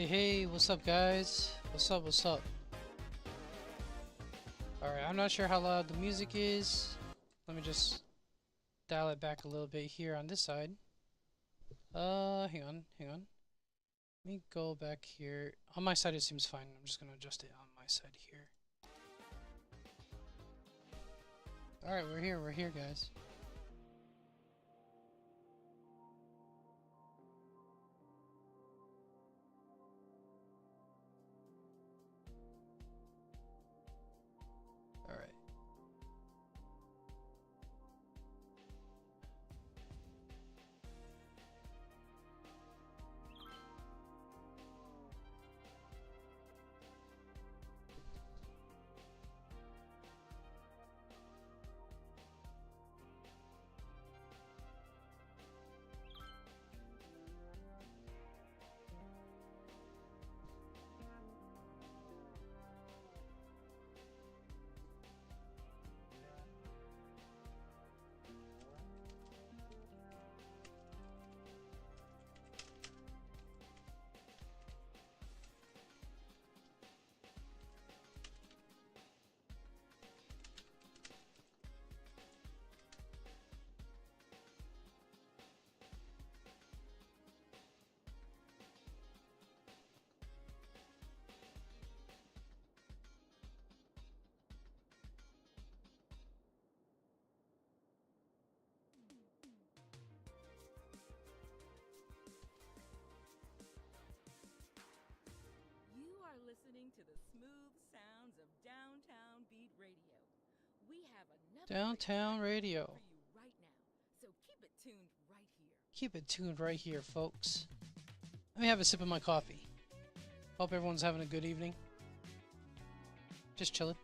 Hey, what's up, guys? What's up? Alright, I'm not sure how loud the music is. Let me just dial it back a little bit here on this side. Hang on. Let me go back here. On my side, it seems fine. I'm just gonna adjust it on my side here. Alright, we're here, guys. Alright. You are listening to the smooth sounds of Downtown Beat Radio. We have another Downtown Radio. for you right now, so keep it tuned right here. Keep it tuned right here, folks. Let me have a sip of my coffee. Hope everyone's having a good evening. Just chilling.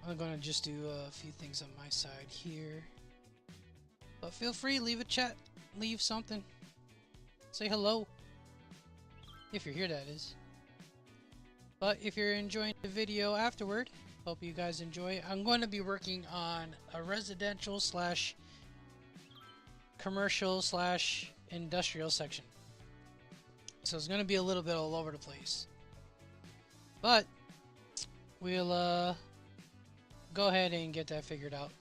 I'm gonna just do a few things on my side here. But feel free, leave a chat, leave something. Say hello. If you're here, that is. But if you're enjoying the video afterward, hope you guys enjoy. I'm going to be working on a residential slash commercial slash industrial section. So it's going to be a little bit all over the place. But we'll go ahead and get that figured out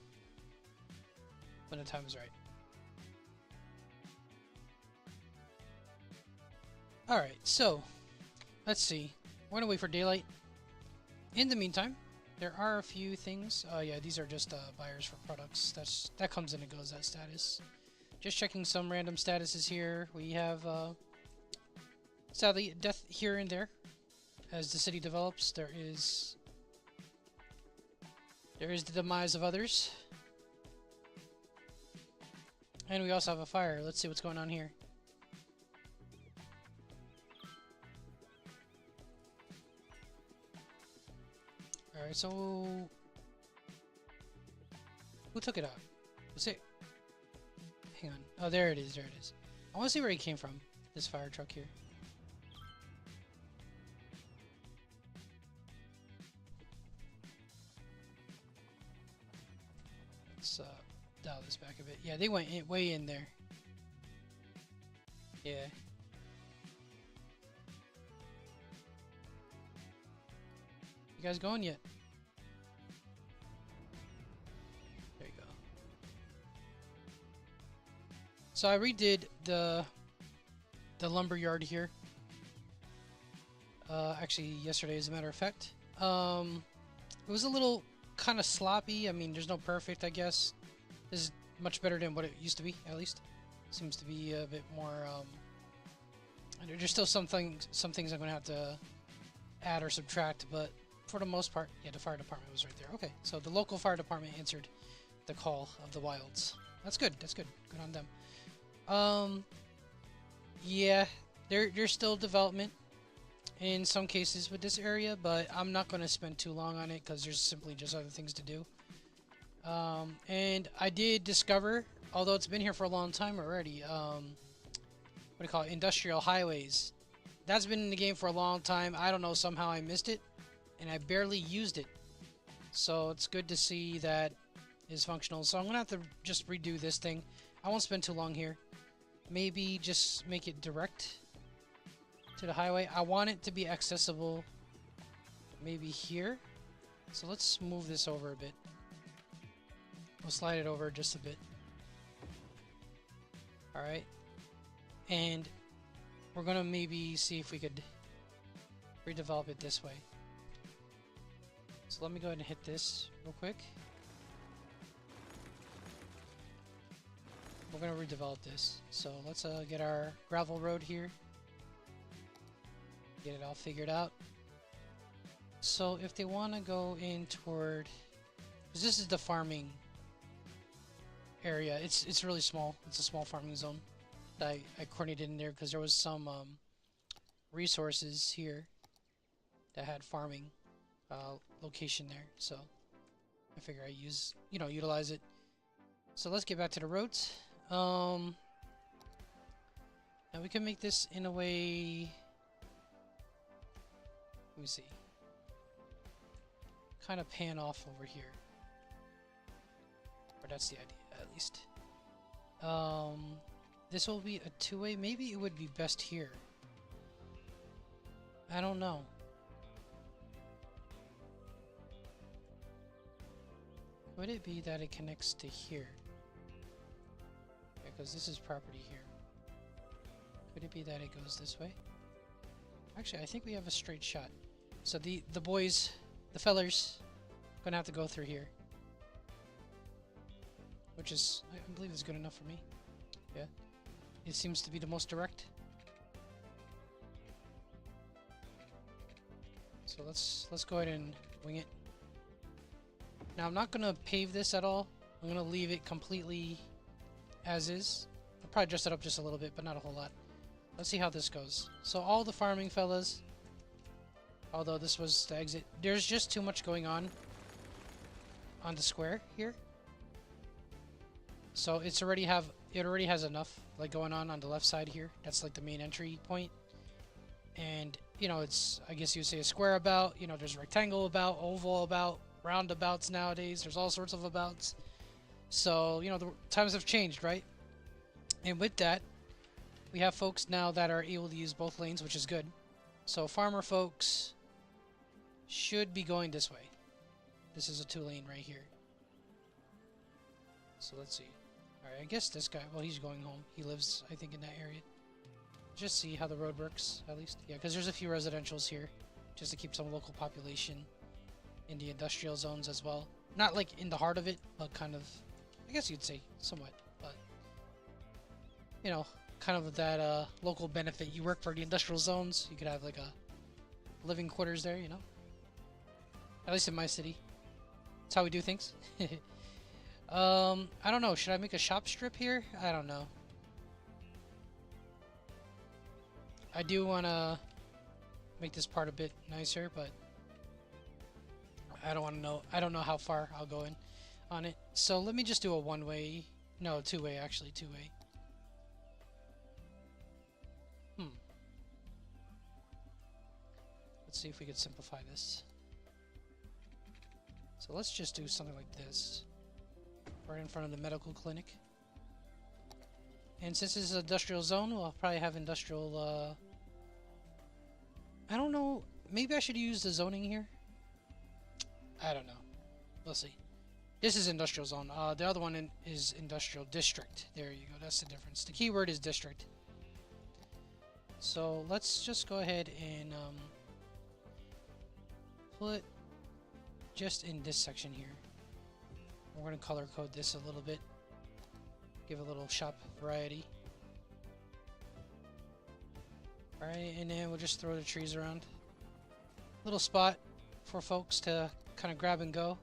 when the time is right. Alright, so let's see. We're gonna wait for daylight. In the meantime, there are a few things. Oh yeah, these are just buyers for products. That comes and it goes, that status. Just checking some random statuses here. We have sadly death here and there. As the city develops, there is the demise of others. And we also have a fire. Let's see what's going on here. Alright, so who took it out? Was it? Hang on. Oh, there it is. There it is. I want to see where he came from. This fire truck here. Let's dial this back a bit. Yeah, they went way in there. Yeah. You guys going yet? There you go. So I redid the lumber yard here. Actually, yesterday, as a matter of fact. It was a little kind of sloppy. I mean, there's no perfect, I guess. This is much better than what it used to be, at least. Seems to be a bit more. There's still some things I'm gonna have to add or subtract, but for the most part, yeah, the fire department was right there. Okay, so the local fire department answered the call of the wilds. That's good. That's good. Good on them. Yeah, there's still development in some cases with this area, but I'm not going to spend too long on it because there's simply just other things to do. And I did discover, although it's been here for a long time already, what do you call it, industrial highways. That's been in the game for a long time. I don't know, somehow I missed it. and I barely used it. So it's good to see that is functional. So I'm gonna have to just redo this thing. I won't spend too long here. Maybe just make it direct to the highway. I want it to be accessible maybe here. So let's move this over a bit. We'll slide it over just a bit. Alright. And we're gonna maybe see if we could redevelop it this way. So let me go ahead and hit this real quick. We're gonna redevelop this. So let's get our gravel road here. Get it all figured out. So if they want to go in toward, because this is the farming area, it's really small. It's a small farming zone that I coordinated in there because there was some resources here that had farming location there. So I figure I utilize it. So let's get back to the roads. Now we can make this in a way. Let me see. Kind of pan off over here. Or that's the idea, at least. This will be a two-way. Maybe it would be best here. I don't know. Would it be that it connects to here? Because this is property here. Could it be that it goes this way? Actually, I think we have a straight shot. So the boys, the fellers, gonna have to go through here. Which is, I believe is good enough for me. Yeah. It seems to be the most direct. So let's go ahead and wing it. Now I'm not gonna pave this at all. I'm gonna leave it completely as is. I'll probably dress it up just a little bit, but not a whole lot. Let's see how this goes. So all the farming fellas, although this was the exit, there's just too much going on the square here. So it already has enough like going on the left side here. That's like the main entry point. And you know, it's, I guess you'd say a square about, you know, there's rectangle about, oval about, roundabouts nowadays. There's all sorts of abouts. So, you know, the times have changed, right? And with that, we have folks now that are able to use both lanes, which is good. So farmer folks should be going this way. This is a 2-lane right here. So let's see. Alright, I guess this guy, well, he's going home. He lives, I think, in that area. Just see how the road works, at least. Yeah, because there's a few residentials here, just to keep some local population in the industrial zones as well. Not like in the heart of it, but kind of, I guess you'd say somewhat. But, you know, kind of that local benefit. You work for the industrial zones, you could have like a living quarters there, you know. At least in my city. That's how we do things. I don't know. Should I make a shop strip here? I don't know. I do want to make this part a bit nicer, but I don't want to know. I don't know how far I'll go in on it. So let me just do a one-way. No, two-way actually. Two-way. Let's see if we could simplify this. So let's just do something like this. Right in front of the medical clinic. And since this is an industrial zone, we'll probably have industrial, I don't know. Maybe I should use the zoning here. I don't know. We'll see. This is industrial zone. The other one is industrial district. There you go. That's the difference. The keyword is district. So let's just go ahead and put just in this section here. We're going to color code this a little bit. Give a little shop variety. Alright, and then we'll just throw the trees around. Little spot for folks to kind of grab and go.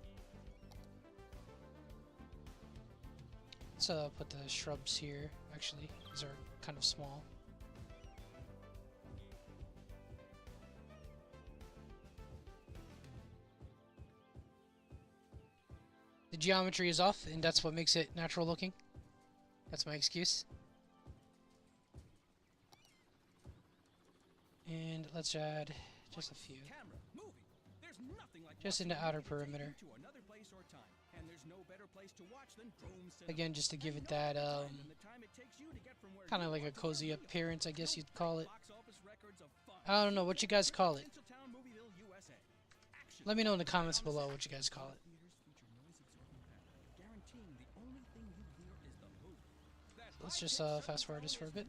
Let's put the shrubs here. Actually, these are kind of small. The geometry is off, and that's what makes it natural looking. That's my excuse. And let's add just a few. just in the outer perimeter. Again, just to give it that kind of like a cozy appearance, I guess you'd call it. I don't know what you guys call it. Let me know in the comments below what you guys call it. Let's just fast forward this for a bit.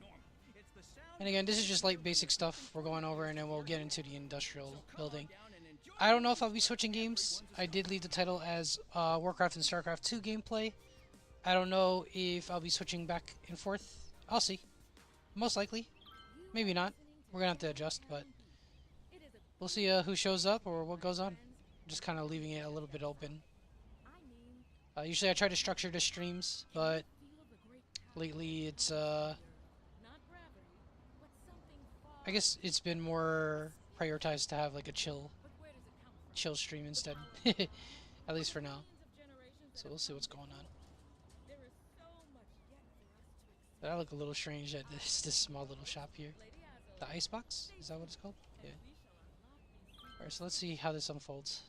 And again, this is just like basic stuff we're going over, and then we'll get into the industrial building. I don't know if I'll be switching games. I did leave the title as Warcraft and StarCraft 2 gameplay. I don't know if I'll be switching back and forth. I'll see. Most likely. Maybe not. We're gonna have to adjust, but we'll see who shows up or what goes on. Just kind of leaving it a little bit open. Usually I try to structure the streams, but lately it's I guess it's been more prioritized to have like a chill stream instead. At least for now. So we'll see what's going on. But I look a little strange at this small little shop here. The icebox? Is that what it's called? Yeah. Alright, so let's see how this unfolds.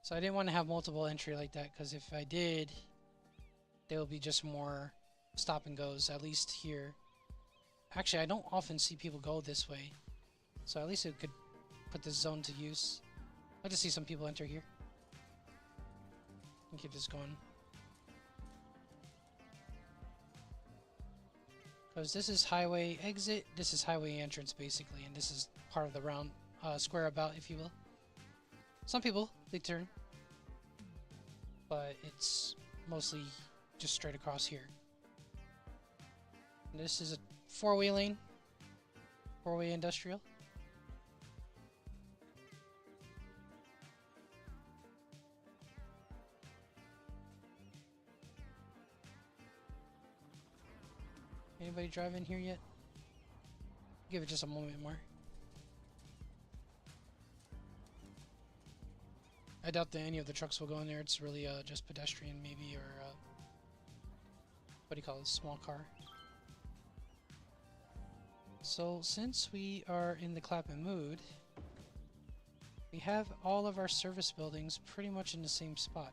So I didn't want to have multiple entry like that, because if I did, there will be just more stop and goes, at least here. Actually, I don't often see people go this way, so at least it could put this zone to use. I'd like to see some people enter here. And keep this going. Because this is highway exit, this is highway entrance basically, and this is part of the round square about, if you will. Some people, they turn, but it's mostly just straight across here. And this is a four-way lane, four-way industrial. Anybody drive in here yet? Give it just a moment more. I doubt that any of the trucks will go in there. It's really just pedestrian maybe, or what do you call it, small car. So since we are in the Clapham mood, we have all of our service buildings pretty much in the same spot.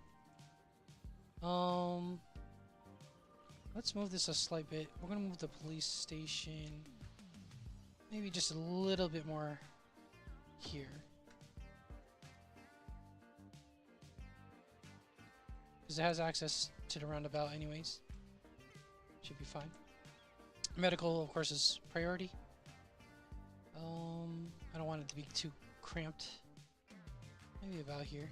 Let's move this a slight bit. We're gonna move the police station maybe just a little bit more here. Because it has access to the roundabout anyways. Should be fine. Medical, of course, is priority. I don't want it to be too cramped. Maybe about here.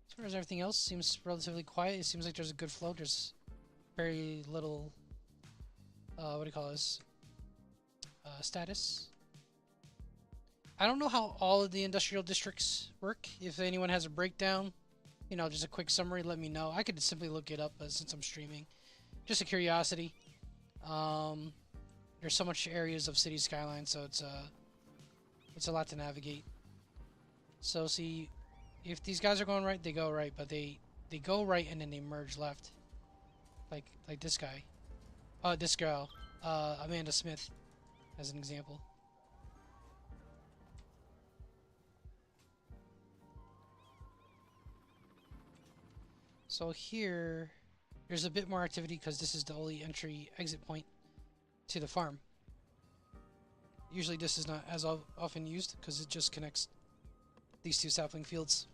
As far as everything else, seems relatively quiet. It seems like there's a good flow. There's very little, what do you call this? Status. I don't know how all of the industrial districts work. If anyone has a breakdown, you know, just a quick summary, let me know. I could simply look it up since I'm streaming. Just a curiosity. There's so much areas of city skylines, so it's a lot to navigate. So see, if these guys are going right, they go right, but they go right and then they merge left. Like this guy. This girl. Amanda Smith, as an example. So here, there's a bit more activity because this is the only entry-exit point to the farm. Usually this is not as often used because it just connects these two sapling fields.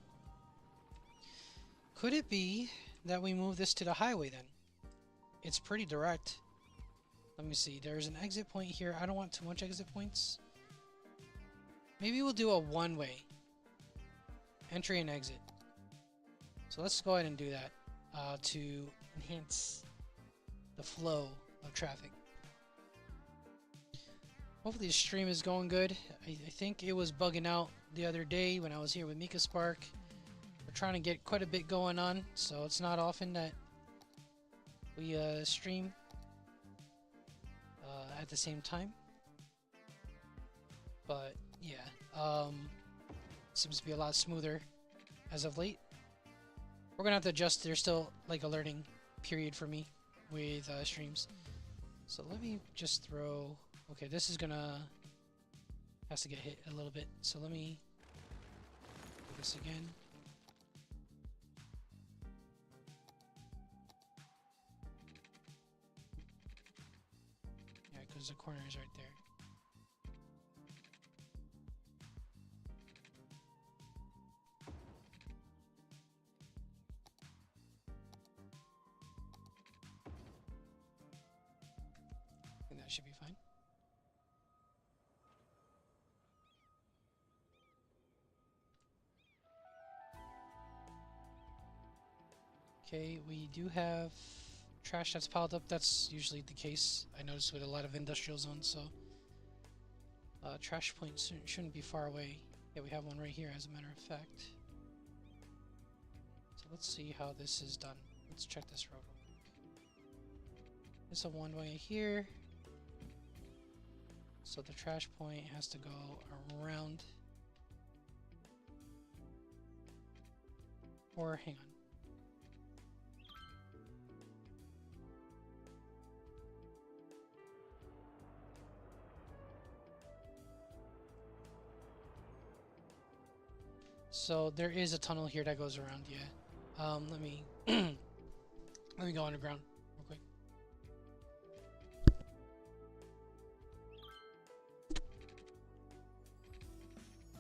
Could it be that we move this to the highway then? It's pretty direct. Let me see. There's an exit point here. I don't want too much exit points. Maybe we'll do a one-way. Entry and exit. So let's go ahead and do that to enhance the flow of traffic. Hopefully the stream is going good. I think it was bugging out the other day when I was here with Mika Spark. We're trying to get quite a bit going on, so it's not often that we stream at the same time. But yeah, seems to be a lot smoother as of late. We're gonna have to adjust. There's still like a learning period for me with streams. So let me just throw. Okay, this is gonna has to get hit a little bit. So let me do this again. Yeah, because the corner is right there. I think that should be fine. Okay, we do have trash that's piled up. That's usually the case. I noticed with a lot of industrial zones, so trash points shouldn't be far away. Yeah, we have one right here, as a matter of fact. So let's see how this is done. Let's check this road real quick. It's a one-way here. So the trash point has to go around. Or hang on. So there is a tunnel here that goes around, yeah. Let me let me go underground real quick.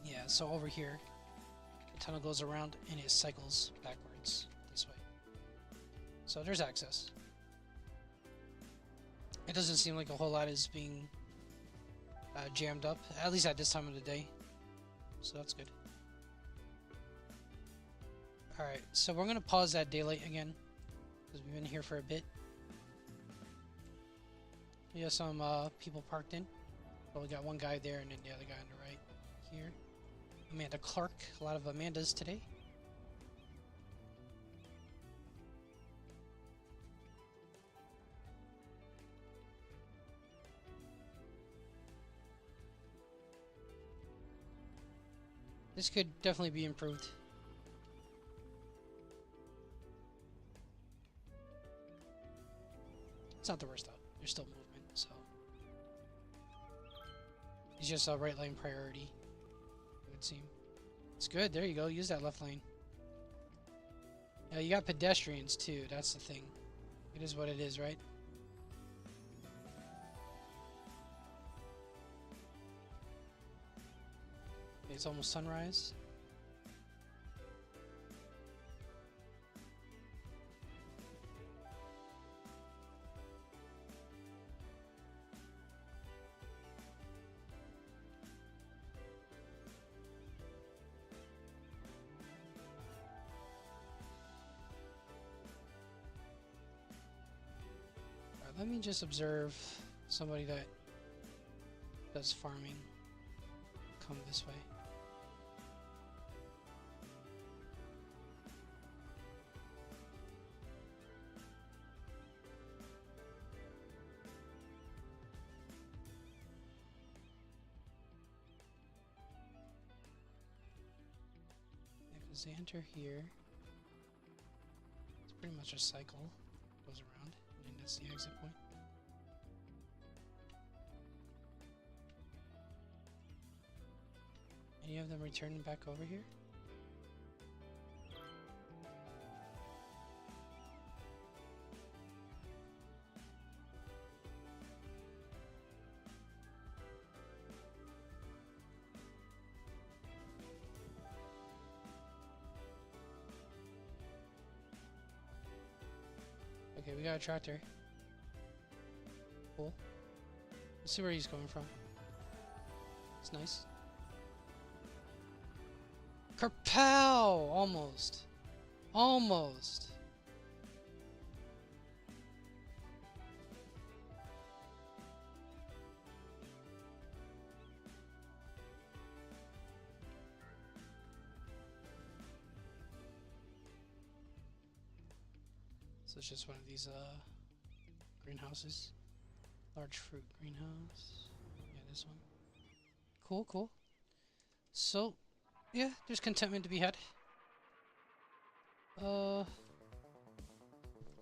Yeah, so over here, the tunnel goes around and it cycles backwards this way. So there's access. It doesn't seem like a whole lot is being jammed up, at least at this time of the day. So that's good. Alright, so we're going to pause that daylight again, because we've been here for a bit. We have some people parked in. Well, we got one guy there and then the other guy on the right here. Amanda Clark, a lot of Amandas today. This could definitely be improved. It's not the worst though. There's still movement, so it's just a right lane priority, it would seem. It's good. There you go. Use that left lane. Yeah, you got pedestrians too. That's the thing. It is what it is, right? Okay, it's almost sunrise. Let me just observe somebody that does farming come this way. Yeah, because they enter here. It's pretty much a cycle. Goes around. And that's the exit point. Any of them returning back over here? Okay, we got a tractor. Cool. Let's see where he's coming from. It's nice. Kerpow! Almost. Almost. So it's just one of these greenhouses. Large fruit greenhouse. Yeah, this one. Cool, cool. So, yeah, there's contentment to be had.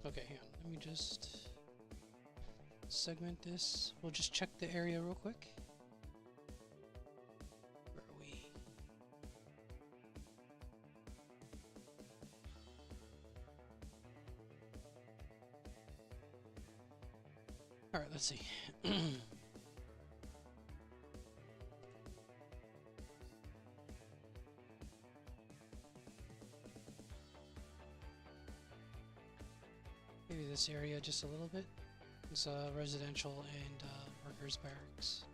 Okay, hang on. Let me just segment this. We'll just check the area real quick. Where are we? Alright, let's see. Maybe this area just a little bit. It's residential and workers' barracks.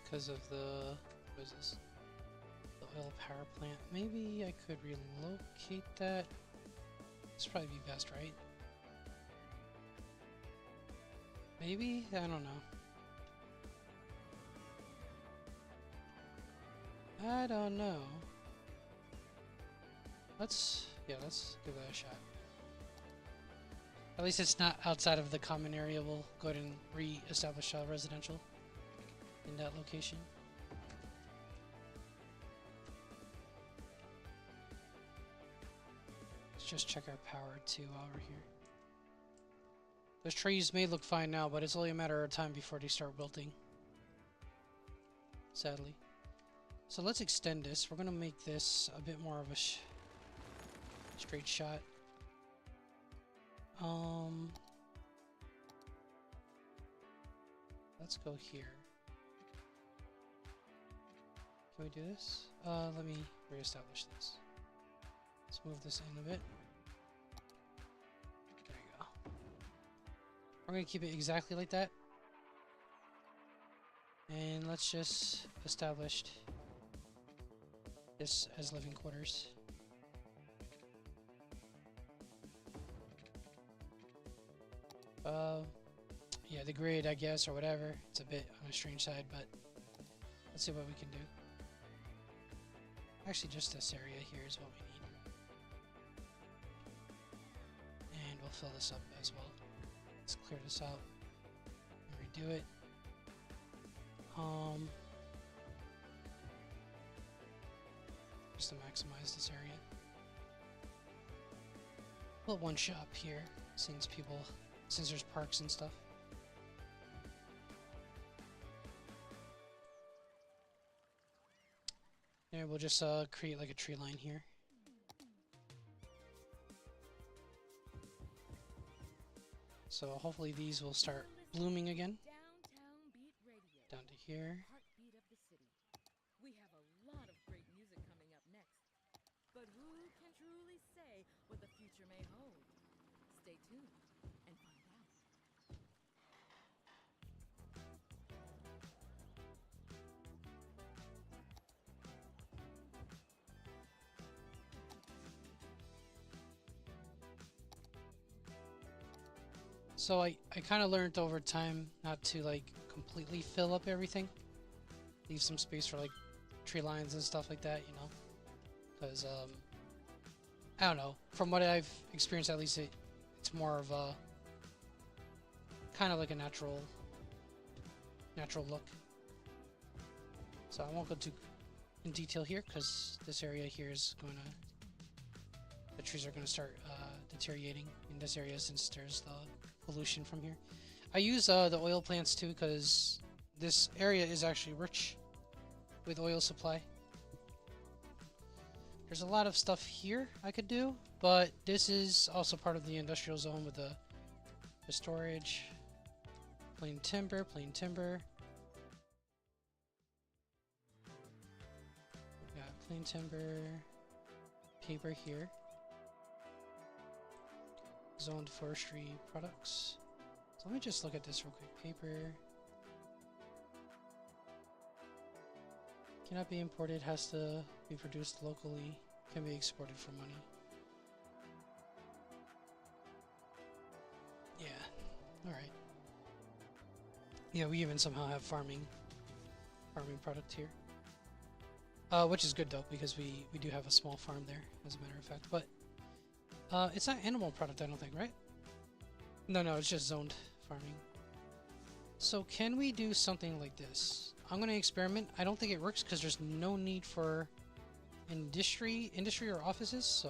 Because of the, what is this? The oil power plant. Maybe I could relocate that. This would probably be best, right? Maybe? I don't know. I don't know. Let's give that a shot. At least it's not outside of the common area. We'll go ahead and re-establish residential in that location. Let's just check our power too while we're here. Those trees may look fine now, but it's only a matter of time before they start wilting. Sadly. So let's extend this. We're gonna make this a bit more of a straight shot. Let's go here. Can we do this? Let me reestablish this. Let's move this in a bit. There you go. We're gonna keep it exactly like that. And let's just establish this as living quarters. Yeah, the grid, I guess, or whatever. It's a bit on a strange side, but let's see what we can do. Actually, just this area here is what we need. And we'll fill this up as well. Let's clear this out and redo it. Just to maximize this area. Put one shop here, since there's parks and stuff. And we'll just create like a tree line here. So hopefully these will start blooming again. Down to here. Heartbeat of the city. We have a lot of great music coming up next. But who can truly say what the future may hold? Stay tuned and find out. So I kind of learned over time not to like completely fill up everything. Leave some space for like tree lines and stuff like that, you know. Because I don't know. From what I've experienced, at least it's more of a kind of like a natural look. So I won't go too in detail here because this area here is going to, the trees are going to start deteriorating in this area since there's the pollution from here. I use the oil plants too because this area is actually rich with oil supply. There's a lot of stuff here I could do, but this is also part of the industrial zone with the storage. Plain timber, plain timber. Got plain timber, paper here. Zoned forestry products. So let me just look at this real quick. Paper. Cannot be imported, has to be produced locally, can be exported for money. Yeah, alright. Yeah, we even somehow have farming product here. Which is good though, because we do have a small farm there, as a matter of fact. But it's not animal product, I don't think, right? No, it's just zoned farming. So can we do something like this? I'm going to experiment. I don't think it works because there's no need for industry or offices, so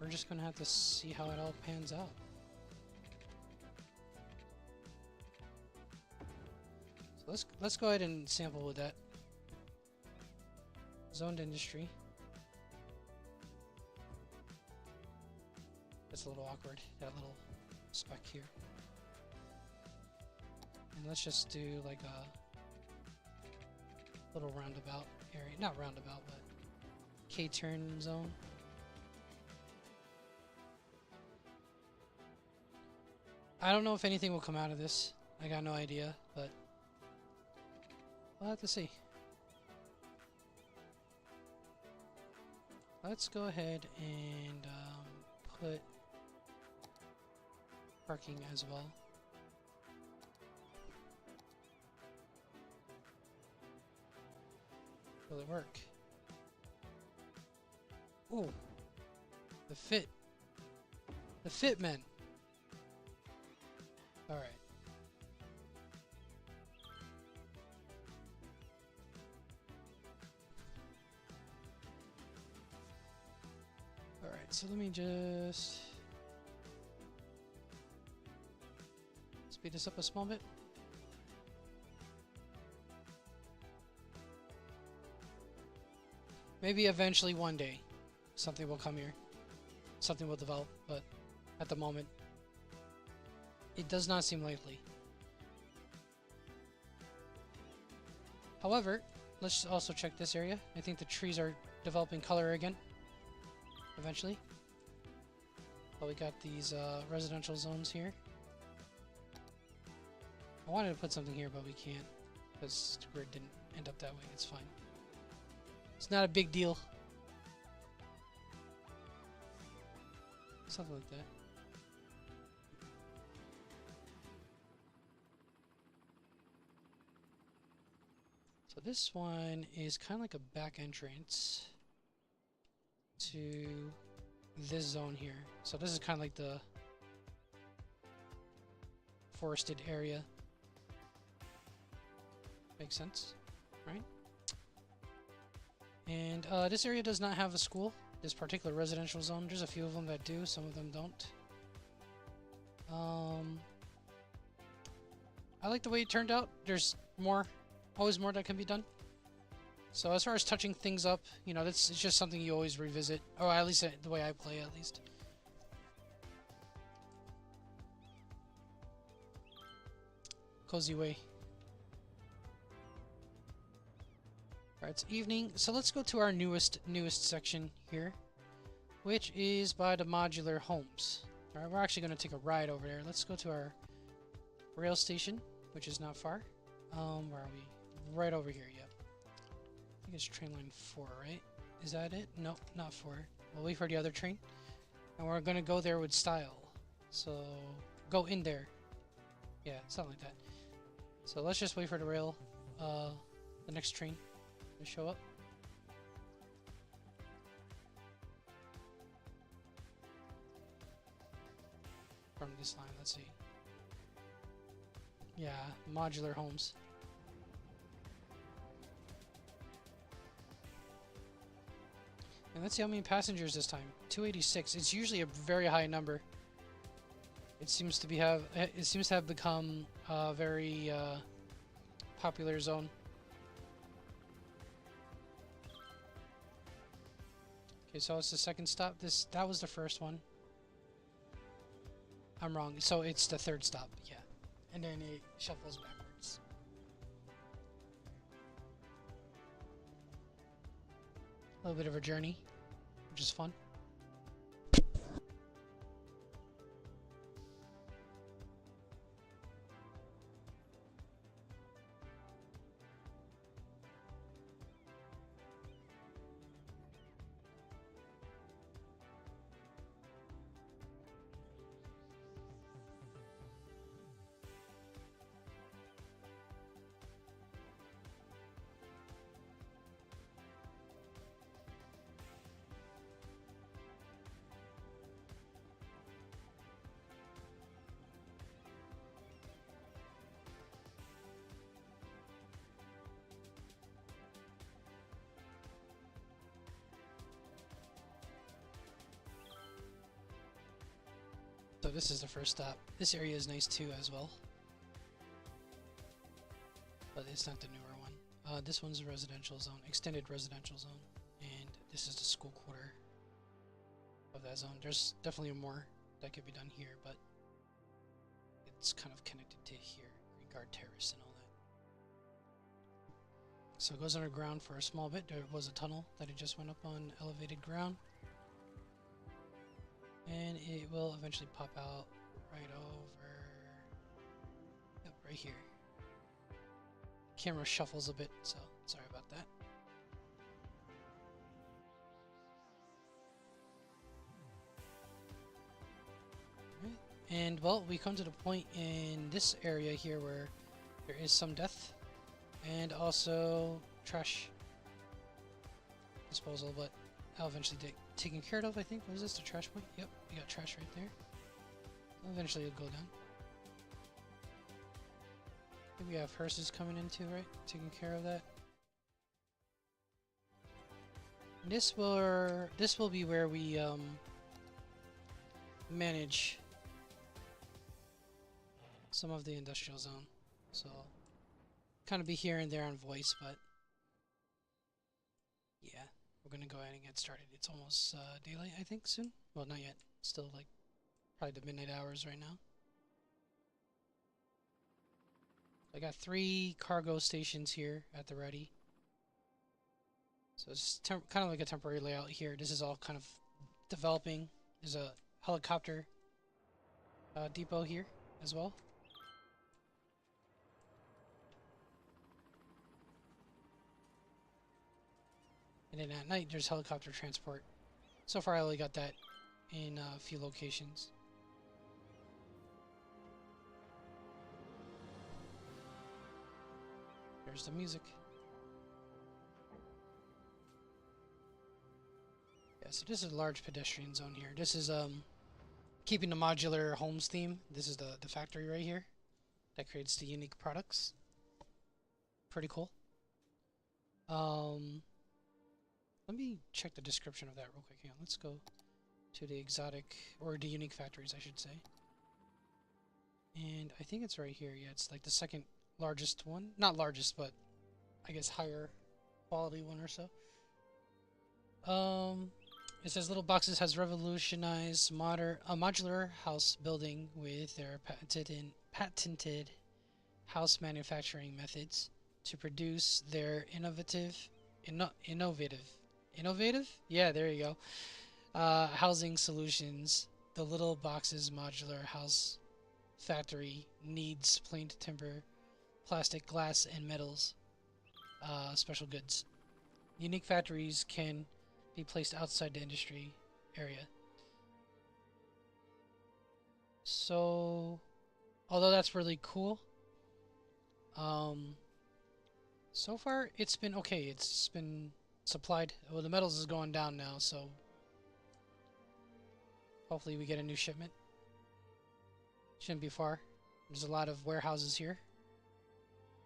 we're just going to have to see how it all pans out. So let's go ahead and sample with that. Zoned industry. That's a little awkward, that little speck here. And let's just do like a little roundabout area. Not roundabout, but K-turn zone. I don't know if anything will come out of this. I got no idea, but we'll have to see. Let's go ahead and put parking as well. Will it work? Ooh, the fit man. All right. All right. So let me just speed this up a small bit. Maybe eventually one day something will come here. Something will develop, but at the moment it does not seem likely. However, let's also check this area. I think the trees are developing color again eventually. But we got these residential zones here. I wanted to put something here, but we can't because the grid didn't end up that way. It's fine. It's not a big deal. Something like that. So this one is kind of like a back entrance to this zone here. So this is kind of like the forested area. Makes sense, right? And this area does not have a school. This particular residential zone. There's a few of them that do, some of them don't. I like the way it turned out. There's more, always more that can be done. So as far as touching things up, you know, it's just something you always revisit. Or at least the way I play, at least. Cozy way. Alright, it's evening. So let's go to our newest section here, which is by the modular homes. Alright, we're actually going to take a ride over there. Let's go to our rail station, which is not far. Where are we? Right over here, yep. I think it's train line 4, right? Is that it? Nope, not 4. We'll wait for the other train. And we're going to go there with style. So, go in there. Yeah, something like that. So let's just wait for the rail, the next train to show up. From this line, let's see. Yeah, modular homes. And let's see how many passengers this time. 286. It's usually a very high number. It seems to have become a very popular zone. Okay, so it's the second stop. That was the first one. I'm wrong. So it's the third stop, yeah. And then it shuffles backwards. A little bit of a journey, which is fun. So this is the first stop. This area is nice too as well. But it's not the newer one. This one's a residential zone, extended residential zone. And this is the school quarter of that zone. There's definitely more that could be done here, but it's kind of connected to here. Green Guard Terrace and all that. So it goes underground for a small bit. There was a tunnel that it just went up on elevated ground. And it will eventually pop out right over... Yep, right here. Camera shuffles a bit, so sorry about that. Right. And, well, we come to the point in this area here where there is some death. And also trash disposal, but I'll eventually taken care of, I think. What is this, the trash point? Yep, we got trash right there. Eventually it'll go down. I think we have hearses coming in too, right? Taking care of that. And this will be where we manage some of the industrial zone. So kind of be here and there on voice, but yeah. We're gonna go ahead and get started. It's almost daylight, I think, soon. Well, not yet. Still like probably the midnight hours right now. I got 3 cargo stations here at the ready. So it's kind of like a temporary layout here. This is all kind of developing. There's a helicopter depot here as well. And then at night, there's helicopter transport. So far, I only got that in a few locations. There's the music. Yeah, so this is a large pedestrian zone here. This is keeping the modular homes theme. This is the factory right here that creates the unique products. Pretty cool. Let me check the description of that real quick. Hang on, let's go to the exotic, or the unique factories, I should say. And I think it's right here. Yeah, it's like the second largest one. Not largest, but I guess higher quality one or so. It says Little Boxes has revolutionized a modular house building with their patented house manufacturing methods to produce their innovative? Yeah, there you go. Housing solutions. The Little Boxes modular house factory needs planed timber, plastic, glass, and metals. Special goods. Unique factories can be placed outside the industry area. So, although that's really cool, so far it's been okay. It's been supplied. Well, the metals is going down now, so hopefully we get a new shipment. Shouldn't be far. There's a lot of warehouses here.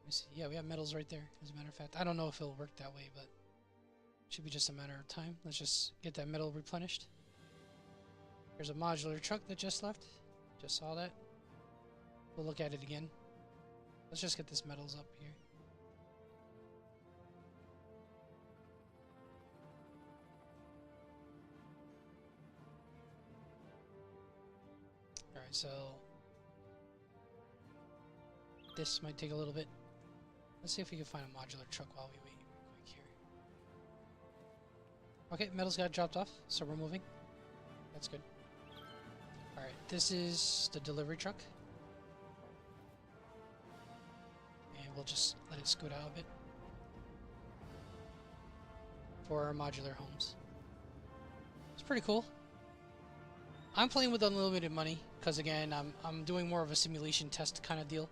Let me see. Yeah, we have metals right there, as a matter of fact. I don't know if it'll work that way, but it should be just a matter of time. Let's just get that metal replenished. There's a modular truck that just left. Just saw that. We'll look at it again. Let's just get this metals up here. Alright, so this might take a little bit. Let's see if we can find a modular truck while we wait real quick here. Okay, metals got dropped off, so we're moving. That's good. Alright, this is the delivery truck. And we'll just let it scoot out a bit for our modular homes. It's pretty cool. I'm playing with unlimited money because again, I'm doing more of a simulation test kind of deal.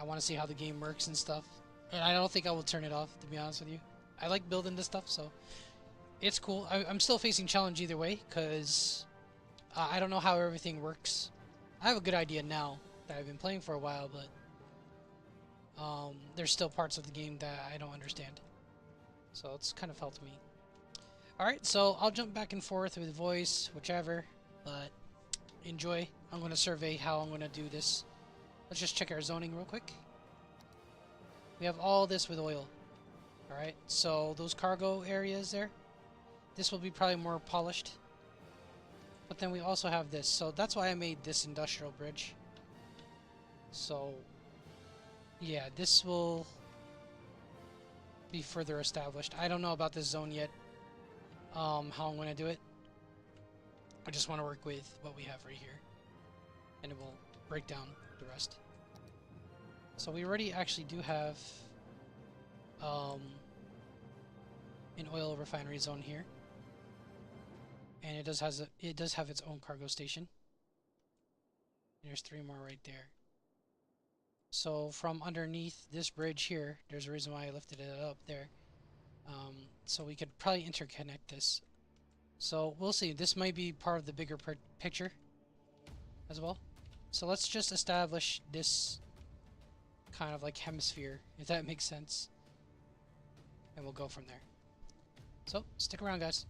I want to see how the game works and stuff. And I don't think I will turn it off, to be honest with you. I like building this stuff, so it's cool. I'm still facing challenge either way because I don't know how everything works. I have a good idea now that I've been playing for a while, but there's still parts of the game that I don't understand. So it's kind of helped me. Alright, so I'll jump back and forth with voice, whichever, but enjoy. I'm going to survey how I'm going to do this. Let's just check our zoning real quick. We have all this with oil. Alright, so those cargo areas there, this will be probably more polished. But then we also have this, so that's why I made this industrial bridge. So, yeah, this will be further established. I don't know about this zone yet, how I'm going to do it. I just want to work with what we have right here, and it will break down the rest. So we already actually do have an oil refinery zone here, and it does have its own cargo station. And there's 3 more right there. So from underneath this bridge here, there's a reason why I lifted it up there. So we could probably interconnect this. So we'll see. This might be part of the bigger picture as well. So let's just establish this kind of like hemisphere, if that makes sense. And we'll go from there. So stick around, guys.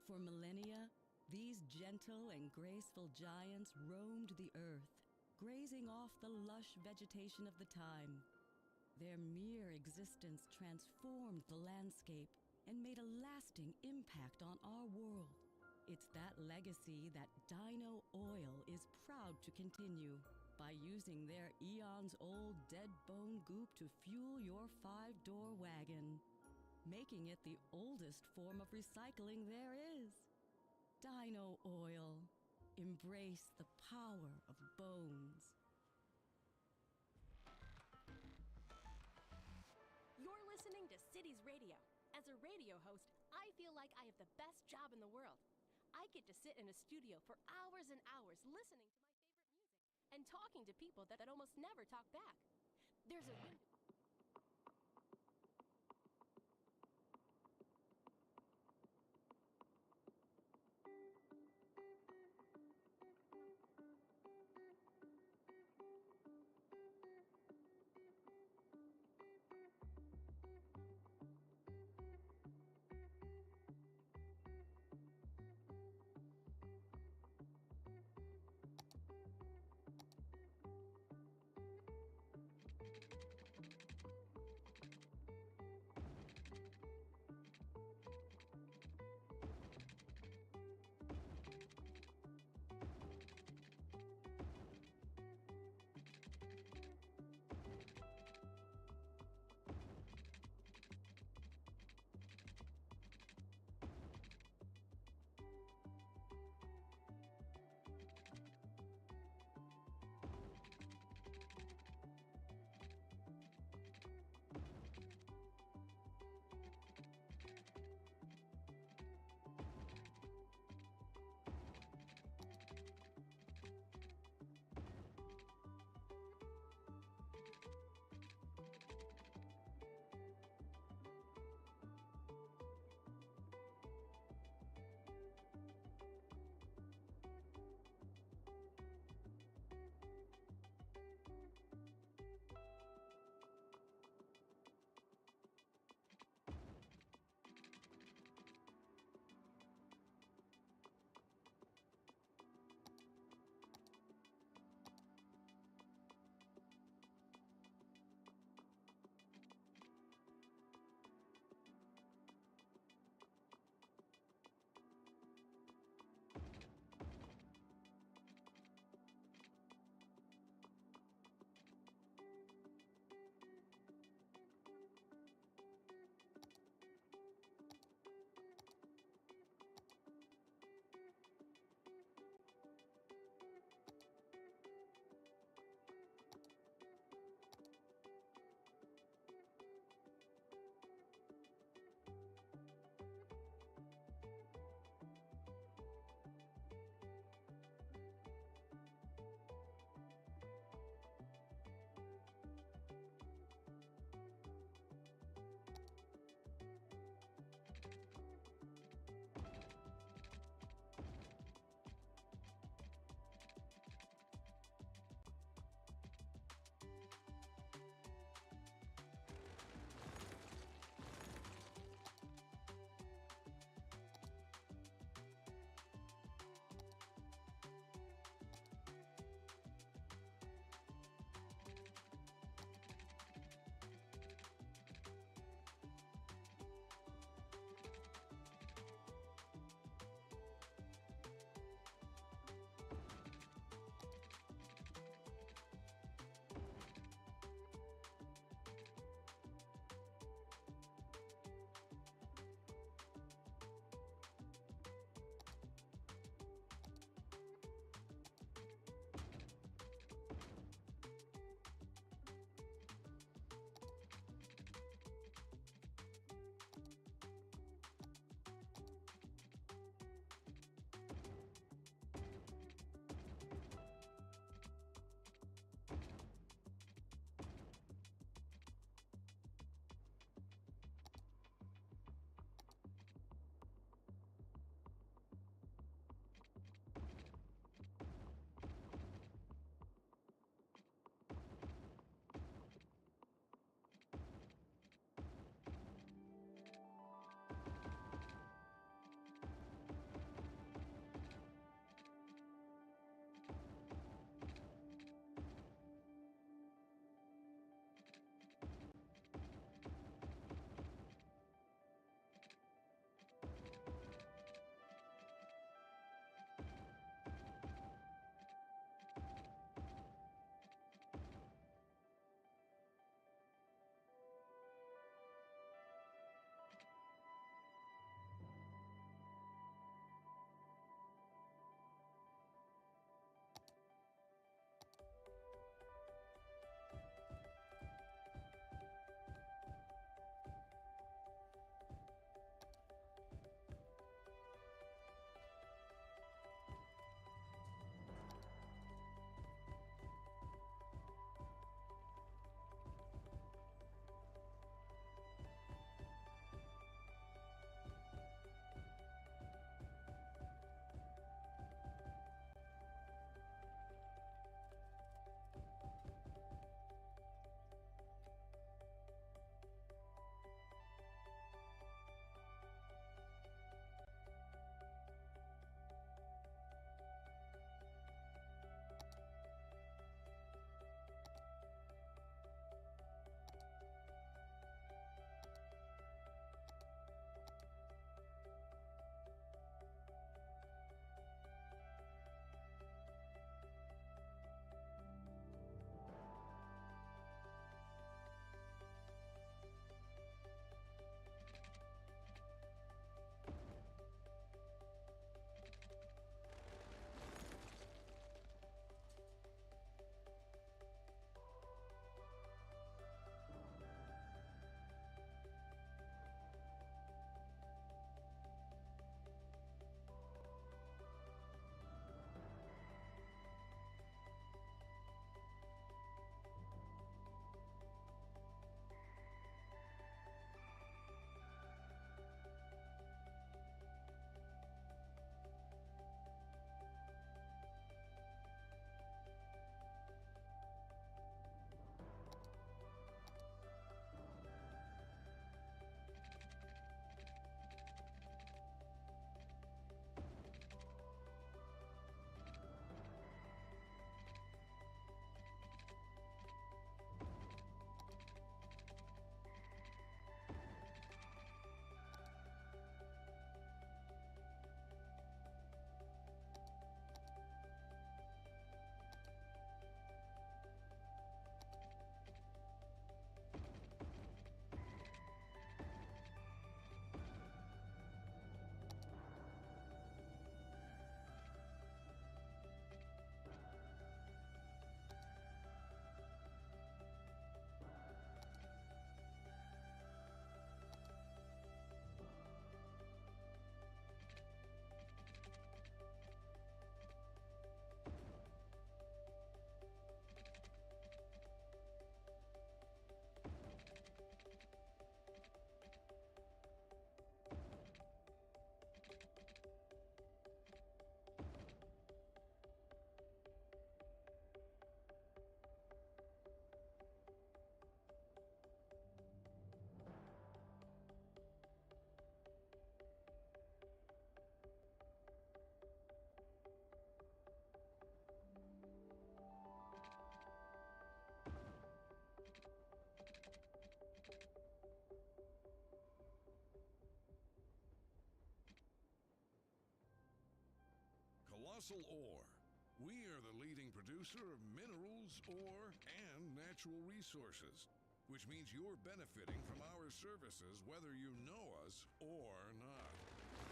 For millennia, these gentle and graceful giants roamed the earth, grazing off the lush vegetation of the time. Their mere existence transformed the landscape and made a lasting impact on our world. It's that legacy that Dino Oil is proud to continue by using their eons-old dead bone goop to fuel your 5-door wagon, making it the oldest form of recycling there is. Dino Oil. Embrace the power of bones. You're listening to Cities Radio. As a radio host, I feel like I have the best job in the world. I get to sit in a studio for hours and hours listening to my favorite music and talking to people that almost never talk back. There's a window. Colossal Ore. We are the leading producer of minerals, ore, and natural resources, which means you're benefiting from our services whether you know us or not.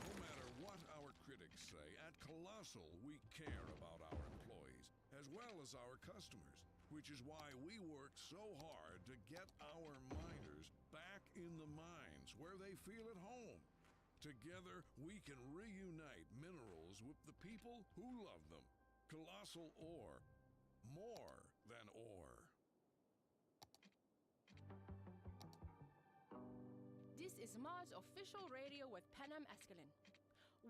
No matter what our critics say, at Colossal we care about our employees as well as our customers, which is why we work so hard to get our miners back in the mines where they feel at home. Together, we can reunite minerals with the people who love them. Colossal Ore. More than ore. This is Mars official radio with Panem Escalin.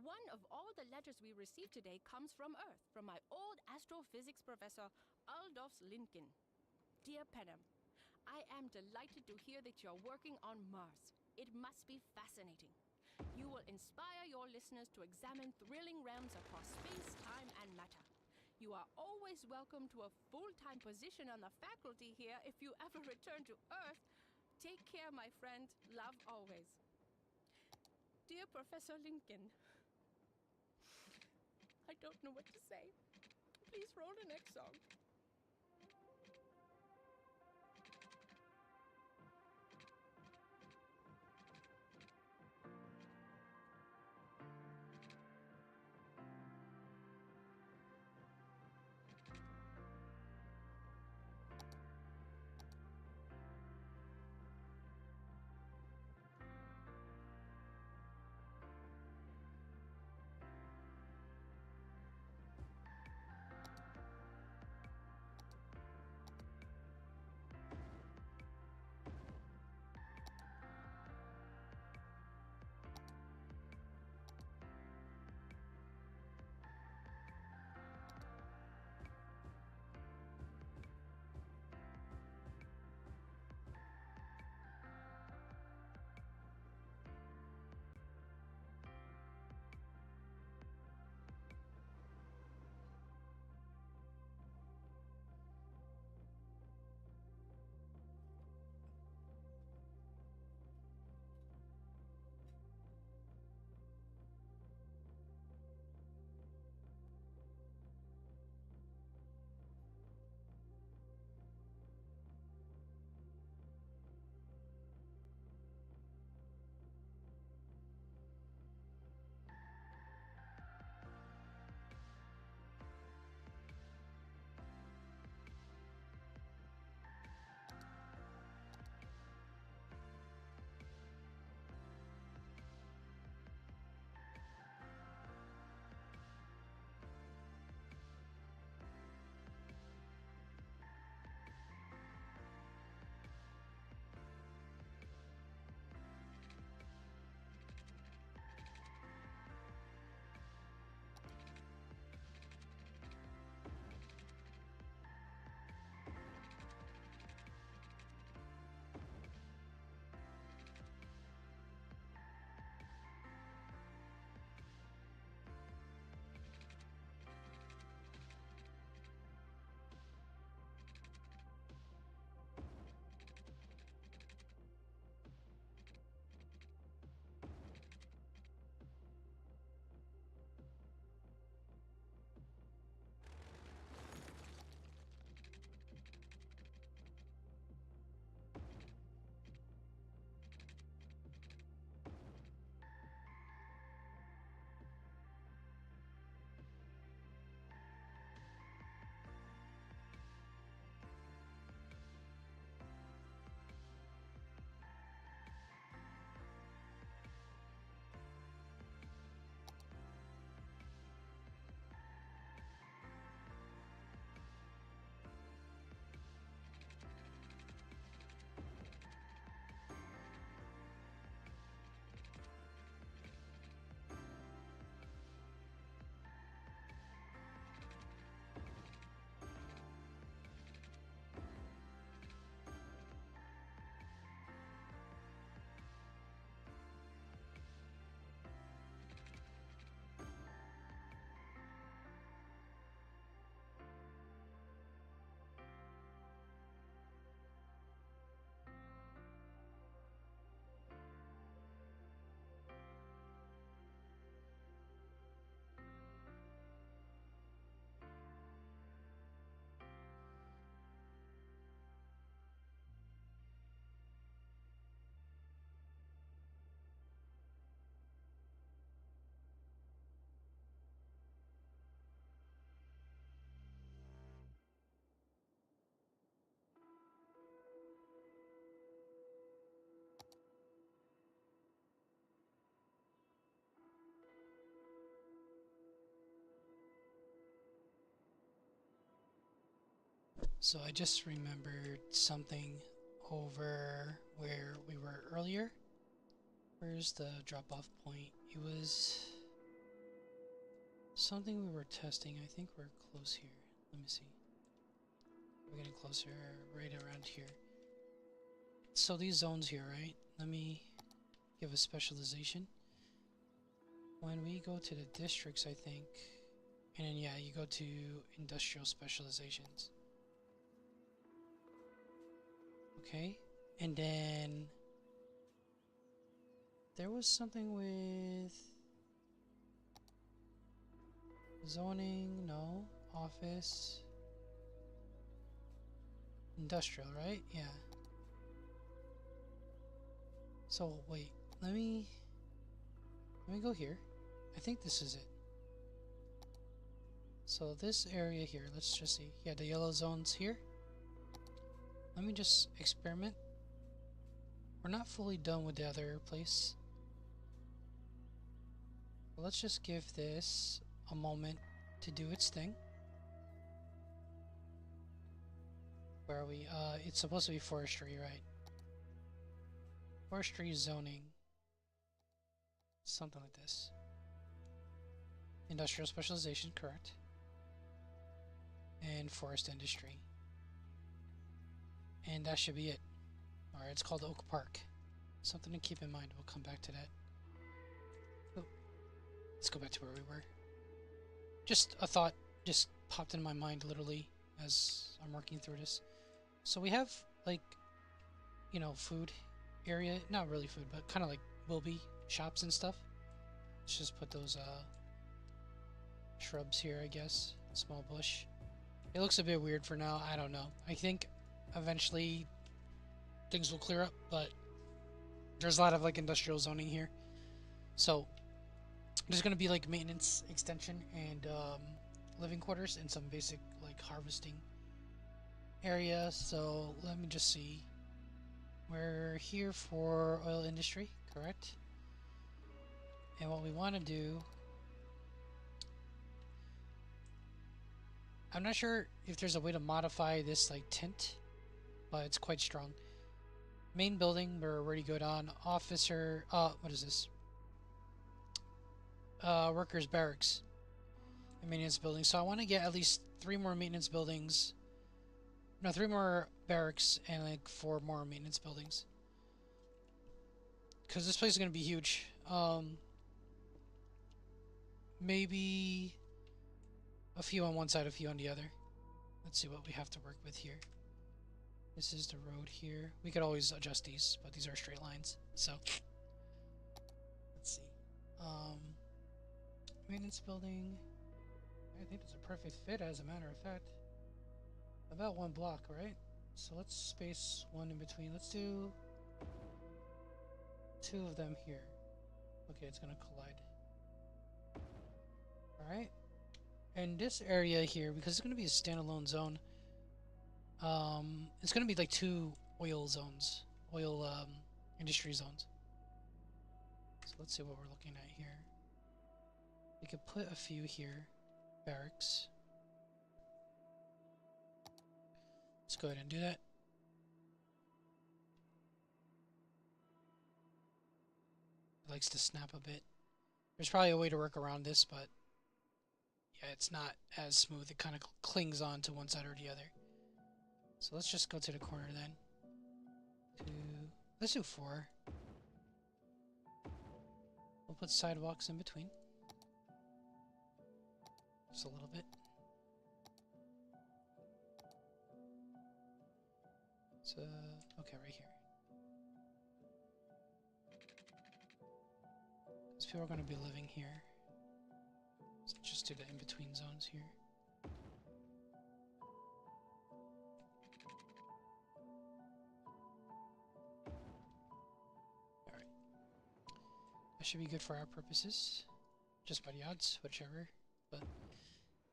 One of all the letters we received today comes from Earth, from my old astrophysics professor, Aldous Lincoln. Dear Panem, I am delighted to hear that you're working on Mars. It must be fascinating. You will inspire your listeners to examine thrilling realms across space, time, and matter. You are always welcome to a full-time position on the faculty here if you ever return to Earth. Take care, my friend. Love always. Dear Professor Lincoln, I don't know what to say. Please roll the next song. So I just remembered something over where we were earlier. Where's the drop-off point? It was something we were testing. I think we're close here. Let me see. We're getting closer, right around here. So these zones here, right? Let me give a specialization. When we go to the districts, I think, and then yeah, you go to industrial specializations. Okay, and then there was something with zoning, no, office, industrial, right? Yeah. So wait, let me go here. I think this is it. So this area here, let's just see. Yeah, the yellow zone's here. Let me just experiment. We're not fully done with the other place. But let's just give this a moment to do its thing. Where are we? It's supposed to be forestry, right? Forestry zoning. Something like this. Industrial specialization, correct. And forest industry. And that should be it. Alright, it's called Oak Park. Something to keep in mind. We'll come back to that. Oh, let's go back to where we were. Just a thought just popped in my mind literally as I'm working through this. So we have, like, you know, food area. Not really food, but kind of like will be shops and stuff. Let's just put those shrubs here, I guess. Small bush. It looks a bit weird for now. I don't know. I think eventually things will clear up, but there's a lot of like industrial zoning here. So there's going to be like maintenance, extension, and living quarters and some basic like harvesting area. So let me just see. We're here for oil industry, correct? And what we want to do, I'm not sure if there's a way to modify this like tint, but it's quite strong. Main building, we're already good on. Officer, what is this? Workers barracks and maintenance buildings. So I want to get at least 3 more maintenance buildings. No, 3 more barracks and like 4 more maintenance buildings. Because this place is going to be huge. Maybe a few on one side, a few on the other. Let's see what we have to work with here. This is the road here. We could always adjust these, but these are straight lines. So, let's see. Maintenance building. I think it's a perfect fit, as a matter of fact. About 1 block, right? So let's space 1 in between. Let's do 2 of them here. Okay, it's gonna collide. Alright. And this area here, because it's gonna be a standalone zone, it's gonna be like 2 oil zones. Oil industry zones. So let's see what we're looking at here. We could put a few here. Barracks. Let's go ahead and do that. It likes to snap a bit. There's probably a way to work around this, but yeah, it's not as smooth. It kind of clings on to one side or the other. So let's just go to the corner then. Let's do 4. We'll put sidewalks in between. Just a little bit. So, okay, right here. Because people are going to be living here. So just do the in-between zones here. Alright. That should be good for our purposes. Just by the odds, whichever. But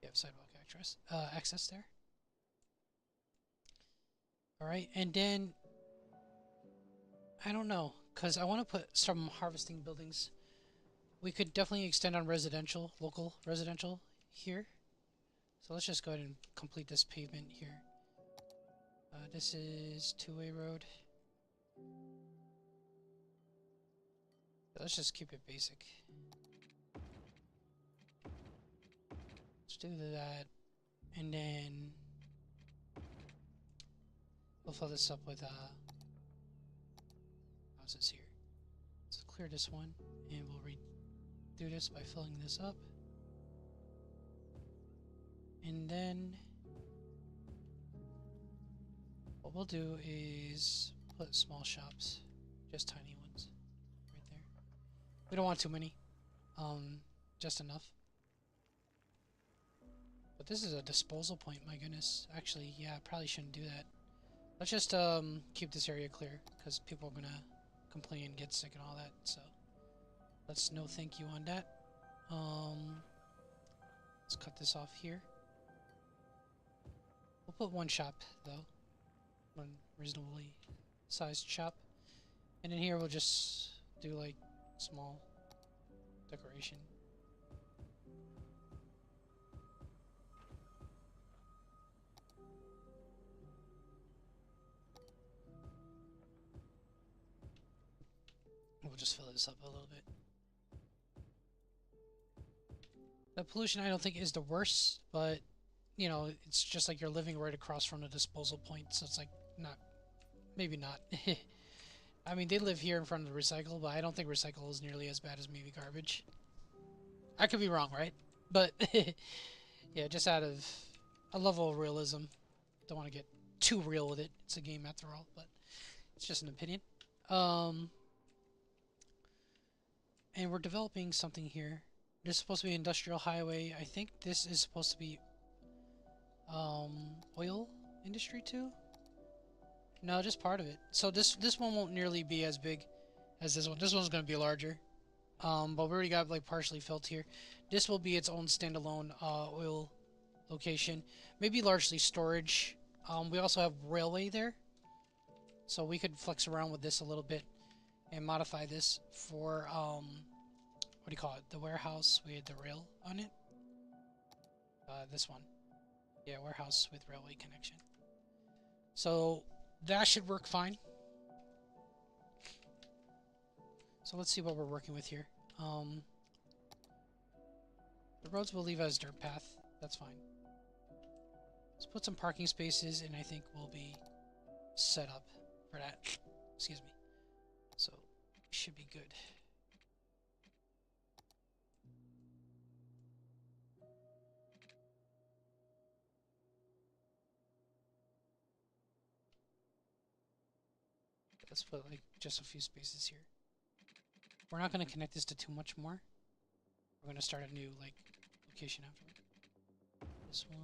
we have sidewalk access there. Alright, and then I don't know, because I want to put some harvesting buildings. We could definitely extend on residential, local residential here. So let's just go ahead and complete this pavement here. This is two-way road. Let's just keep it basic. Let's do that, and then we'll fill this up with houses here. Let's clear this one, and we'll redo this by filling this up. And then what we'll do is put small shops, just tiny ones, right there. We don't want too many, just enough. But this is a disposal point, my goodness. Actually, yeah, I probably shouldn't do that. Let's just keep this area clear, because people are gonna complain, get sick and all that, so let's no thank you on that. Let's cut this off here. We'll put one shop, though. One reasonably sized shop. And in here we'll just do, like, small decoration. We'll just fill this up a little bit. The pollution I don't think is the worst, but you know, it's just like you're living right across from the disposal point, so it's like not, maybe not. I mean, they live here in front of the recycle, but I don't think recycle is nearly as bad as maybe garbage. I could be wrong, right? But yeah, just out of a level of realism. Don't want to get too real with it. It's a game after all, but it's just an opinion. And we're developing something here. This is supposed to be industrial highway. I think this is supposed to be oil industry too. No, just part of it. So this one won't nearly be as big as this one. This one's going to be larger. But we already got like partially filled here. This will be its own standalone oil location. Maybe largely storage. We also have railway there, so we could flex around with this a little bit and modify this for what do you call it? The warehouse with the rail on it. This one. Yeah, warehouse with railway connection. So that should work fine. So let's see what we're working with here. The roads we'll leave as dirt path. That's fine. Let's put some parking spaces, and I think we'll be set up for that. Excuse me. So should be good. Let's put like just a few spaces here. We're not going to connect this to too much more. We're going to start a new like location afterward. This one.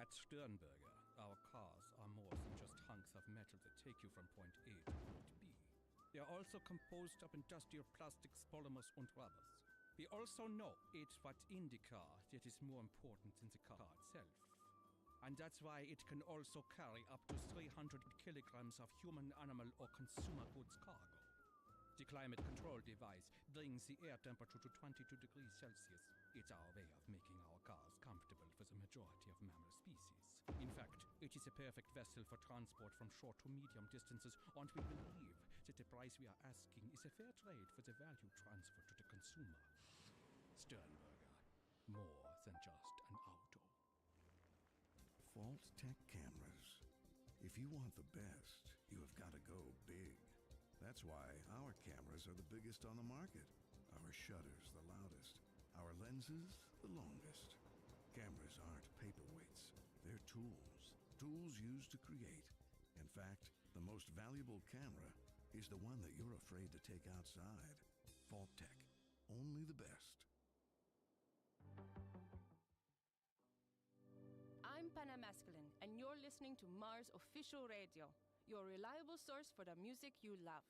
At Sternberger, our cars are more than just hunks of metal that take you from point A to point B. They are also composed of industrial plastics, polymers, and rubbers. We also know it's what's in the car that is more important than the car itself. And that's why it can also carry up to 300 kilograms of human, animal, or consumer goods cargo. The climate control device brings the air temperature to 22 degrees Celsius. It's our way of making our cars comfortable for the majority of mammal species. In fact, it is a perfect vessel for transport from short to medium distances, and we believe that the price we are asking is a fair trade for the value transfer to the consumer. Sternberger, more than just an auto. Fault Tech cameras. If you want the best, you have got to go big. That's why our cameras are the biggest on the market. Our shutters the loudest. Our lenses the longest. Cameras aren't paperweights. They're tools. Tools used to create. In fact, the most valuable camera is the one that you're afraid to take outside. Fault Tech. Only the best. I'm Panamasculine, and you're listening to Mars Official Radio, your reliable source for the music you love.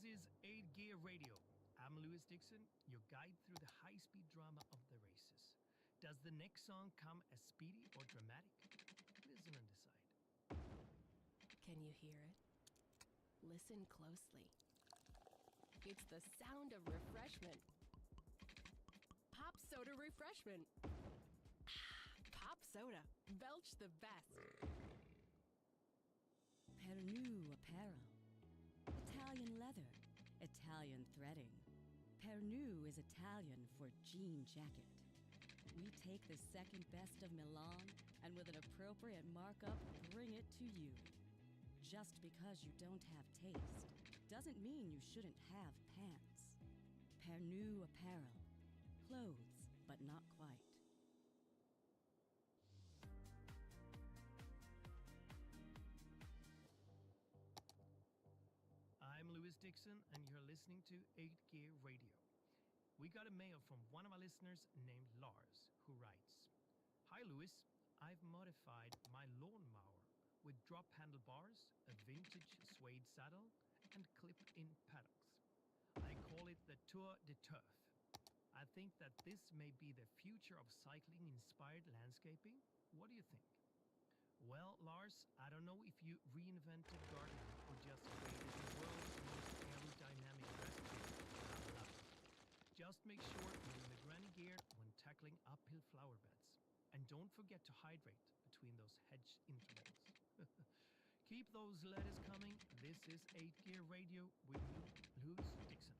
This is 8 Gear Radio. I'm Lewis Dixon, your guide through the high-speed drama of the races. Does the next song come as speedy or dramatic? Listen and decide. Can you hear it? Listen closely. It's the sound of refreshment. Pop soda refreshment. Pop soda. Belch the best. Pernu apparel. Italian leather. Italian threading. Pernu is Italian for jean jacket. We take the second best of Milan and with an appropriate markup, bring it to you. Just because you don't have taste doesn't mean you shouldn't have pants. Pernu apparel. Clothes, but not quite. I'm Lewis Dixon, and you're listening to 8 Gear Radio. We got a mail from one of our listeners named Lars, who writes, "Hi Lewis, I've modified my lawnmower with drop handlebars, a vintage suede saddle, and clip-in paddocks. I call it the Tour de Turf. I think that this may be the future of cycling-inspired landscaping. What do you think?" Well, Lars, I don't know if you reinvented gardening or just created the world's most aerodynamic recipe. I love it. Just make sure you're in the granny gear when tackling uphill flower beds. And don't forget to hydrate between those hedge intervals. Keep those letters coming. This is 8 Gear Radio with me, Lewis Dixon.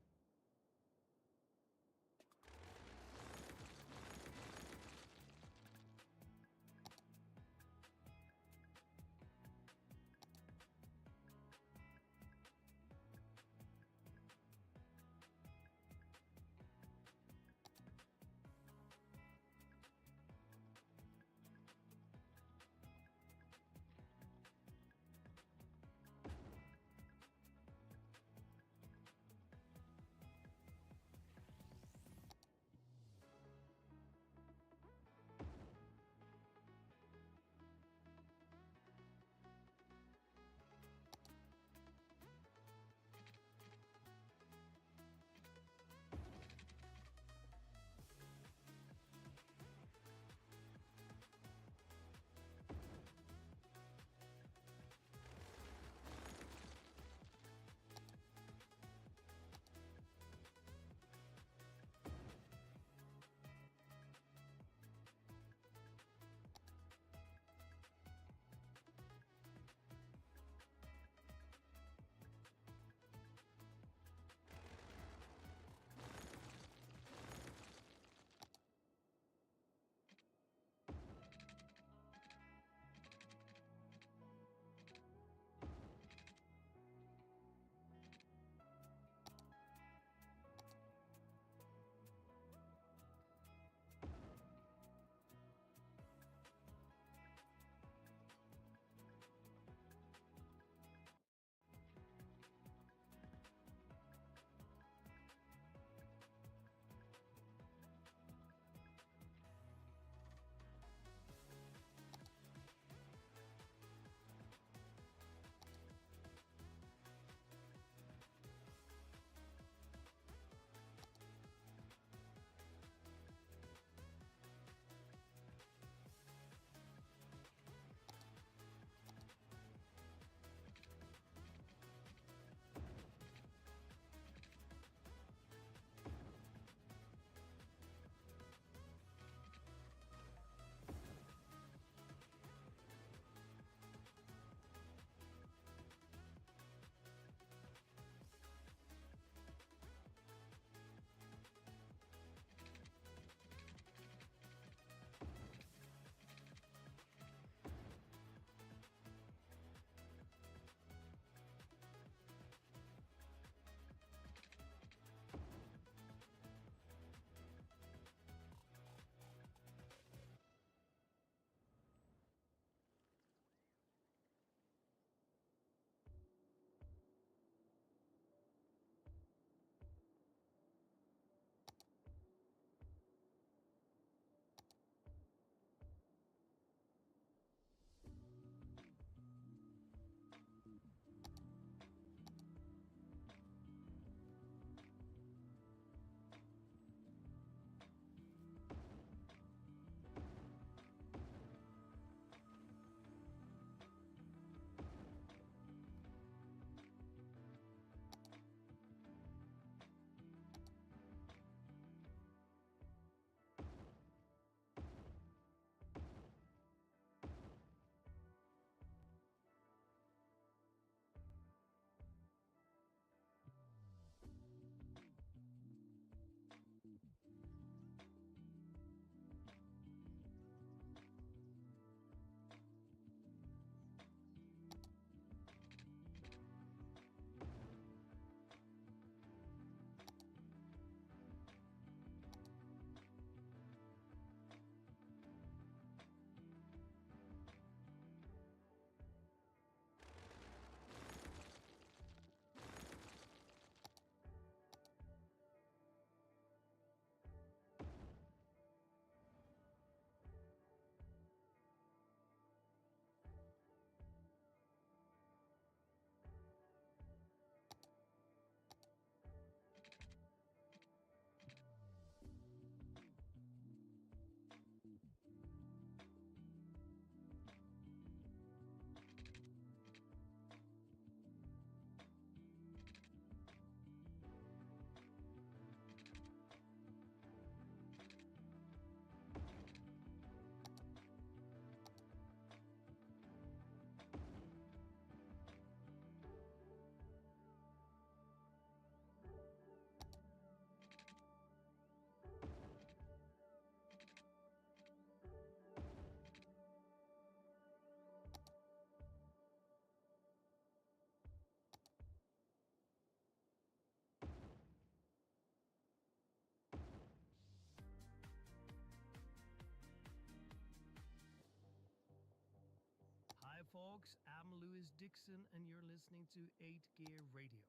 folks. I'm Louis Dixon, and you're listening to 8 Gear Radio,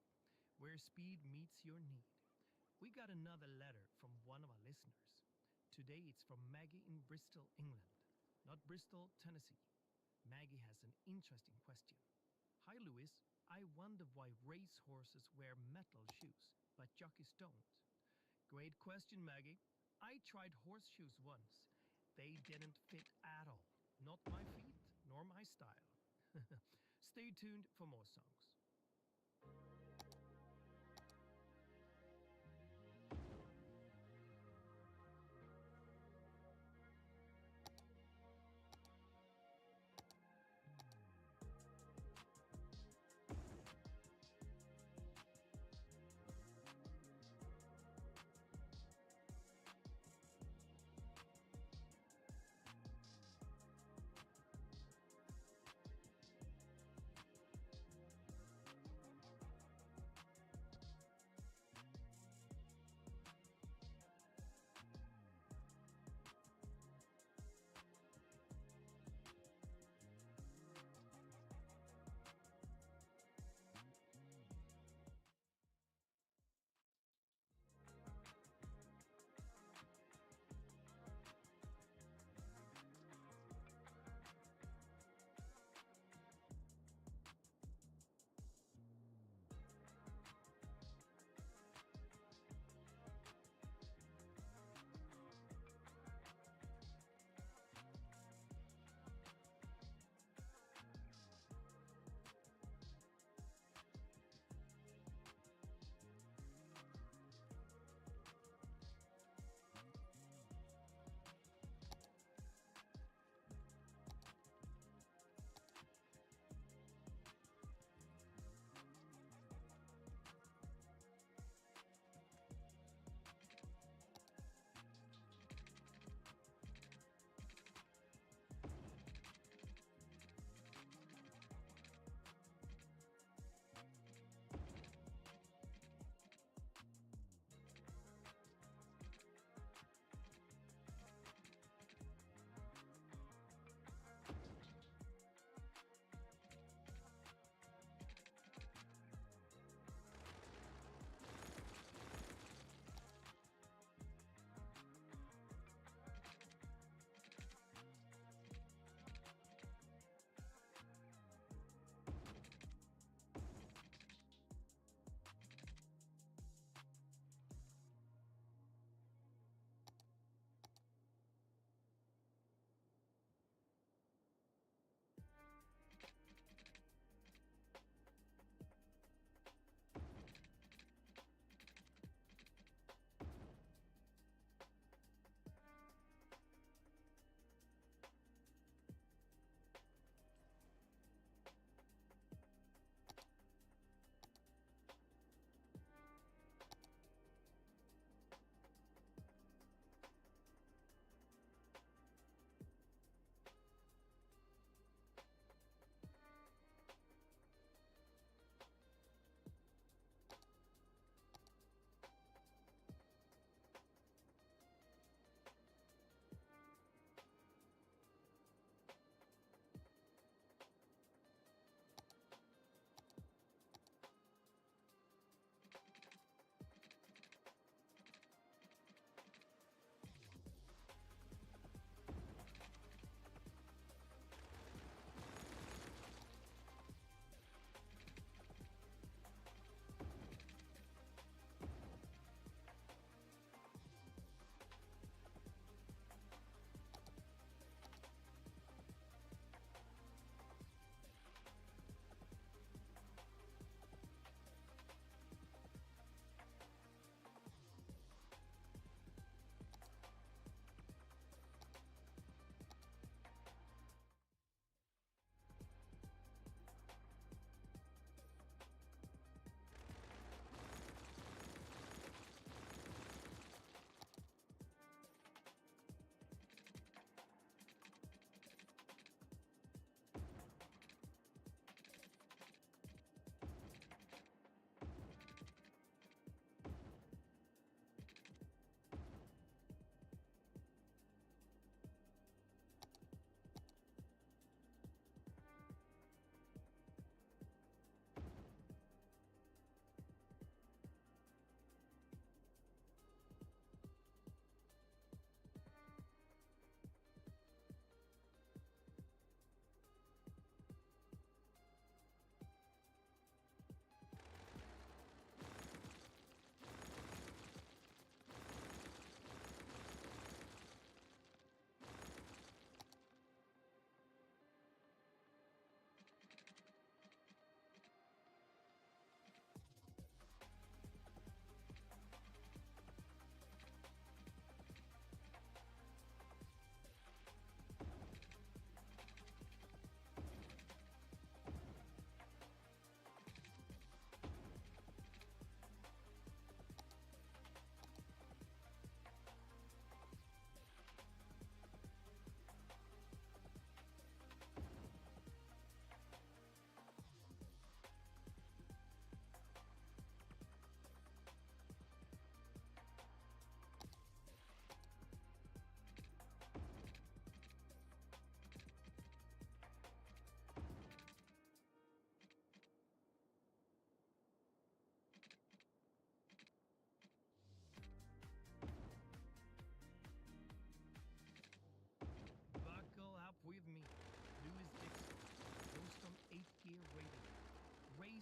where speed meets your need. We got another letter from one of our listeners. Today it's from Maggie in Bristol, England, not Bristol, Tennessee. Maggie has an interesting question. Hi, Louis. I wonder why racehorses wear metal shoes, but jockeys don't. Great question, Maggie. I tried horseshoes once. They didn't fit at all. Not my feet, nor my style. Stay tuned for more songs.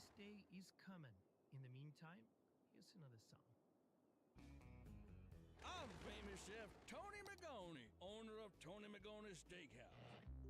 This day is coming. In the meantime, here's another song. I'm famous chef Tony Magoni, owner of Tony Magoni Steakhouse.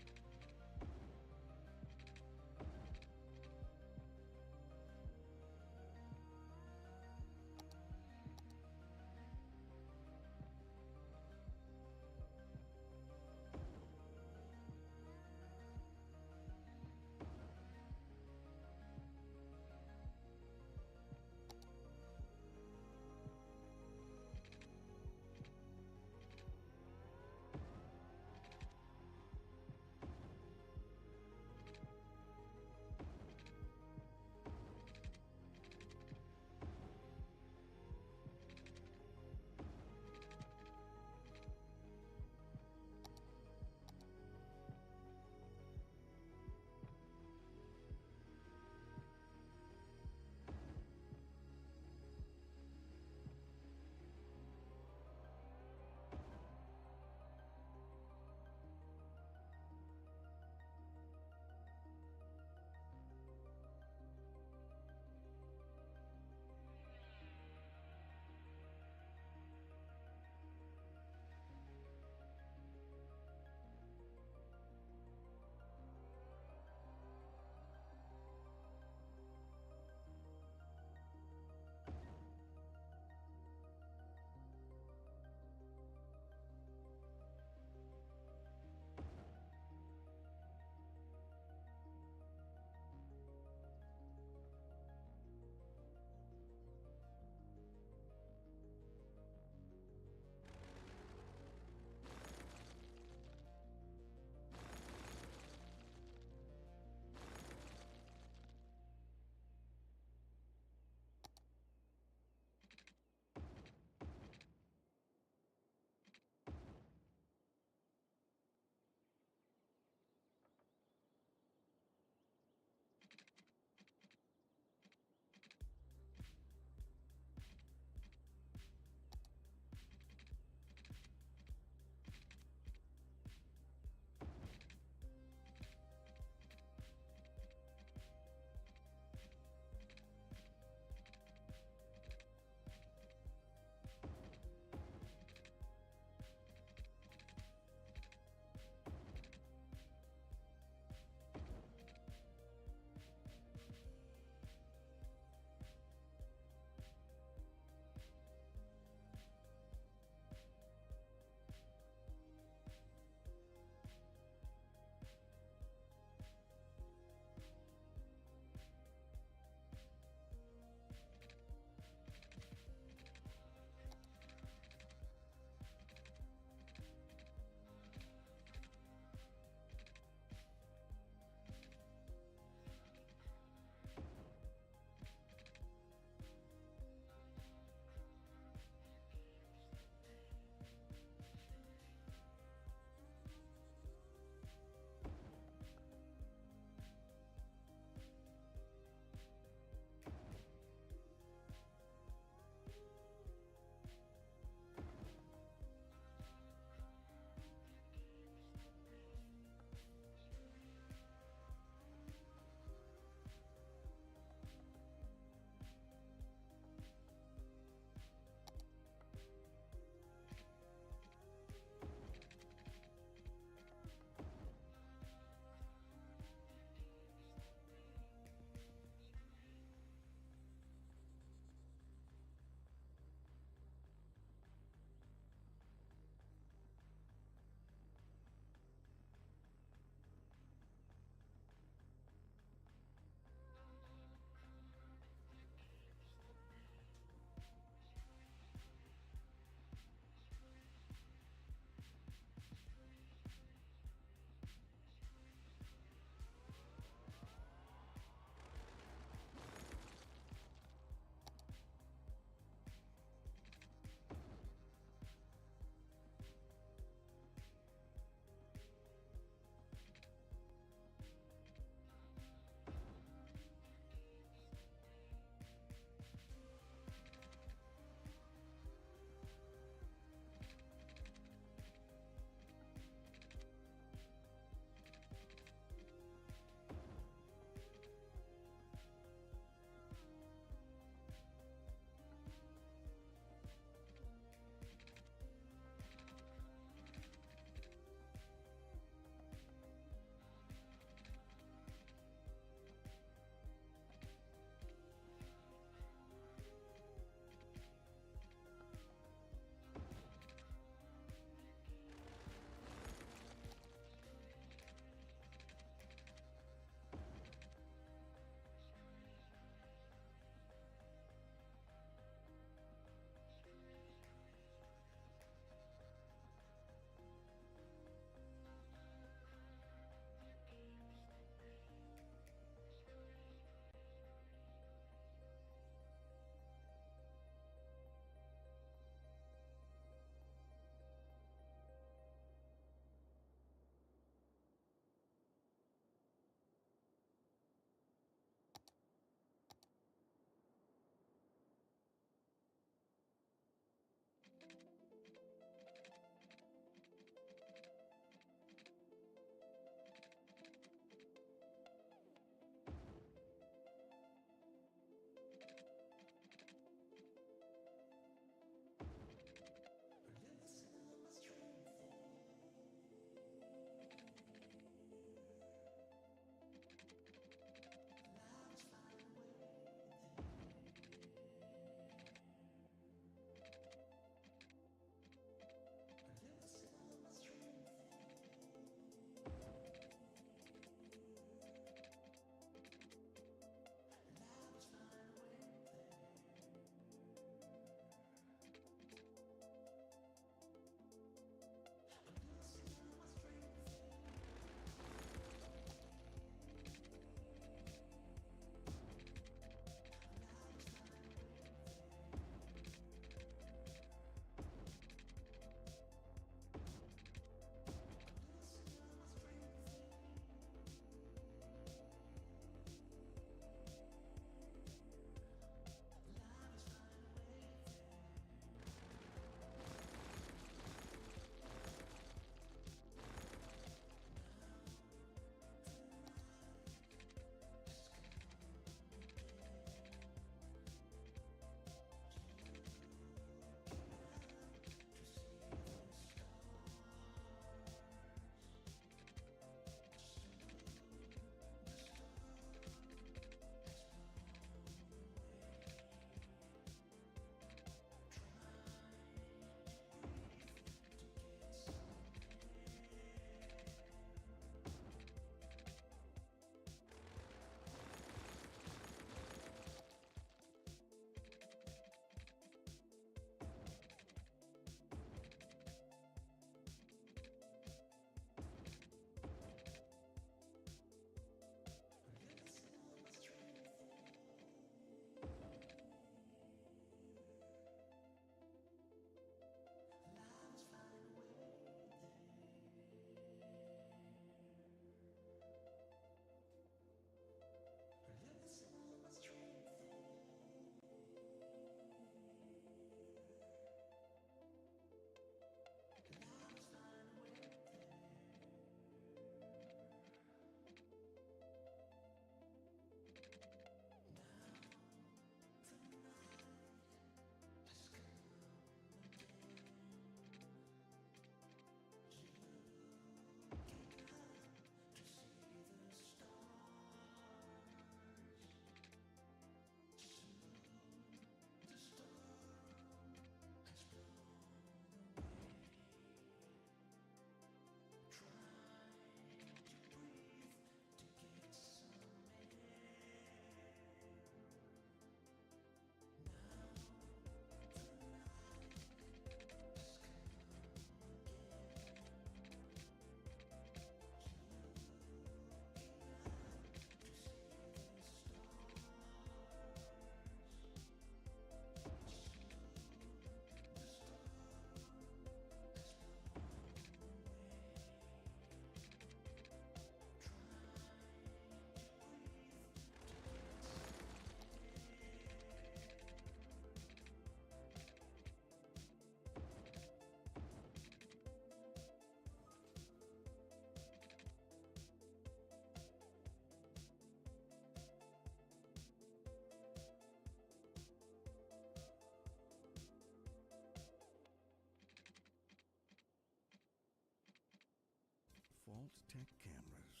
Vault-Tec cameras.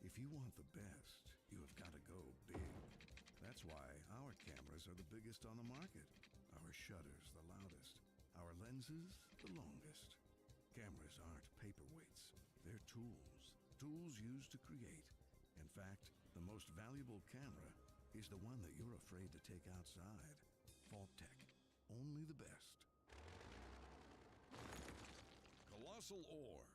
If you want the best, you have got to go big. That's why our cameras are the biggest on the market. Our shutters the loudest. Our lenses the longest. Cameras aren't paperweights. They're tools. Tools used to create. In fact, the most valuable camera is the one that you're afraid to take outside. Vault-Tec. Only the best. Colossal Ore.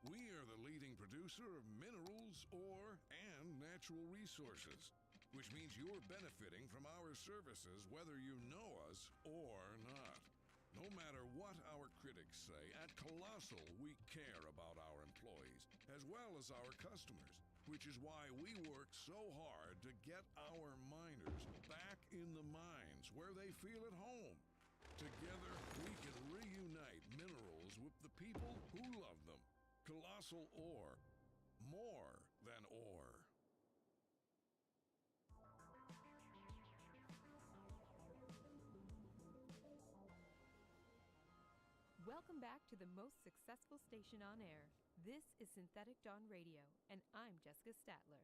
We are the leading producer of minerals, ore, and natural resources, which means you're benefiting from our services whether you know us or not. No matter what our critics say, at Colossal we care about our employees as well as our customers, which is why we work so hard to get our miners back in the mines where they feel at home. Together, we can reunite minerals with the people who love them. Colossal Ore. More than ore. Welcome back to the most successful station on air. This is Synthetic Dawn Radio, and I'm Jessica Statler.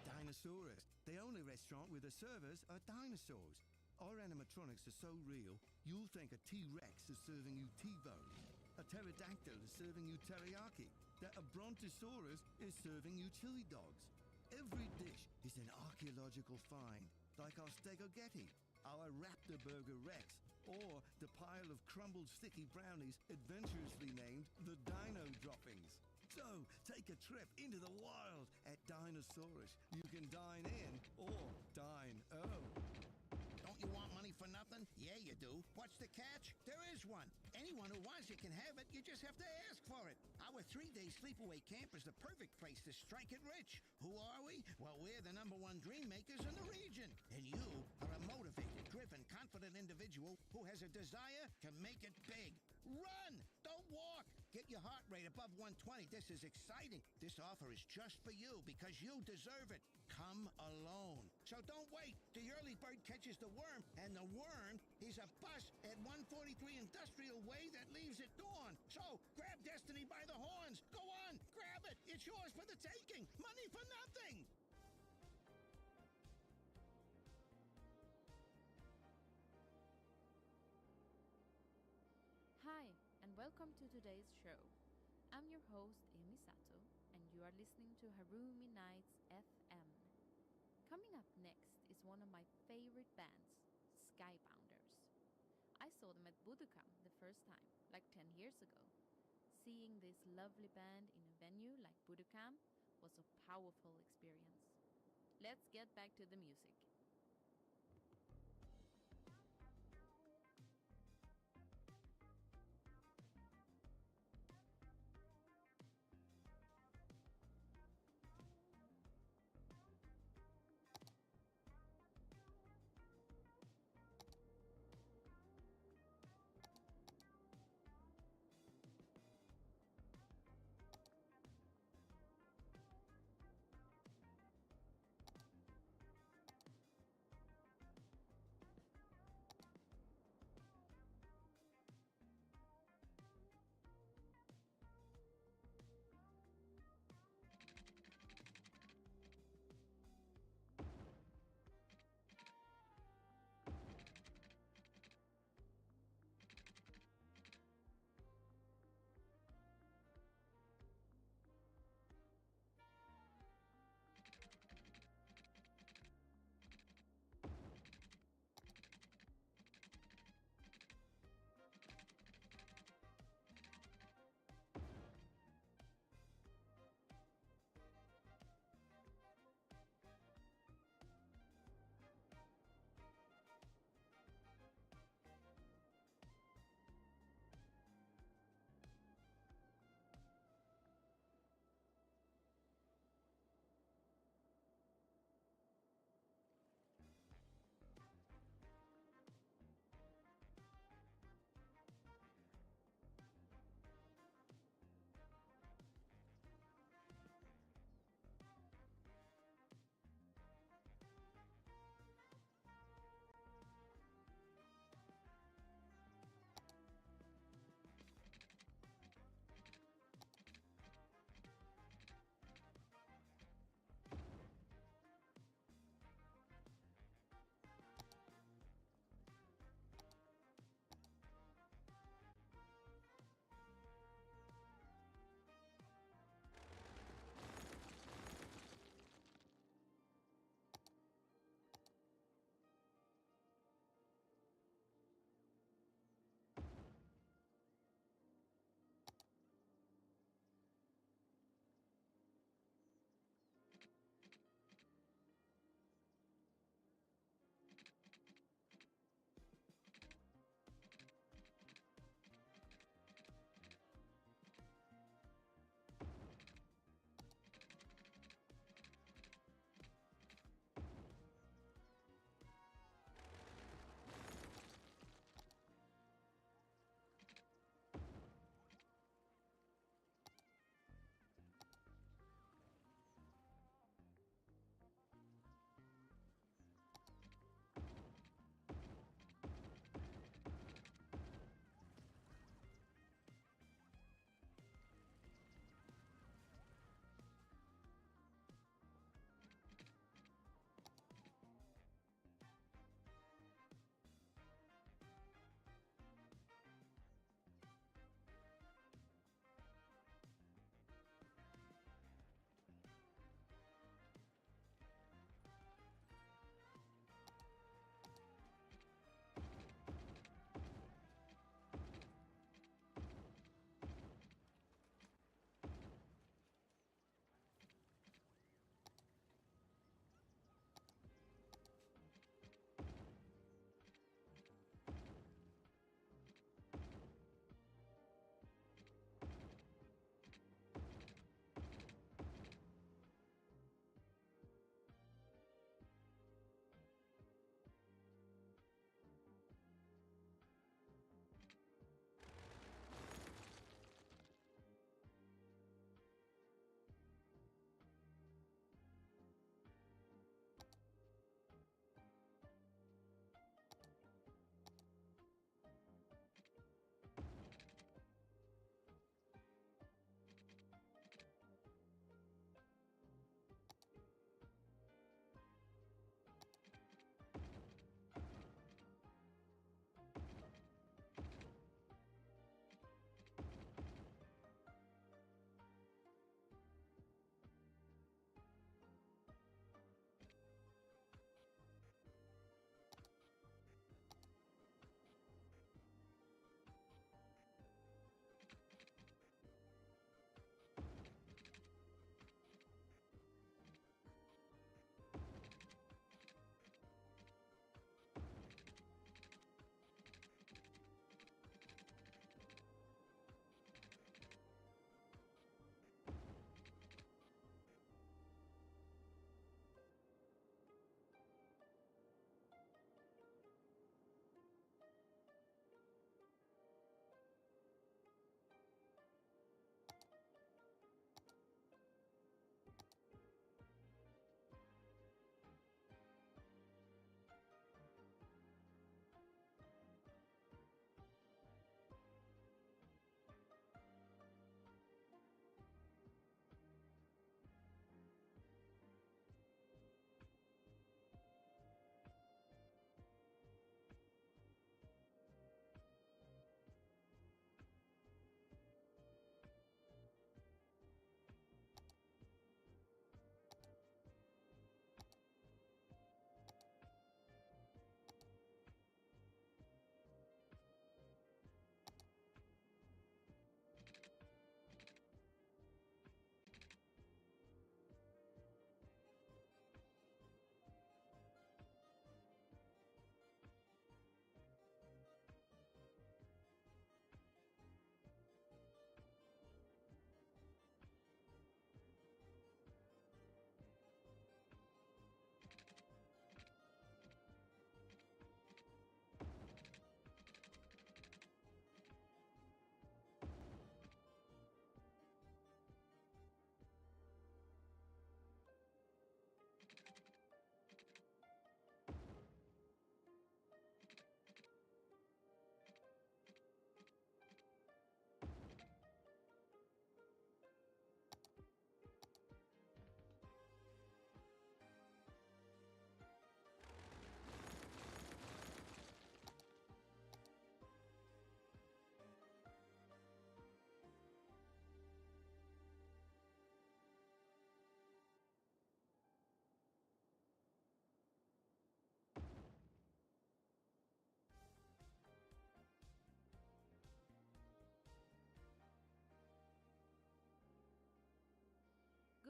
Dinosaurus, the only restaurant where the servers are dinosaurs. Our animatronics are so real, you'll think a T-Rex is serving you T-bone, a pterodactyl is serving you teriyaki, that a brontosaurus is serving you chili dogs. Every dish is an archaeological find, like our Stegogetti, our Raptor Burger Rex, or the pile of crumbled sticky brownies adventurously named the Dino Droppings. So, take a trip into the wild at Dinosaurus. You can dine in or dine-o. Don't you want money for nothing? Yeah, you do. What's the catch? There is one. Anyone who wants it can have it. You just have to ask for it. Our 3-day sleepaway camp is the perfect place to strike it rich. Who are we? Well, we're the #1 dream makers in the region. And you are a motivated, driven, confident individual who has a desire to make it big. Run! Don't walk! Get your heart rate above 120. This is exciting. This offer is just for you because you deserve it. Come alone. So don't wait. The early bird catches the worm, and the worm is a bus at 143 Industrial Way that leaves at dawn. So grab destiny by the horns. Go on, grab it. It's yours for the taking. Money for nothing. Hi, and welcome to today's show. I'm your host, Amy Sato, and you are listening to Harumi Nights FM. Coming up next is one of my favorite bands, Skybounders. I saw them at Budokan the first time, like 10 years ago. Seeing this lovely band in a venue like Budokan was a powerful experience. Let's get back to the music.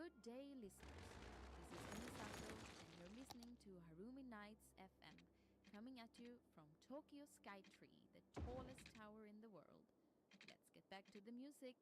Good day, listeners. This is Misato, and you're listening to Harumi Nights FM, coming at you from Tokyo Sky 3, the tallest tower in the world. Let's get back to the music.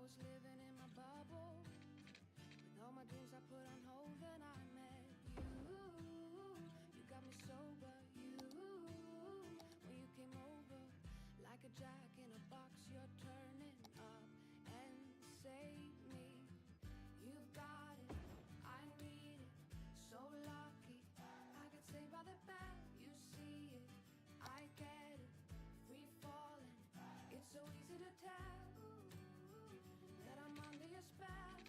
was living in my bubble, with all my dreams I put on hold. Then I met you. You got me sober. When you came over, like a jack in a box, you're turning up and save me. You've got it, I need it, so lucky. I get saved by the bell, you see it, I get it, free falling. It's so easy to tell that I'm under your spell.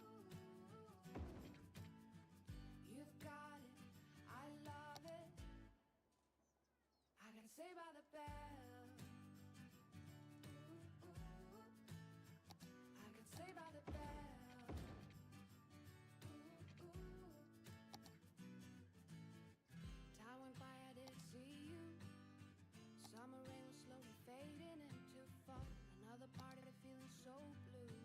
You've got it, I love it. I got saved by the bell. I got saved by the bell. Time went by, I didn't see you. Summer rain was slowly fading into fall. Another part of the feeling so blue.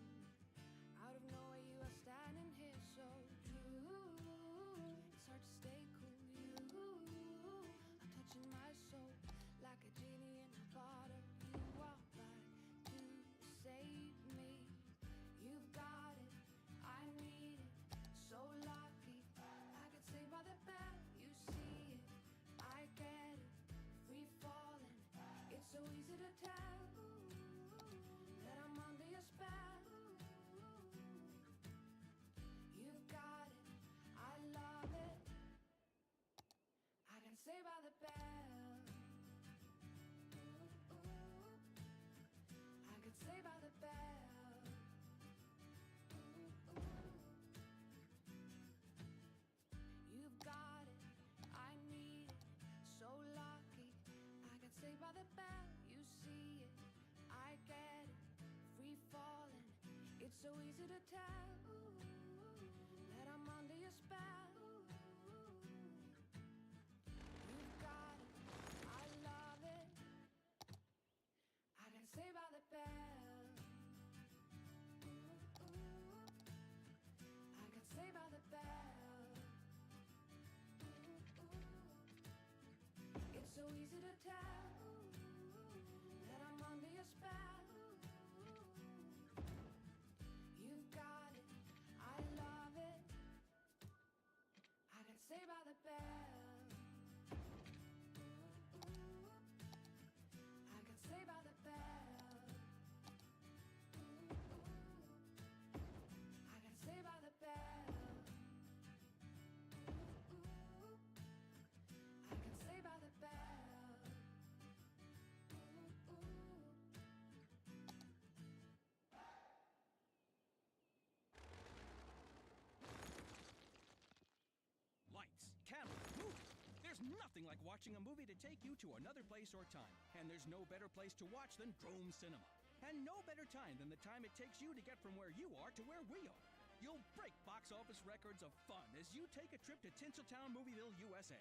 Out of nowhere you are standing here so true. It's hard to stay cool. You are touching my soul like a genie in a bottle. You are back to save me. You've got it, I need it, so lucky. I get saved by the bell, you see it, I get it, free falling. It's so easy to tell that I'm under your spell. You've got it, I love it. I got saved by the bell. I got saved by the bell. You've got it, I need it, so lucky. I got saved by the bell, you see it, I get it, free falling. It's so easy to tell that I'm under your spell. You've got it, I love it. I got saved by the bell. I got saved by the bell. It's so easy to tell that I'm under your spell. You've got it, I love it. I got saved by the bell. I got saved by the bell. I got saved by the bell. I got saved by the bell. Lights, camera, move! There's nothing like watching a movie to take you to another place or time. And there's no better place to watch than Drome Cinema. And no better time than the time it takes you to get from where you are to where we are. You'll break box office records of fun as you take a trip to Tinseltown Movieville, USA.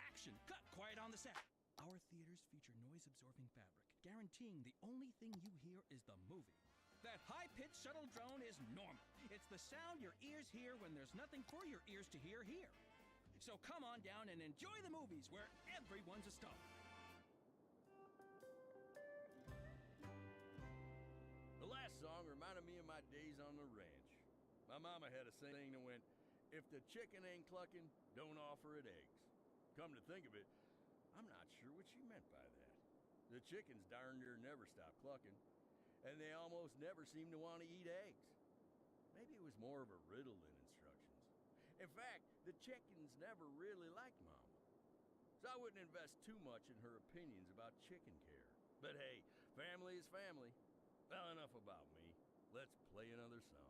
Action, cut, quiet on the set. Our theaters feature noise-absorbing fabric, guaranteeing the only thing you hear is the movie. That high-pitched shuttle drone is normal. It's the sound your ears hear when there's nothing for your ears to hear here. So come on down and enjoy the movies where everyone's a star. The last song reminded me of my days on the ranch. My mama had a saying that went, "If the chicken ain't clucking, don't offer it eggs." Come to think of it, I'm not sure what she meant by that. The chickens darn near never stop clucking, and they almost never seem to want to eat eggs. Maybe it was more of a riddle than instructions. In fact, the chickens never really liked Mama. So I wouldn't invest too much in her opinions about chicken care. But hey, family is family. Well, enough about me. Let's play another song.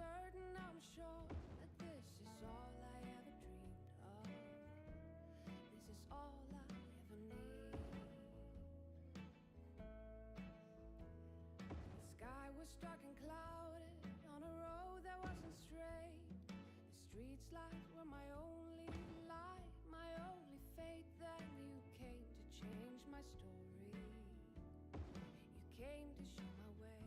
certain, I'm sure that this is all I ever dreamed of. This is all I ever need. The sky was dark and clouded on a road that wasn't straight. The streets lights were my only light, my only fate. Then you came to change my story. You came to show my way.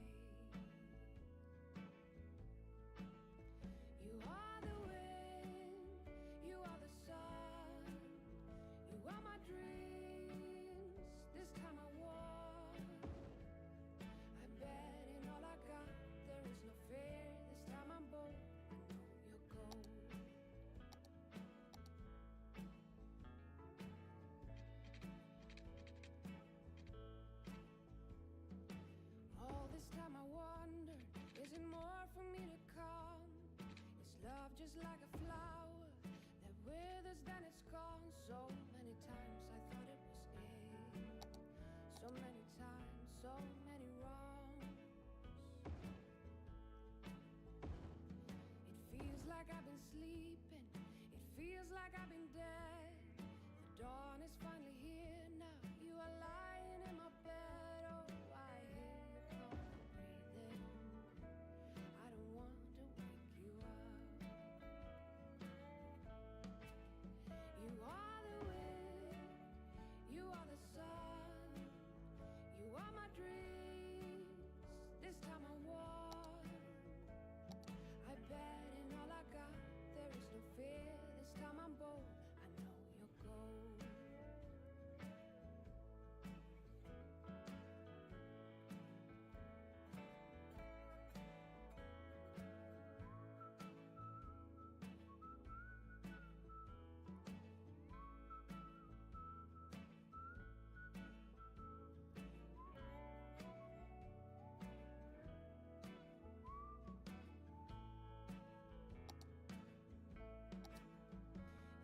You are the wind, you are the sun, you are my dreams. This time I won. I bet in all I got there is no fear. This time I'm bold, I know you're gold. All this time I wondered, is it more for me to come? Is love just like a flower that withers then it's gone? So many times I thought it was it. So many times, so many wrongs. It feels like I've been sleeping, it feels like I've been dead. The dawn is finally here now, you are lying in my bed. Oh, I hear you call breathing. I don't want to wake you up. You are the wind, you are the sun, you are my dreams. This time I won. I bet in all I got there is no fear. This time I'm bold, I know you're gold.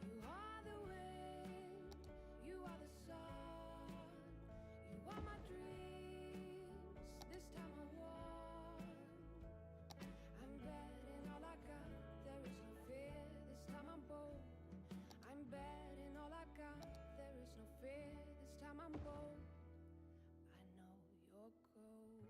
You are the wind, you are the sun, you are my dreams. This time I won. I'm betting all I got, there is no fear. This time I'm bold. I'm betting all I got, there is no fear. This time I'm bold. I know you're gold.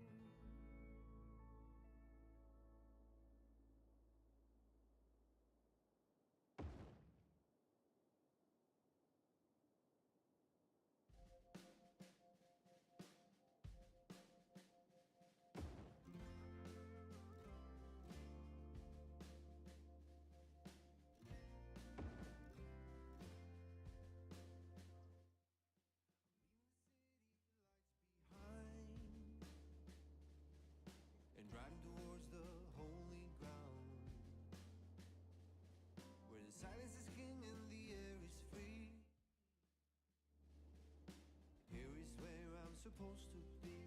And riding towards the holy ground, where the silence is king and the air is free. Here is where I'm supposed to be.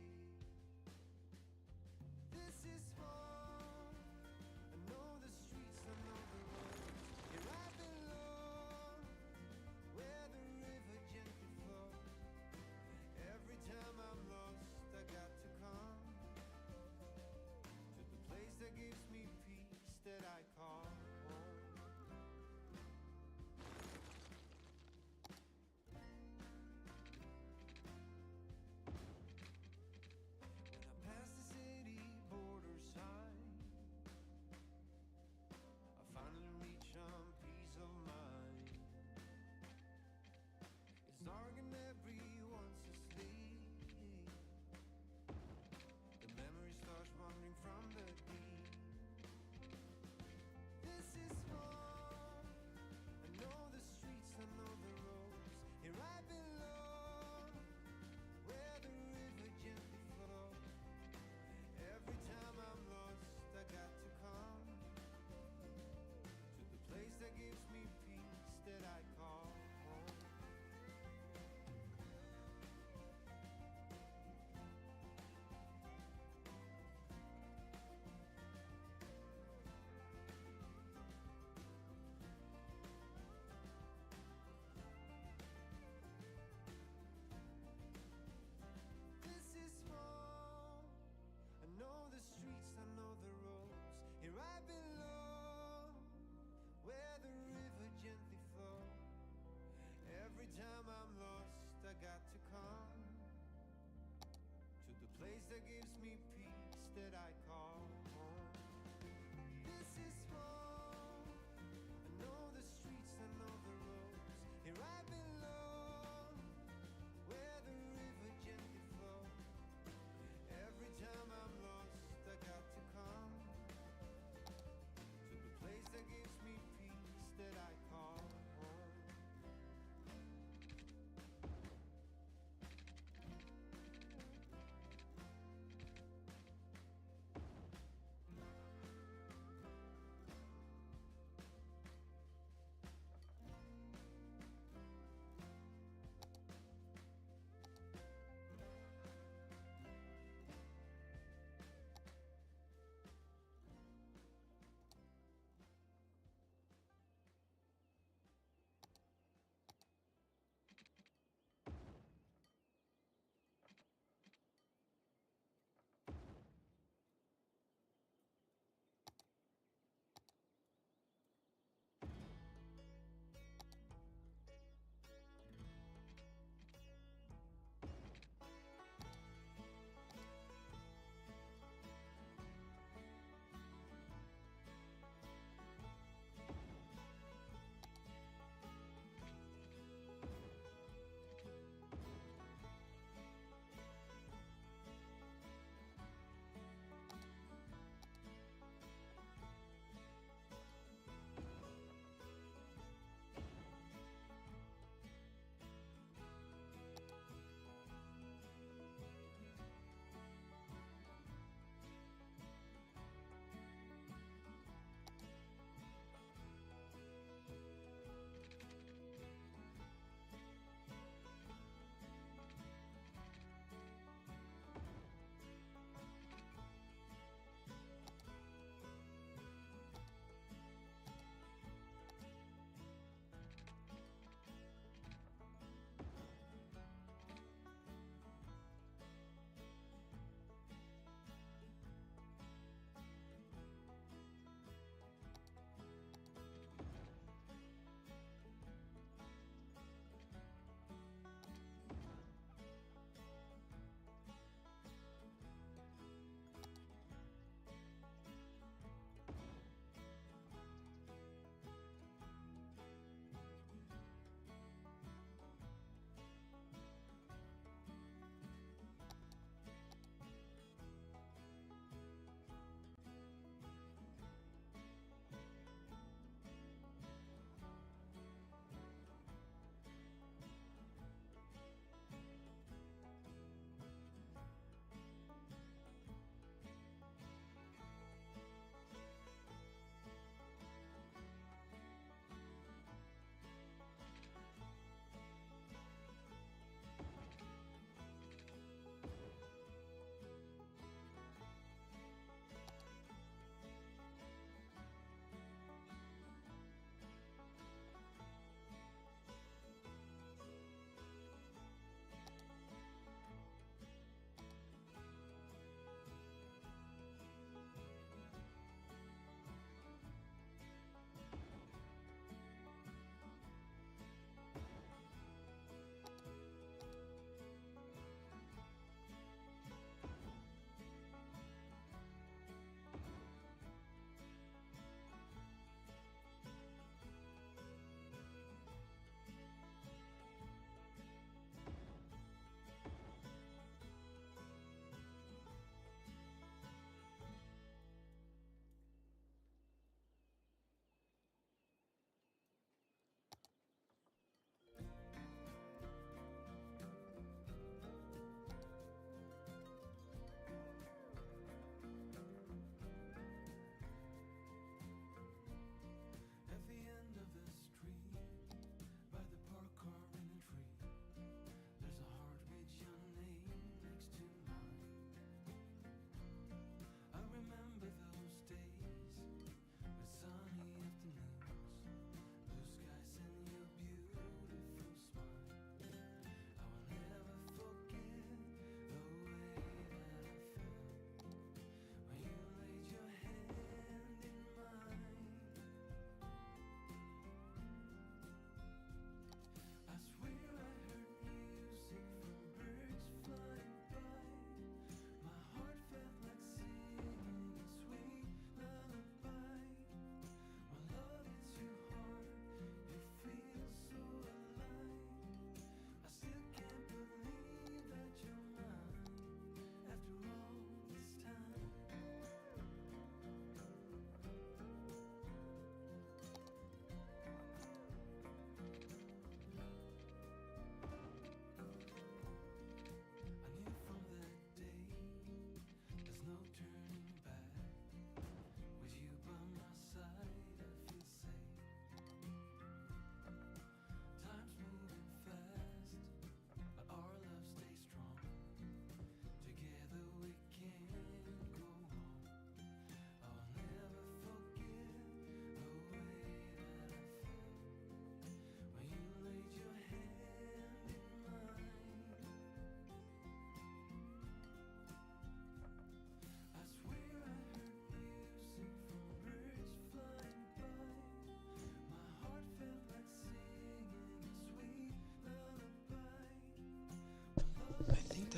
This is home. I know the streets, I know the roads. Here I belong, where the river gently flows. Every time I'm lost, I got to come to the place that gives me peace that I call home. When I pass the city border sign,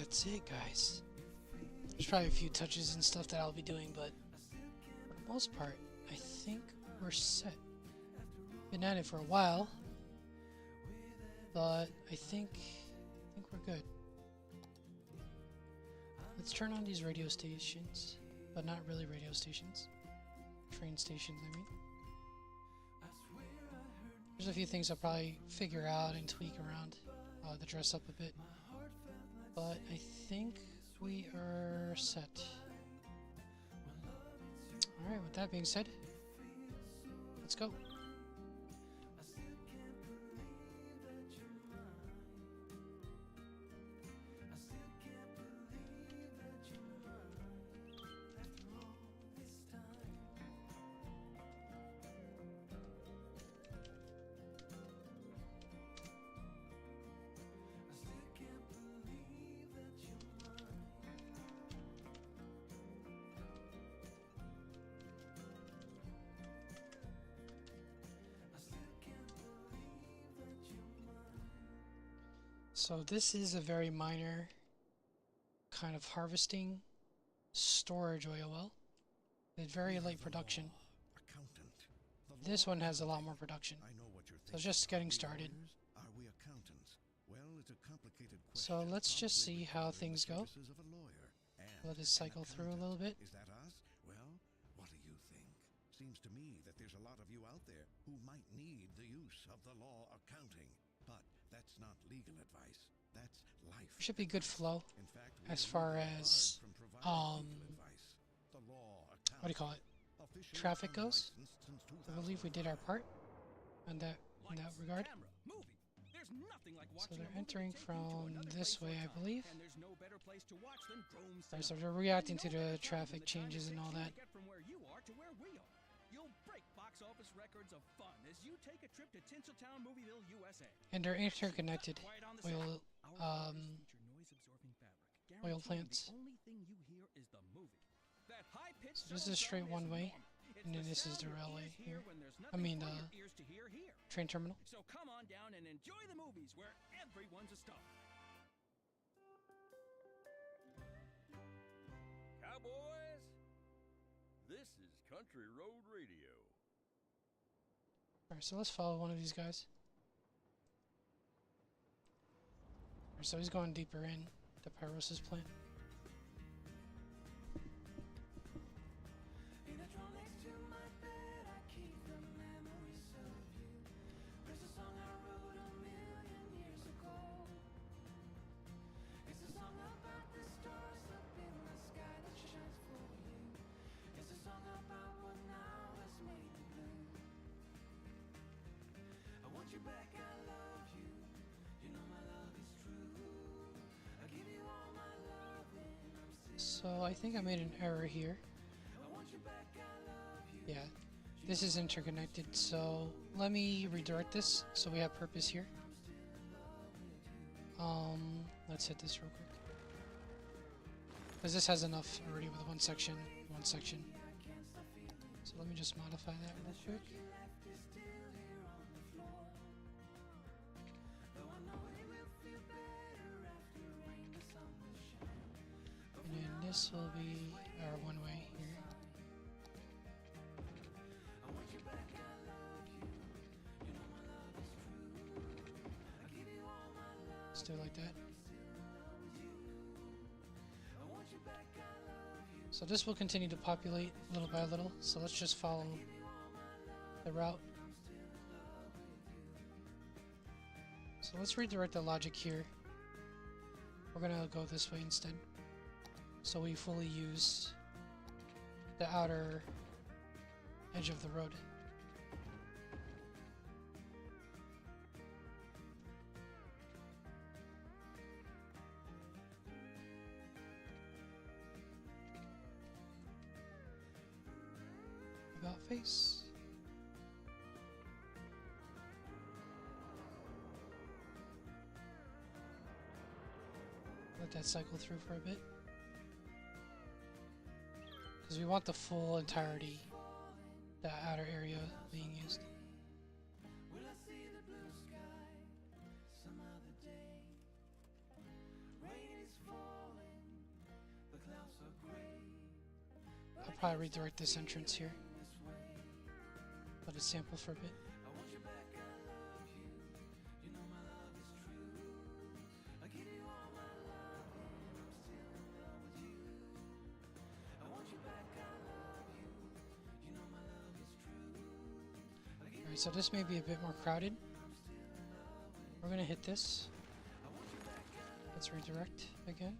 that's it, guys. There's probably a few touches and stuff that I'll be doing, but for the most part, I think we're set. Been at it for a while, but I think we're good. Let's turn on these radio stations, but not really radio stations. Train stations, I mean. There's a few things I'll probably figure out and tweak around to dress up a bit, but I think we are set. Alright, with that being said, let's go. So this is a very minor kind of harvesting storage oil well. It's very light production. This one has a lot more production. So it's just getting started. So let's just see how things go. Let this cycle through a little bit. Is that us? Well, what do you think? Seems to me that there's a lot of you out there who might need the use of the law accounting. But that's not legal advice. That's life. There should be good flow In fact, as far as what do you call it? Traffic goes. I believe we did our part in that regard. So they're entering from this way, I believe. Alright, so they're reacting to the traffic changes and all that. You'll break box office records of fun as you take a trip to Tinseltown Movieville, USA. And they're interconnected oil oil plants. The only thing you hear is the movie. That high-pitched So this is straight one way, and then this is the railway here. I mean the train terminal. So come on down and enjoy the movies where everyone's a star. Cowboys, this is Country Road Radio. Alright, so let's follow one of these guys. Alright, so he's going deeper in the pyrosis plant. So I think I made an error here. Yeah, this is interconnected, so let me redirect this so we have purpose here. Let's hit this real quick. Because this has enough already with one section. So let me just modify that real quick. And then this will be our one way here. Let's do it like that. So this will continue to populate little by little, so let's just follow the route. So let's redirect the logic here. We're gonna go this way instead. So we fully use the outer edge of the road. About face. Let that cycle through for a bit. Because we want the full entirety, the outer area being used. Some other day, rain is falling. I'll probably redirect this entrance here. Let it sample for a bit. Alright, so this may be a bit more crowded. We're gonna hit this. Let's redirect again.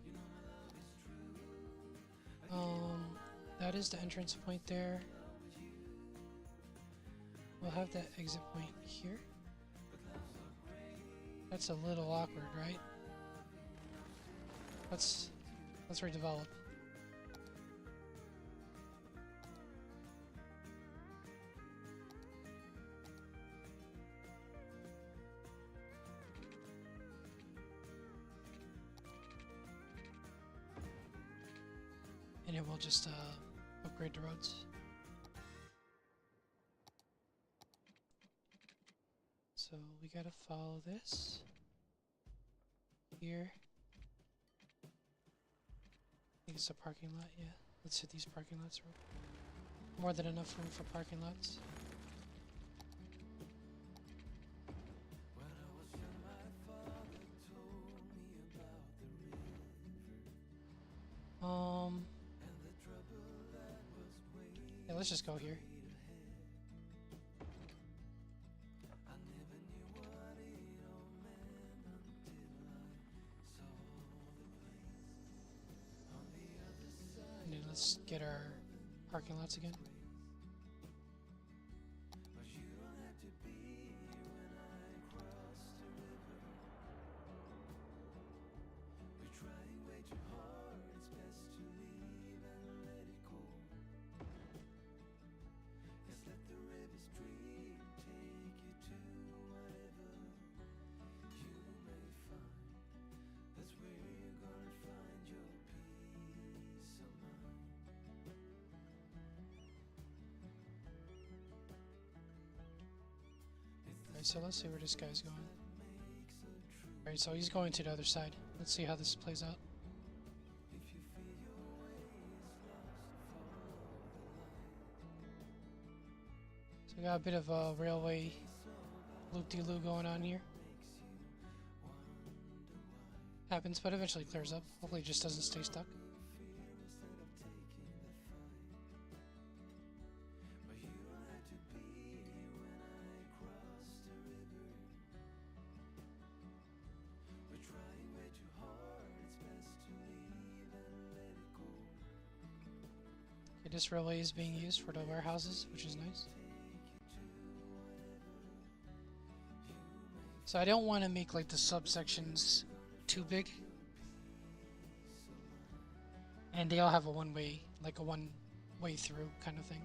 That is the entrance point there. We'll have that exit point here. That's a little awkward, right? Let's redevelop. And it will just upgrade the roads. So we gotta follow this here. I think it's a parking lot, yeah. Let's hit these parking lots. More than enough room for parking lots. Yeah, let's just go here. And then let's get our parking lots again. Alright, so let's see where this guy's going. Alright, so he's going to the other side. Let's see how this plays out. So we got a bit of a railway loop-de-loo going on here. Happens, but eventually clears up. Hopefully it just doesn't stay stuck. Okay, this railway is being used for the warehouses, which is nice. So I don't want to make like the subsections too big. And they all have a one-way, like a one-way through kind of thing.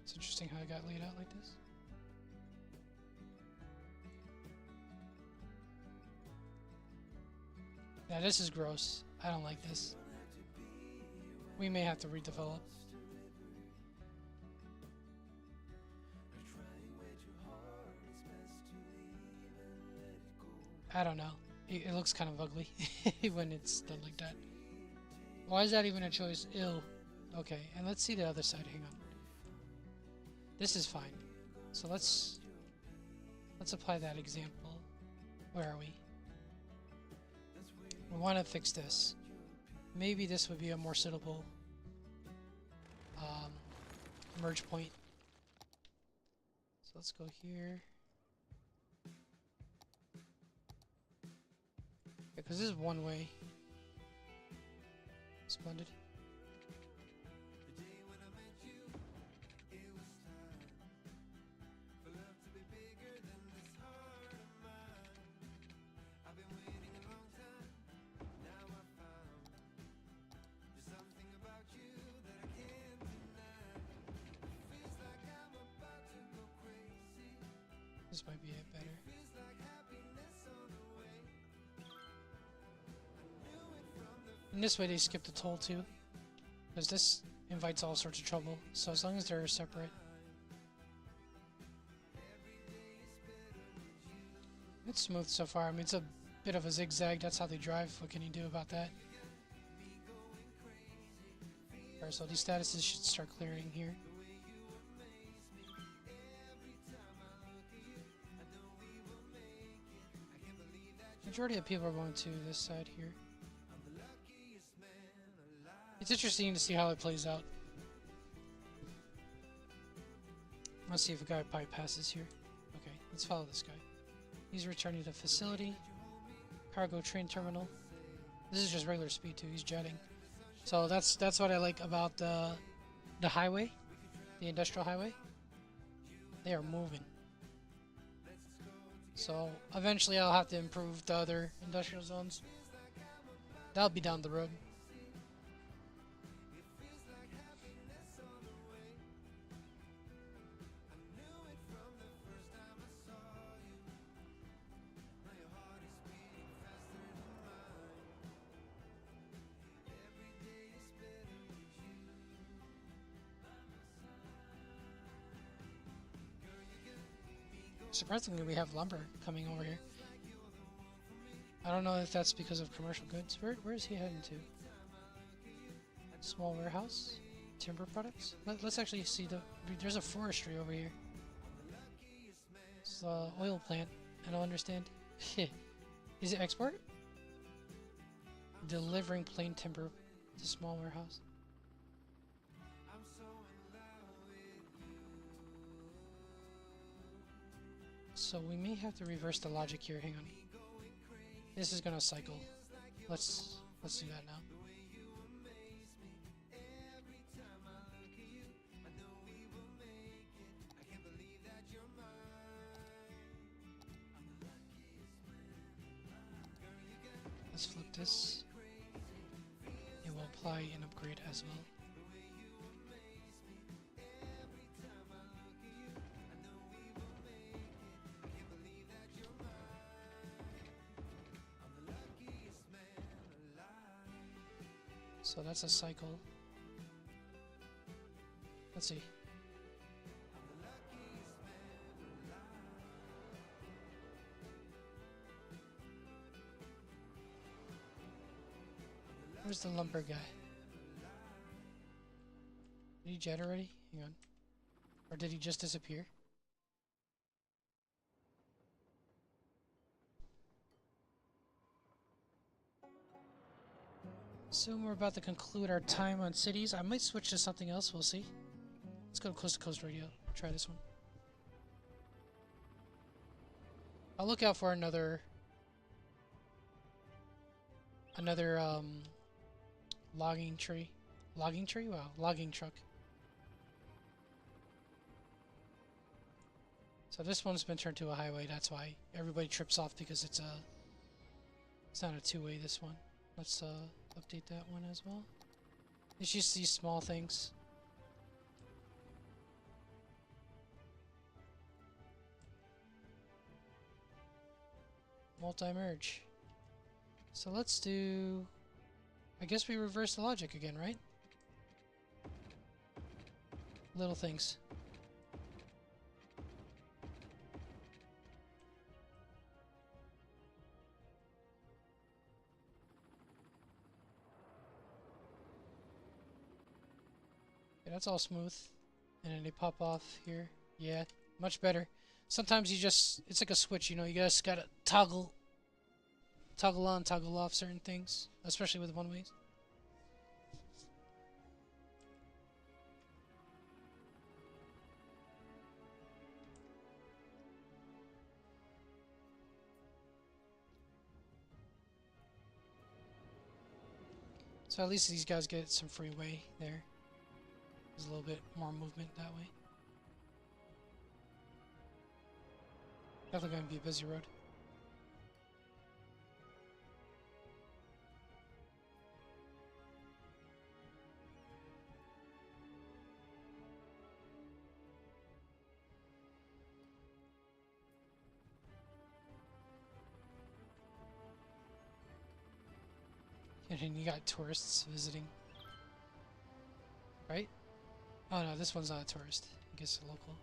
It's interesting how it got laid out like this. Yeah, this is gross. I don't like this. We may have to redevelop. I don't know. It looks kind of ugly when it's done like that. Why is that even a choice? Ew. Okay, and let's see the other side. Hang on. This is fine. So let's apply that example. Where are we? We want to fix this. Maybe this would be a more suitable merge point. So let's go here. Because this is one way. Splendid. This might be it better. And this way they skip the toll too, because this invites all sorts of trouble. So as long as they're separate. It's smooth so far. I mean, it's a bit of a zigzag. That's how they drive. What can you do about that? Alright, so these statuses should start clearing here. Majority of people are going to this side here. It's interesting to see how it plays out. Let's see if a guy bypasses here. Okay, let's follow this guy. He's returning to facility. Cargo train terminal. This is just regular speed too. He's jetting. So that's what I like about the highway, the industrial highway. They are moving. So eventually I'll have to improve the other industrial zones. That'll be down the road. Surprisingly, we have lumber coming over here. I don't know if that's because of commercial goods. Where is he heading to? Small warehouse? Timber products? Let's actually see there's a forestry over here. It's the oil plant. I don't understand. Is it export? Delivering plain timber to small warehouse. So we may have to reverse the logic here. Hang on. This is gonna cycle. Let's do that now. Let's flip this. It will apply an upgrade as well. So that's a cycle. Let's see. Where's the lumber guy? Did he jet already? Hang on. Or did he just disappear? Assume we're about to conclude our time on cities. I might switch to something else. We'll see. Let's go to Coast to Coast Radio. Try this one. I'll look out for another logging tree. Logging tree? Wow, logging truck. So this one's been turned to a highway. That's why everybody trips off, because it's not a two-way, this one. Let's update that one as well. It's just these small things. Multi-merge. So let's do... I guess we reverse the logic again, right? Little things. Yeah, that's all smooth. And then they pop off here. Yeah, much better. Sometimes you just, it's like a switch, you know, you just gotta toggle on, toggle off certain things, especially with one-ways. So at least these guys get some freeway there. There's a little bit more movement that way. Definitely going to be a busy road. And then you got tourists visiting. Right? Oh no, this one's not a tourist. I guess a local.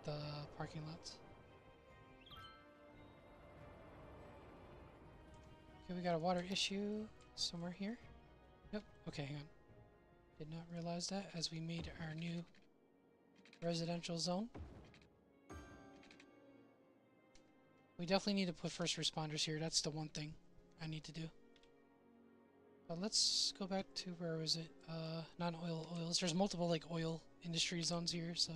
The parking lots. Okay, we got a water issue somewhere here. Yep. Okay, hang on. Did not realize that as we made our new residential zone. We definitely need to put first responders here. That's the one thing I need to do. But let's go back to, where was it? Non-oil oils. There's multiple like oil industry zones here, so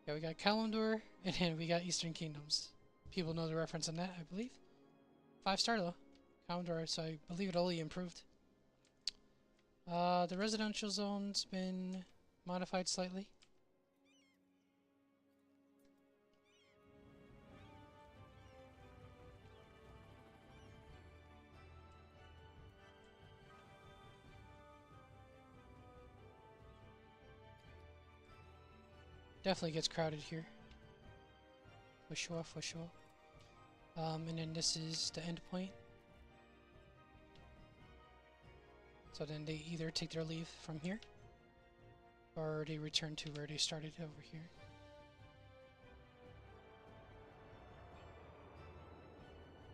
yeah, we got Kalimdor and then we got Eastern Kingdoms. People know the reference on that, I believe. 5-star though. Kalimdor, so I believe it only improved. The residential zone's been modified slightly. Definitely gets crowded here. For sure, for sure. And then this is the end point. So then they either take their leave from here, or they return to where they started over here.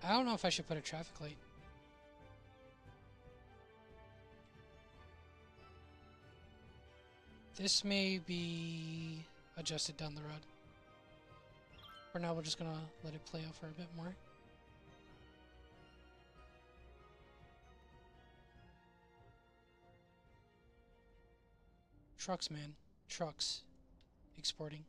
I don't know if I should put a traffic light. This may be adjusted down the road. For now, we're just gonna let it play out for a bit more. Trucks, man. Trucks. Exporting.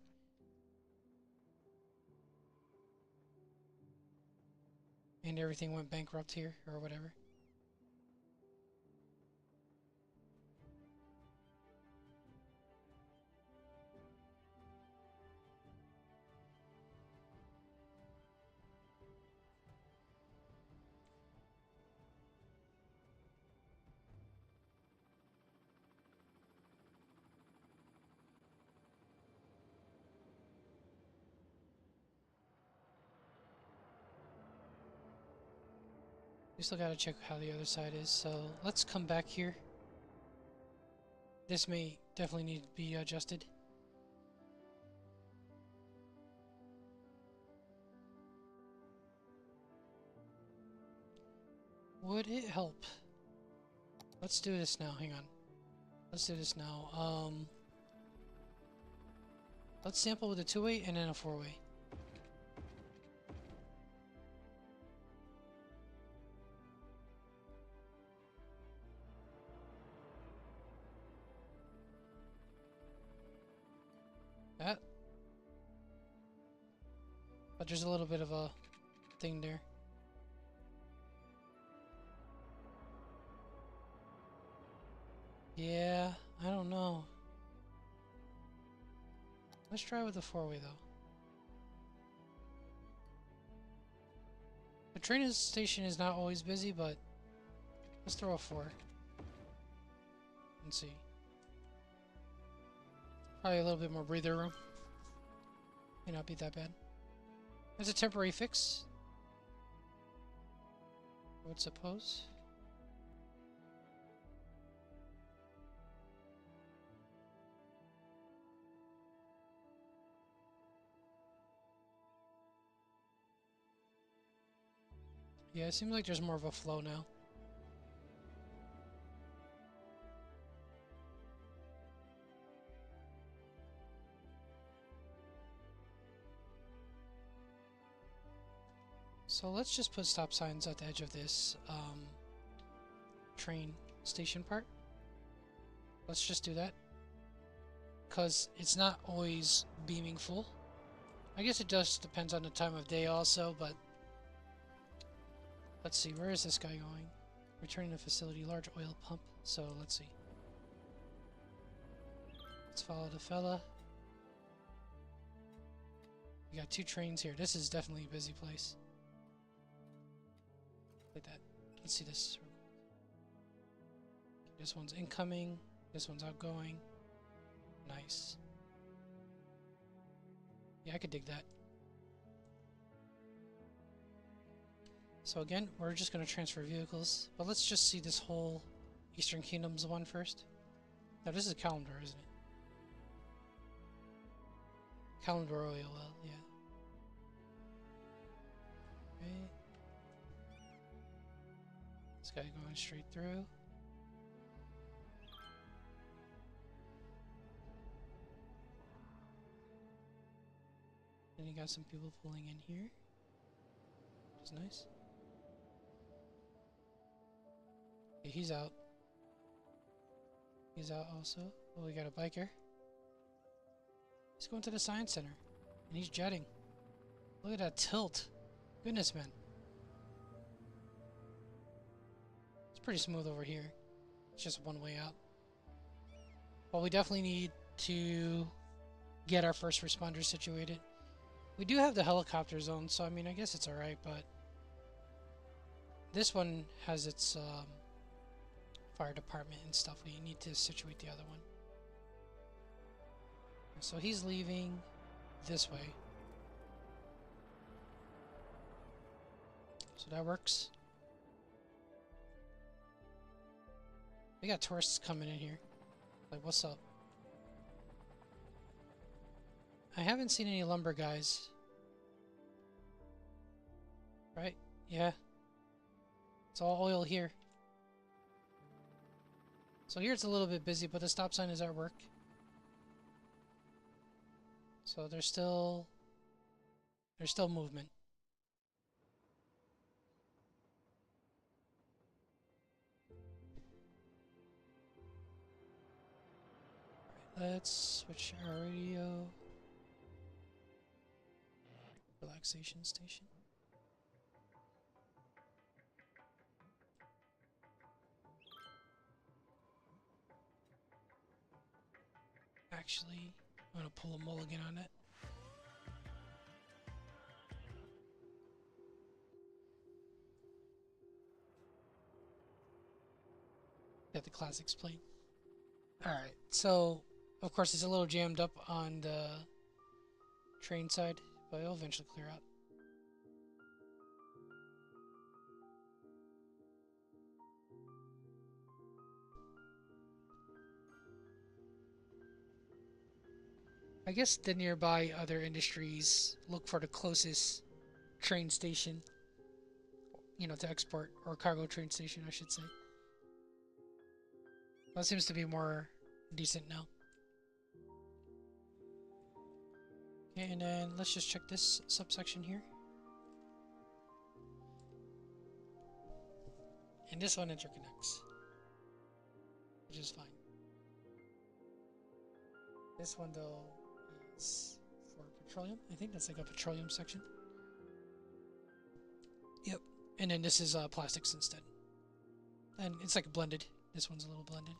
And everything went bankrupt here, or whatever. We still gotta check how the other side is, so let's come back here. This may definitely need to be adjusted. Would it help? Let's do this now, hang on. Let's do this now. Let's sample with a 2-way and then a 4-way. That. But there's a little bit of a thing there. Yeah, I don't know. Let's try with the 4-way though. The train station is not always busy, but let's throw a 4 and see. Probably a little bit more breather room. May not be that bad. It's a temporary fix, I would suppose. Yeah, it seems like there's more of a flow now. So let's just put stop signs at the edge of this train station part. Let's just do that. Because it's not always beaming full. I guess it just depends on the time of day also, but let's see, where is this guy going? Returning to facility, large oil pump. So let's see. Let's follow the fella. We got 2 trains here. This is definitely a busy place. Like that. Let's see this. This one's incoming. This one's outgoing. Nice. Yeah, I could dig that. So again, we're just going to transfer vehicles, but let's just see this whole Eastern Kingdoms one first. Now this is a calendar, isn't it? Calendar oil well, yeah. Right. This guy going straight through. And you got some people pulling in here, which is nice. Okay, he's out. He's out also. Oh, we got a biker. He's going to the science center, and he's jetting. Look at that tilt. Goodness, man. It's pretty smooth over here. It's just one way out. Well, we definitely need to get our first responders situated. We do have the helicopter zone, so I mean, I guess it's alright, but this one has its fire department and stuff. We need to situate the other one. So he's leaving this way. So that works. We got tourists coming in here. Like, what's up? I haven't seen any lumber guys. Right? Yeah. It's all oil here. So here it's a little bit busy, but the stop sign is at work. So there's still movement. Alright, let's switch our radio. Relaxation station. Actually, I'm gonna pull a mulligan on it. Got the classics playing. Alright, so of course it's a little jammed up on the train side, but it'll eventually clear out. I guess the nearby other industries look for the closest train station, you know, to export, or cargo train station, I should say. That seems to be more decent now. Okay, and then let's just check this subsection here. And this one interconnects, which is fine. This one, though, is for petroleum. I think that's like a petroleum section. Yep. And then this is plastics instead. And it's like blended. This one's a little blended.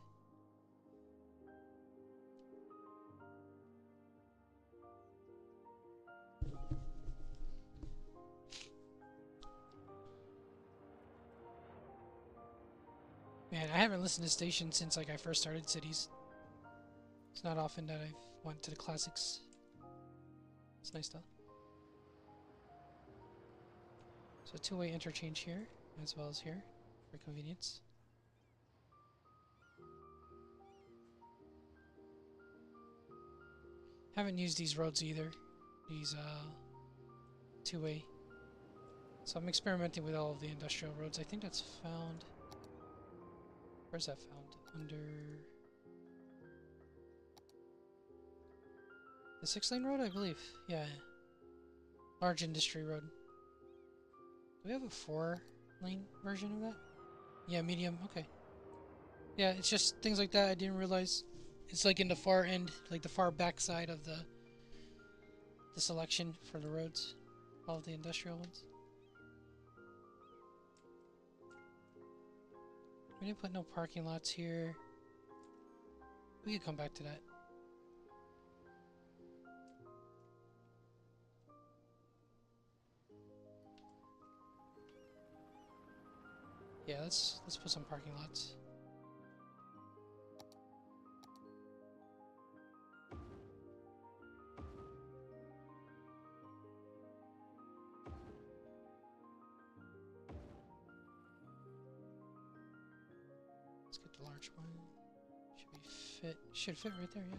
Man, I haven't listened to stations since like I first started Cities. It's not often that I've went to the classics. It's nice though. So two-way interchange here, as well as here, for convenience. Haven't used these roads either. These two-way. So I'm experimenting with all of the industrial roads. I think that's found. Where's that found? Under the 6-lane road, I believe. Yeah. Large industry road. Do we have a 4-lane version of that? Yeah, medium. Okay. Yeah, it's just things like that I didn't realize. It's like in the far end, like the far back side of the selection for the roads. All of the industrial ones. We didn't put no parking lots here. We could come back to that. Yeah, let's put some parking lots. the large one. Should fit right there, yeah.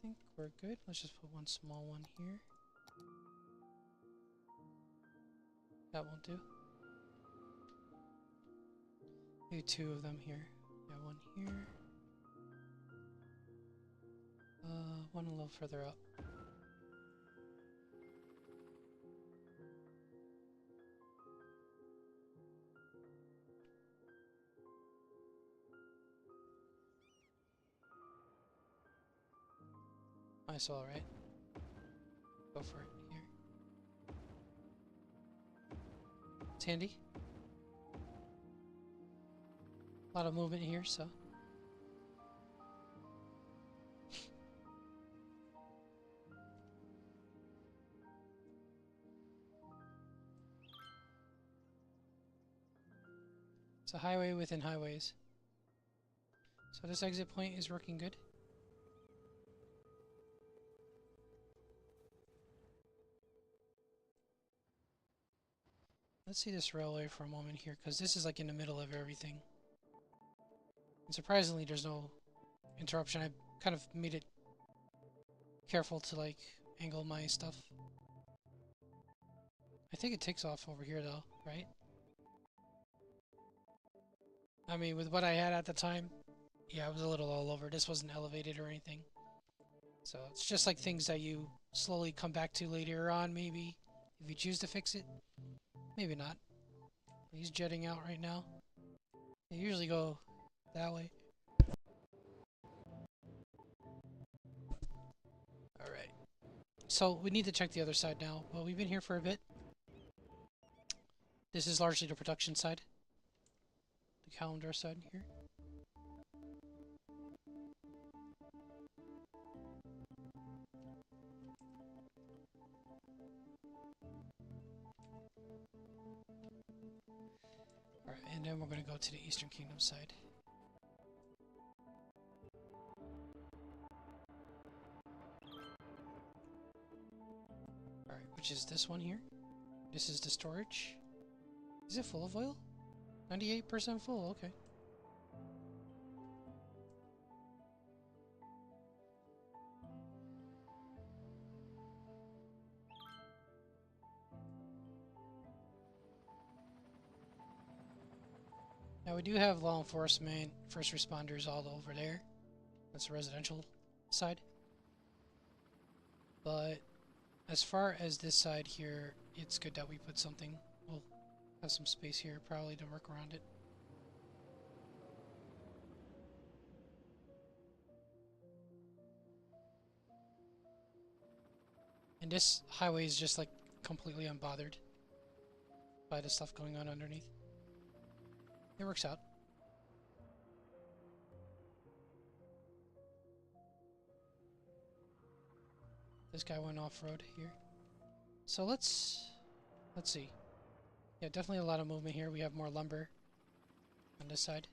I think we're good. Let's just put one small one here. That won't do. Maybe two of them here. Yeah, one here. One a little further up. Nice, all right. Go for it here. It's handy. A lot of movement here, so. It's a highway within highways. So this exit point is working good. Let's see this railway for a moment here, because this is like in the middle of everything. And surprisingly, there's no interruption. I kind of made it careful to like angle my stuff. I think it takes off over here though, right? I mean, with what I had at the time, yeah, I was a little all over. This wasn't elevated or anything. So it's just like things that you slowly come back to later on, maybe, if you choose to fix it. Maybe not. He's jetting out right now. They usually go that way. Alright. So we need to check the other side now. Well, we've been here for a bit. This is largely the production side. The calendar side here. Alright, and then we're going to go to the Eastern Kingdom side. Alright, which is this one here. This is the storage. Is it full of oil? 98% full, okay. Now we do have law enforcement, first responders all over there. That's the residential side. But as far as this side here, it's good that we put something. We'll have some space here probably to work around it. And this highway is just like completely unbothered by the stuff going on underneath. It works out. This guy went off-road here. So let's see. Yeah, definitely a lot of movement here. We have more lumber on this side.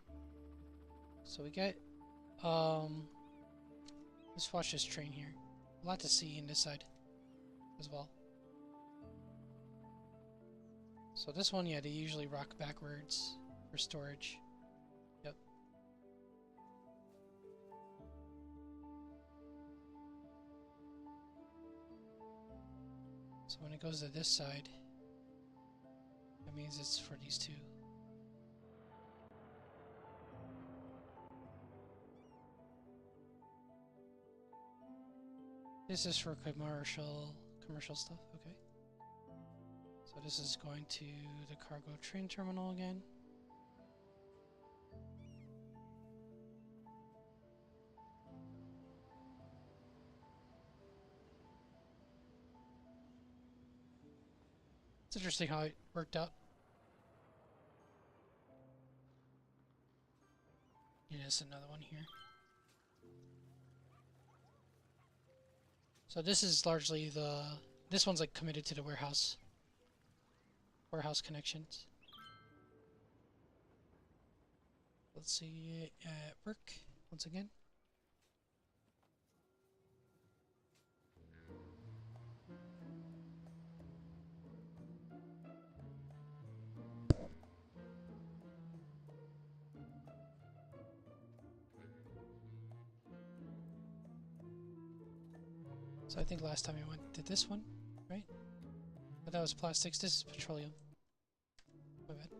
So we get let's watch this train here. A lot to see in this side as well. So this one, yeah, they usually rock backwards for storage. Yep. So when it goes to this side, that means it's for these two. This is for commercial stuff, okay. So this is going to the cargo train terminal again. It's interesting how it worked out. Yeah, there's another one here. So this is largely this one's like committed to the warehouse connections. Let's see at work once again. So I think last time I did this one, right? But that was plastics. This is petroleum. My bad.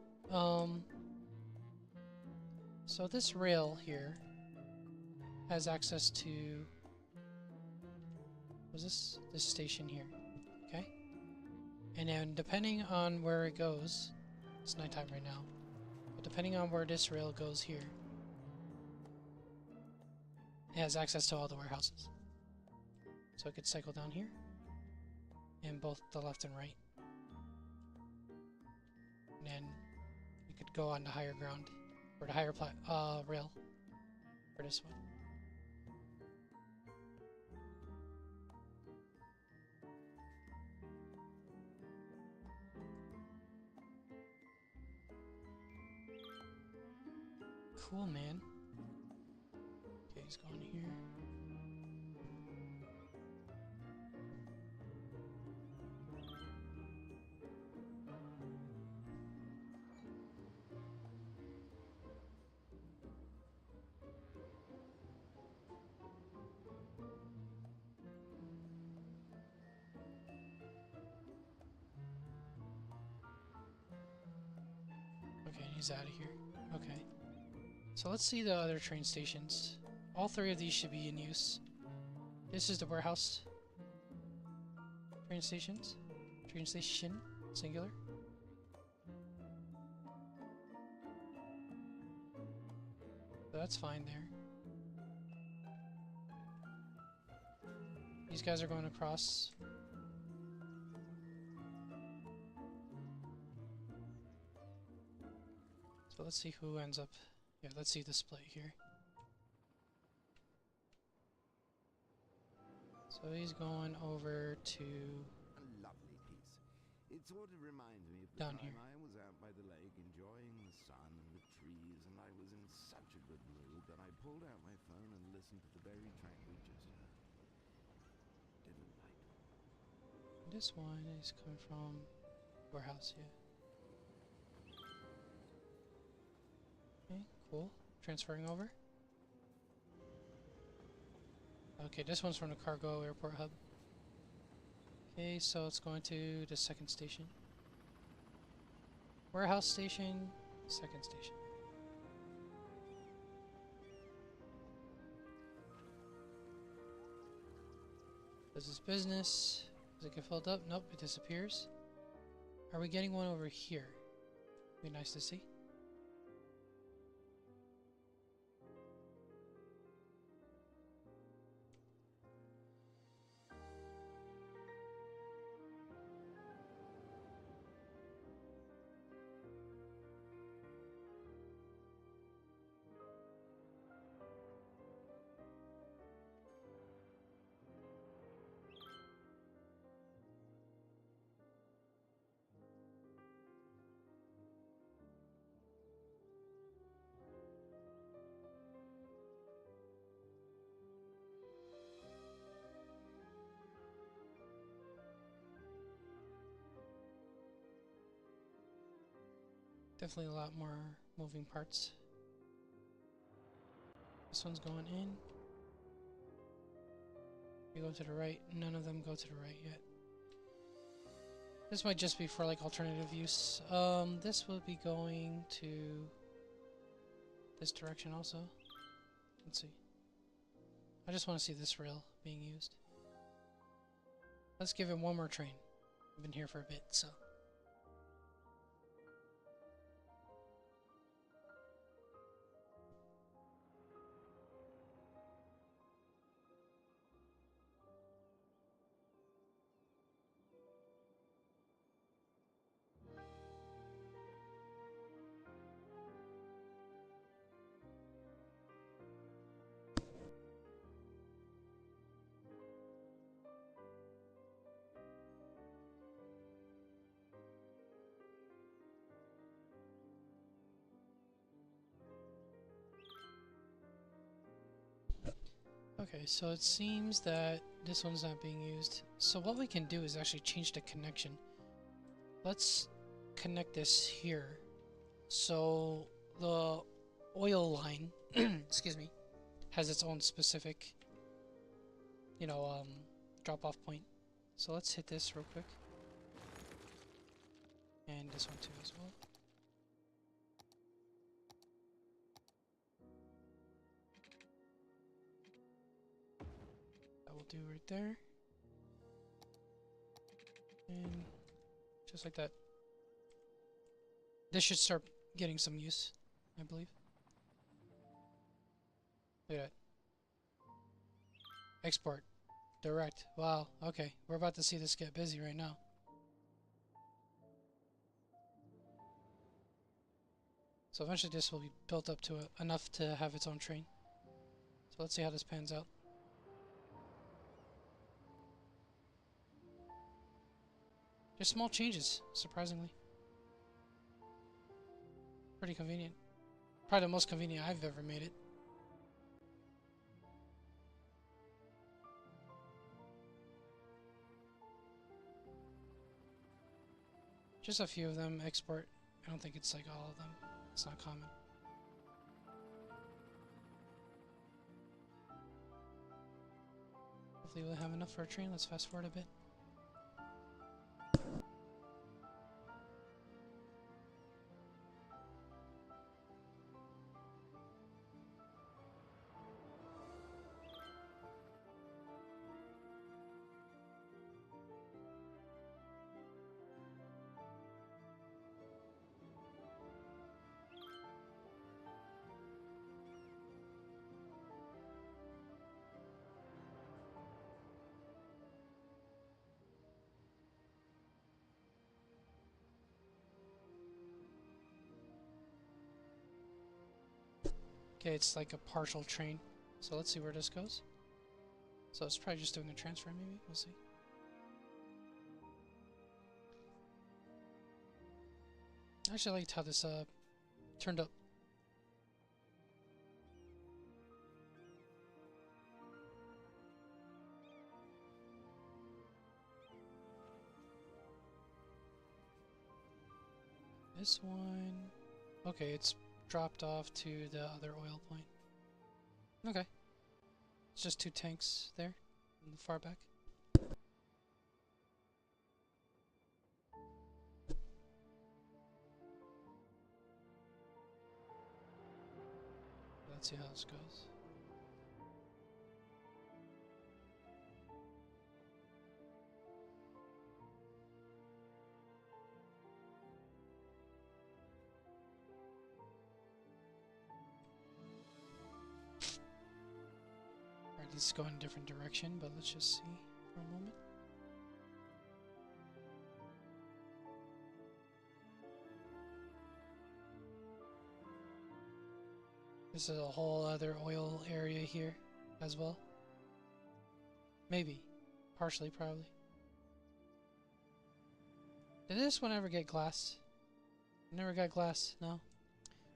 So this rail here has access to, what's this? This station here. Okay. And then depending on where it goes, it's nighttime right now, but depending on where this rail goes here, it has access to all the warehouses. So it could cycle down here, in both the left and right. And then you could go on the higher ground, or the higher rail for this one. Cool, man. Okay, he's going here. Okay, he's out of here. Okay. So let's see the other train stations. All three of these should be in use. This is the warehouse. Train stations. Train station, singular. So that's fine there. These guys are going across. So let's see who ends up. Yeah, let's see the split here. So he's going over to A lovely piece. It sort of reminds me of the down time here. I was out by the lake enjoying the sun and the trees, and I was in such a good mood that I pulled out my phone and listened to the very track we just heard. Didn't like it. This one is coming from warehouse, yeah. Okay, cool. Transferring over. Okay, this one's from the cargo airport hub. Okay, so it's going to the second station. Warehouse station, second station. Does this business? Does it get filled up? Nope, it disappears. Are we getting one over here? Be nice to see. Definitely a lot more moving parts. This one's going in. You go to the right. None of them go to the right yet. This might just be for like alternative use. This will be going to this direction also. Let's see. I just want to see this rail being used. Let's give it one more train. I've been here for a bit, so. Okay, so it seems that this one's not being used. So what we can do is actually change the connection. Let's connect this here. So the oil line, excuse me, has its own specific, drop-off point. So let's hit this real quick. And this one too as well. That will do right there. And just like that. This should start getting some use, I believe. Look at that. Export. Direct. Wow. Okay. We're about to see this get busy right now. So eventually this will be built up to enough to have its own train. So let's see how this pans out. Just small changes, surprisingly. Pretty convenient. Probably the most convenient I've ever made it. Just a few of them export. I don't think it's like all of them. It's not common. Hopefully we'll have enough for a train. Let's fast forward a bit. Okay, it's like a partial train. So let's see where this goes. So it's probably just doing a transfer, maybe. We'll see. I actually liked how this turned up. This one... Okay, it's dropped off to the other oil point. Okay. It's just 2 tanks there in the far back. Let's see how this goes. Alright, this is going in a different direction, but let's just see for a moment. This is a whole other oil area here as well. Maybe. Partially, probably. Did this one ever get glass? Never got glass, no.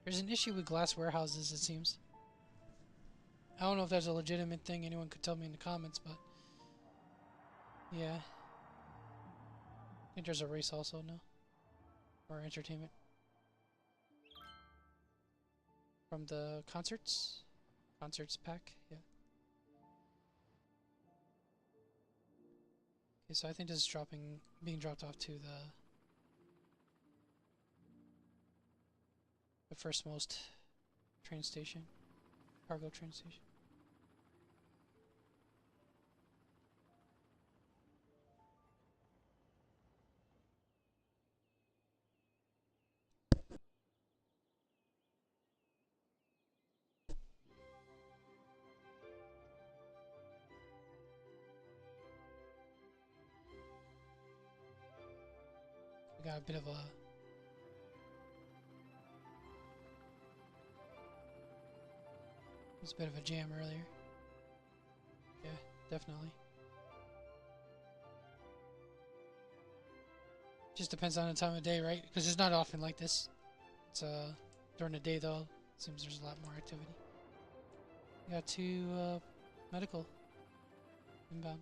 There's an issue with glass warehouses, it seems. I don't know if that's a legitimate thing. Anyone could tell me in the comments, but... yeah. I think there's a race also, no? Or entertainment. From the concerts? Concerts pack, yeah. Okay, so I think this is being dropped off to the first most train station, cargo train station. We got a bit of a There's a bit of a jam earlier. Yeah, definitely. Just depends on the time of day, right? Because it's not often like this. It's during the day though. Seems there's a lot more activity. We got 2 medical inbound.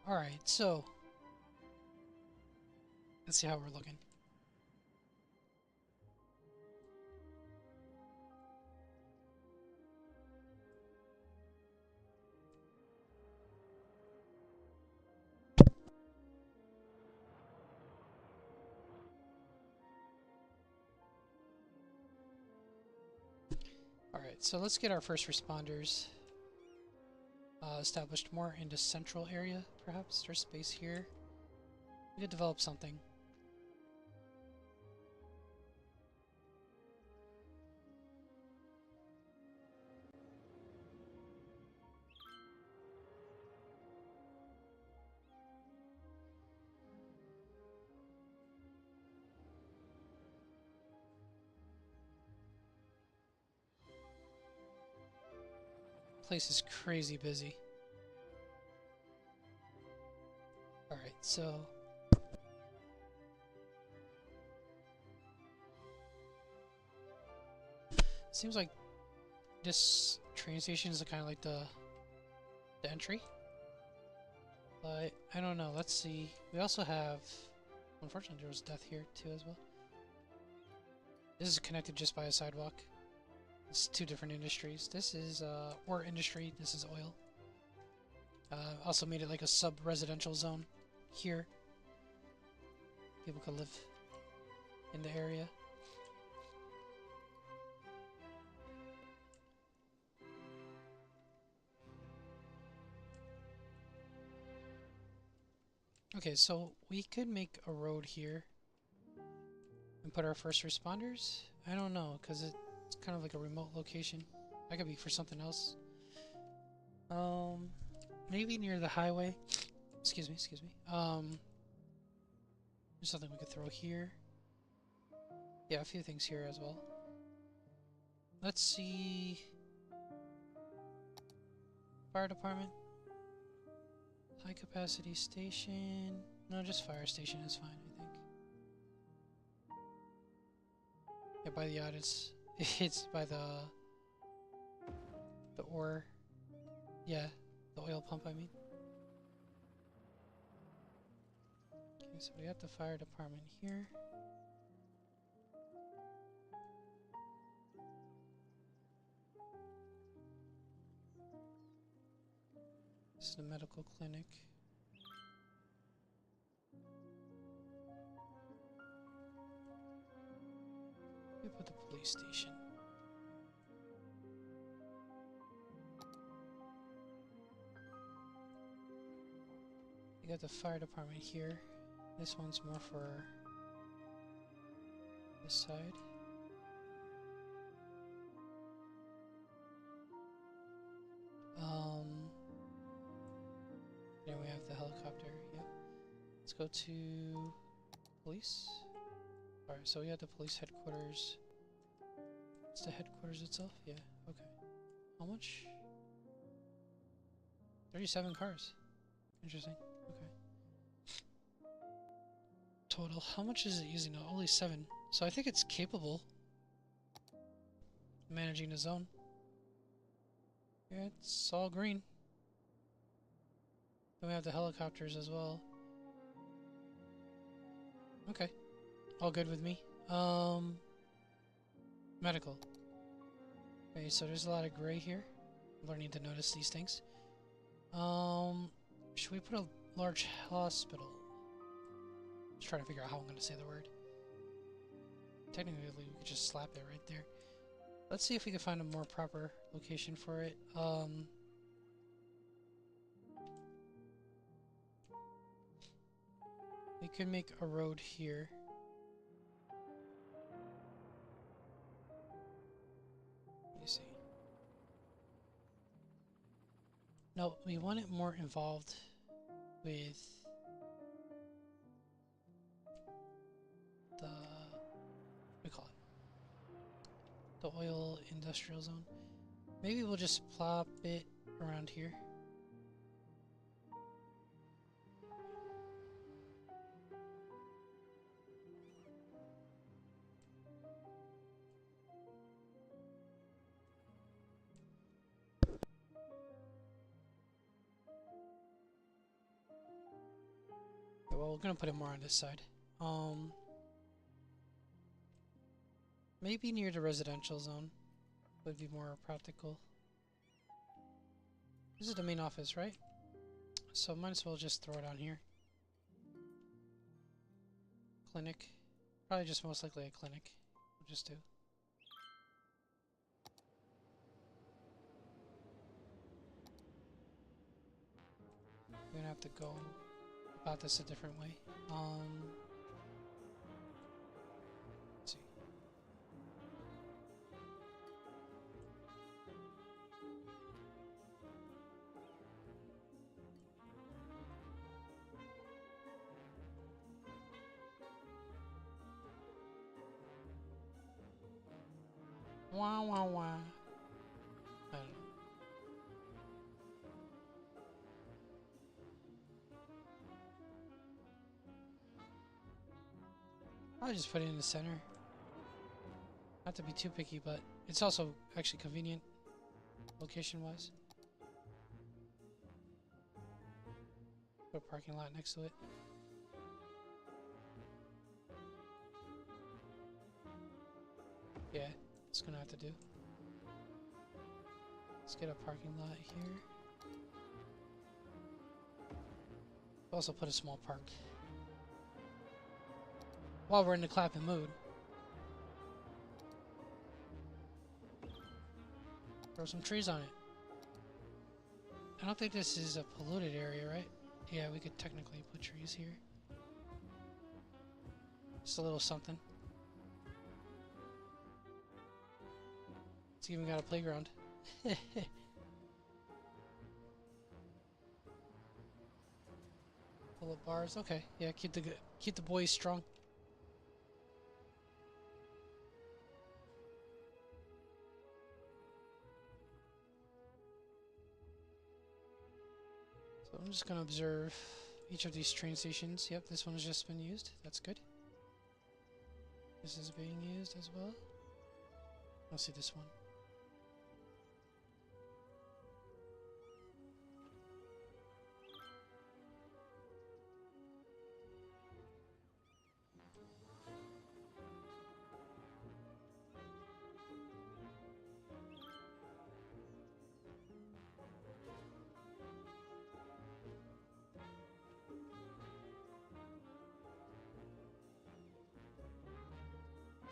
Alright, so let's see how we're looking. Alright, so let's get our first responders established more into central area, perhaps. There's space here. We could develop something. Place is crazy busy. Alright, so seems like this train station is kind of like the entry. But I don't know, let's see. We also have, unfortunately there was death here too as well. This is connected just by a sidewalk. It's two different industries. This is ore industry, this is oil. Also made it like a sub-residential zone here. People could live in the area. Okay, so we could make a road here and put our first responders. I don't know, because it's kind of like a remote location. That could be for something else. Maybe near the highway. Excuse me. There's something we could throw here. Yeah, a few things here as well. Let's see. Fire department. High capacity station. No, just fire station is fine, I think. Yeah, by the yacht, it's by the ore. Yeah, the oil pump, I mean. Okay, so we got the fire department here. This is the medical clinic. We put the police station. You got the fire department here. This one's more for this side. Then we have the helicopter. Yep. Let's go to police. Alright, so we have the police headquarters. It's the headquarters itself? Yeah, okay. How much? 37 cars. Interesting. Okay. Total. How much is it using now? Only 7. So I think it's capable of managing the zone. Yeah, it's all green. Then we have the helicopters as well. Okay. All good with me. Medical. Okay, so there's a lot of gray here. I'm learning to notice these things. Should we put a large hospital? Just trying to figure out how I'm going to say the word. Technically, we could just slap it right there. Let's see if we can find a more proper location for it. We could make a road here. Let me see. No, we want it more involved with the, what do we call it? The oil industrial zone. Maybe we'll just plop it around here. Well, we're gonna put it more on this side. Maybe near the residential zone would be more practical. This is the main office, right? So might as well just throw it on here. Clinic. Probably just most likely a clinic. We'll just do. We're gonna have to go about this a different way. Let's see. Wah wah wah. I don't know. I'll just put it in the center. Not to be too picky, but it's also actually convenient location-wise. Put a parking lot next to it. Yeah, it's gonna have to do. Let's get a parking lot here. Also put a small park. While we're in the clapping mood. Throw some trees on it. I don't think this is a polluted area, right? Yeah, we could technically put trees here. Just a little something. It's even got a playground. Pull up bars. Okay, yeah, keep the boys strong. So I'm just gonna observe each of these train stations. Yep, this one has just been used. That's good. This is being used as well. I'll see this one.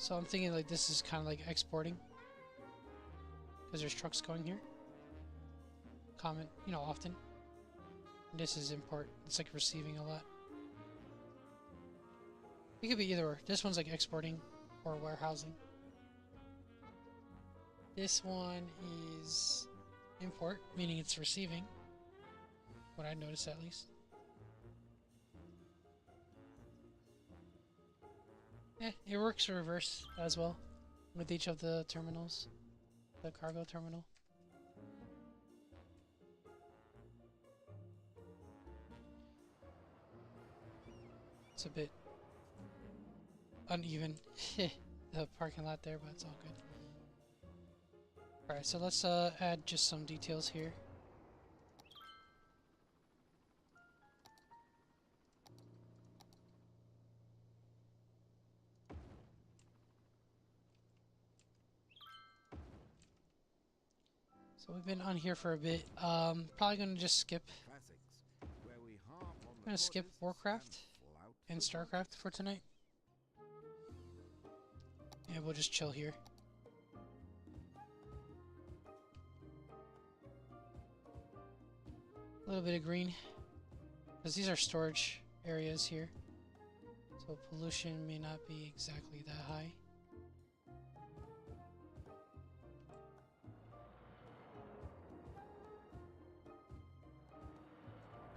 So I'm thinking like this is kind of like exporting because there's trucks going here. Common, you know, often. And this is import. It's like receiving a lot. It could be either or. This one's like exporting or warehousing. This one is import, meaning it's receiving. What I noticed at least. Yeah, it works reverse as well with each of the terminals. The cargo terminal. It's a bit uneven, the parking lot there, but it's all good. Alright, so let's add just some details here. So we've been on here for a bit. Probably gonna just skip. I'm gonna skip Warcraft and Starcraft for tonight. And we'll just chill here. A little bit of green. Because these are storage areas here. So pollution may not be exactly that high.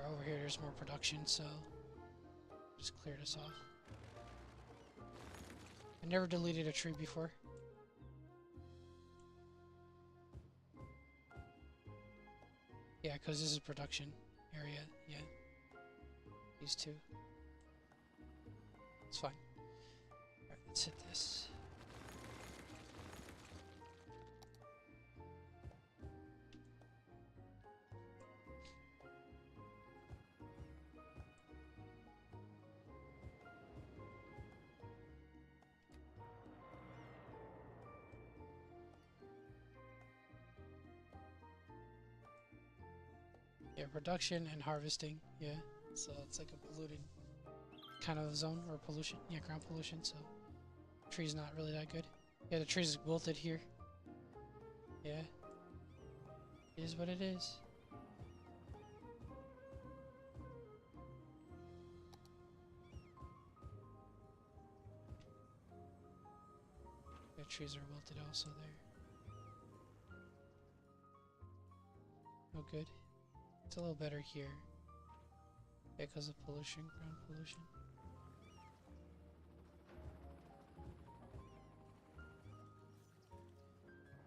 Over here, there's more production, so just clear this off. I never deleted a tree before. Yeah, because this is production area. Yeah, these two. It's fine. Alright, let's hit this. Yeah, production and harvesting. Yeah, so it's like a polluted kind of zone or pollution. Yeah, ground pollution. So tree's not really that good. Yeah, the tree's wilted here. Yeah, it is what it is. The trees are wilted also there. Oh, good. It's a little better here. Yeah, because of pollution, ground pollution.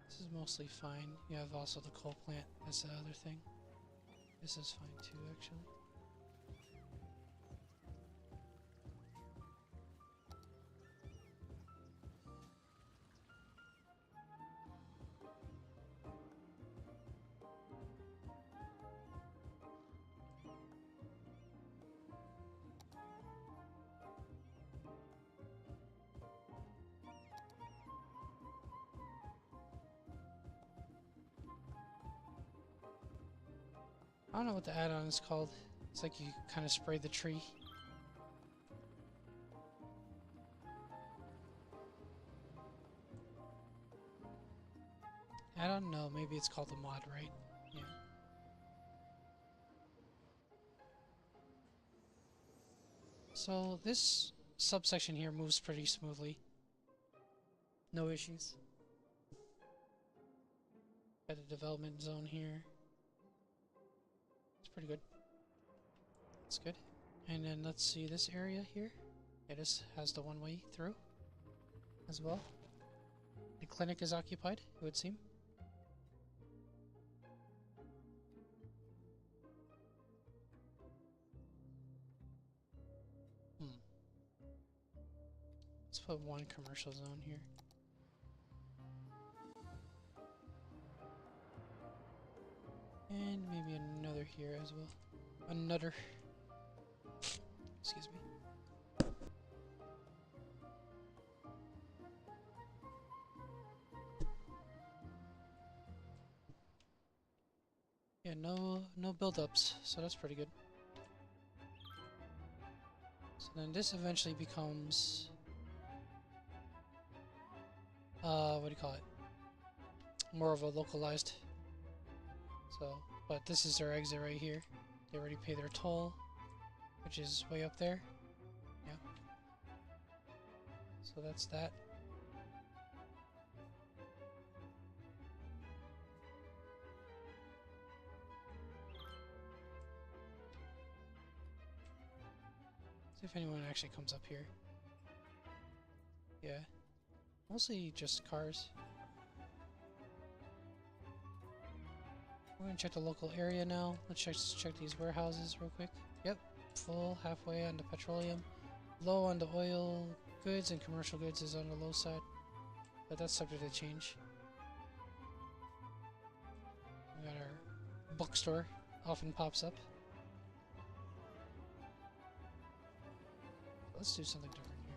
This is mostly fine. You have also the coal plant. That's the other thing. This is fine too, actually. I don't know what the add-on is called. It's like you kind of spray the tree. I don't know. Maybe it's called the mod, right? Yeah. So this subsection here moves pretty smoothly. No issues. Got the development zone here. It's pretty good. It's good. And then let's see this area here. Yeah, this has the one-way through as well. The clinic is occupied, it would seem. Let's put one commercial zone here. And maybe another here as well. Another. Excuse me. Yeah, no build-ups, so that's pretty good. So then this eventually becomes what do you call it? More of a localized. So, but this is their exit right here. They already pay their toll, which is way up there. Yeah. So that's that. See if anyone actually comes up here. Yeah. Mostly just cars. We're gonna check the local area now. Let's check these warehouses real quick. Yep, full, halfway on the petroleum. Low on the oil goods, and commercial goods is on the low side. But that's subject to change. We got our bookstore, often pops up. Let's do something different here.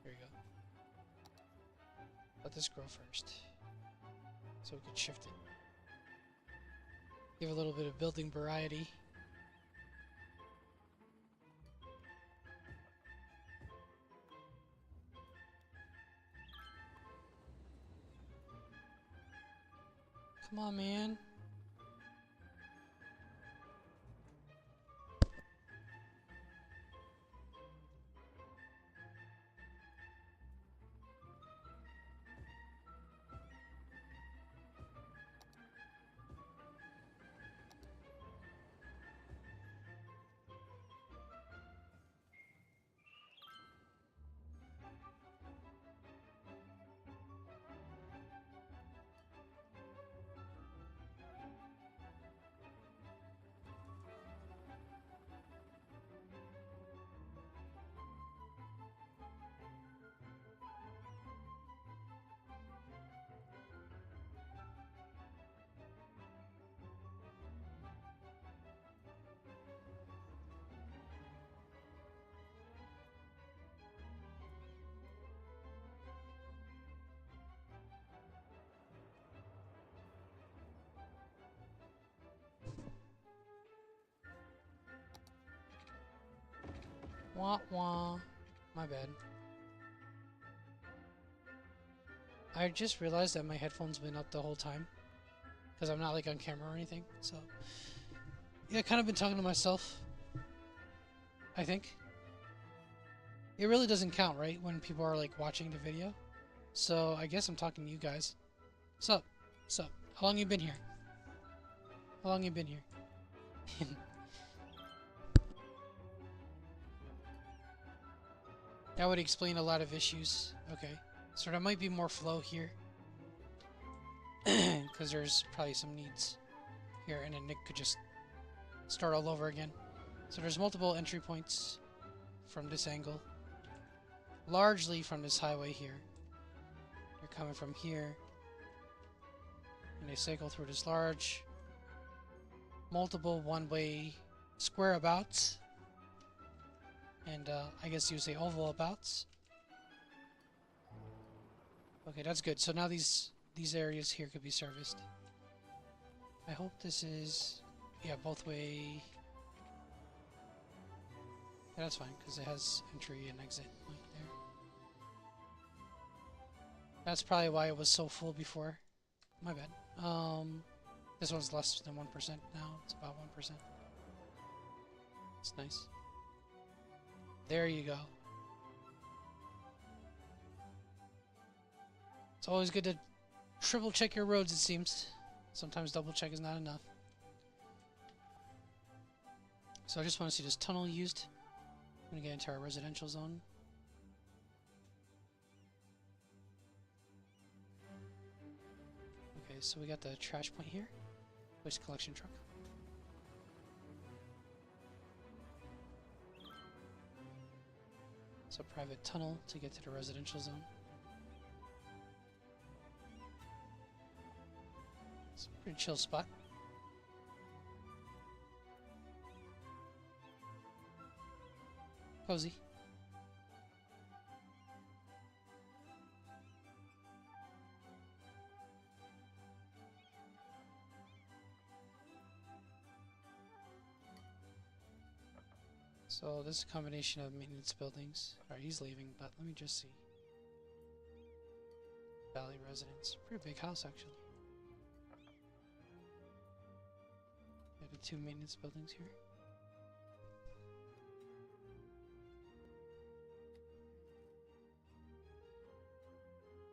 There you go. Let this grow first, so we can shift it. Give a little bit of building variety. Come on, man. Wah wah. My bad. I just realized that my headphones been up the whole time. Because I'm not like on camera or anything. So, yeah, kind of been talking to myself. I think. It really doesn't count, right? When people are like watching the video. So I guess I'm talking to you guys. What's up? What's up? How long you been here? How long you been here? That would explain a lot of issues. Okay. So there might be more flow here. Because there's probably some needs here, and then Nick could just start all over again. So there's multiple entry points from this angle. Largely from this highway here. They're coming from here. And they cycle through this large, multiple one-way square abouts. And I guess you would say oval abouts. Okay, that's good. So now these areas here could be serviced. I hope this is, yeah, both way. Yeah, that's fine because it has entry and exit point there. That's probably why it was so full before. My bad. This one's less than 1% now. It's about 1%. It's nice. There you go. It's always good to triple check your roads, it seems. Sometimes double check is not enough. So I just want to see this tunnel used. I'm going to get into our residential zone. Okay, so we got the trash point here. Waste collection truck. It's a private tunnel to get to the residential zone. It's a pretty chill spot. Cozy. So this is a combination of maintenance buildings. Alright, he's leaving, but let me just see. Valley residence. Pretty big house, actually. We have the 2 maintenance buildings here.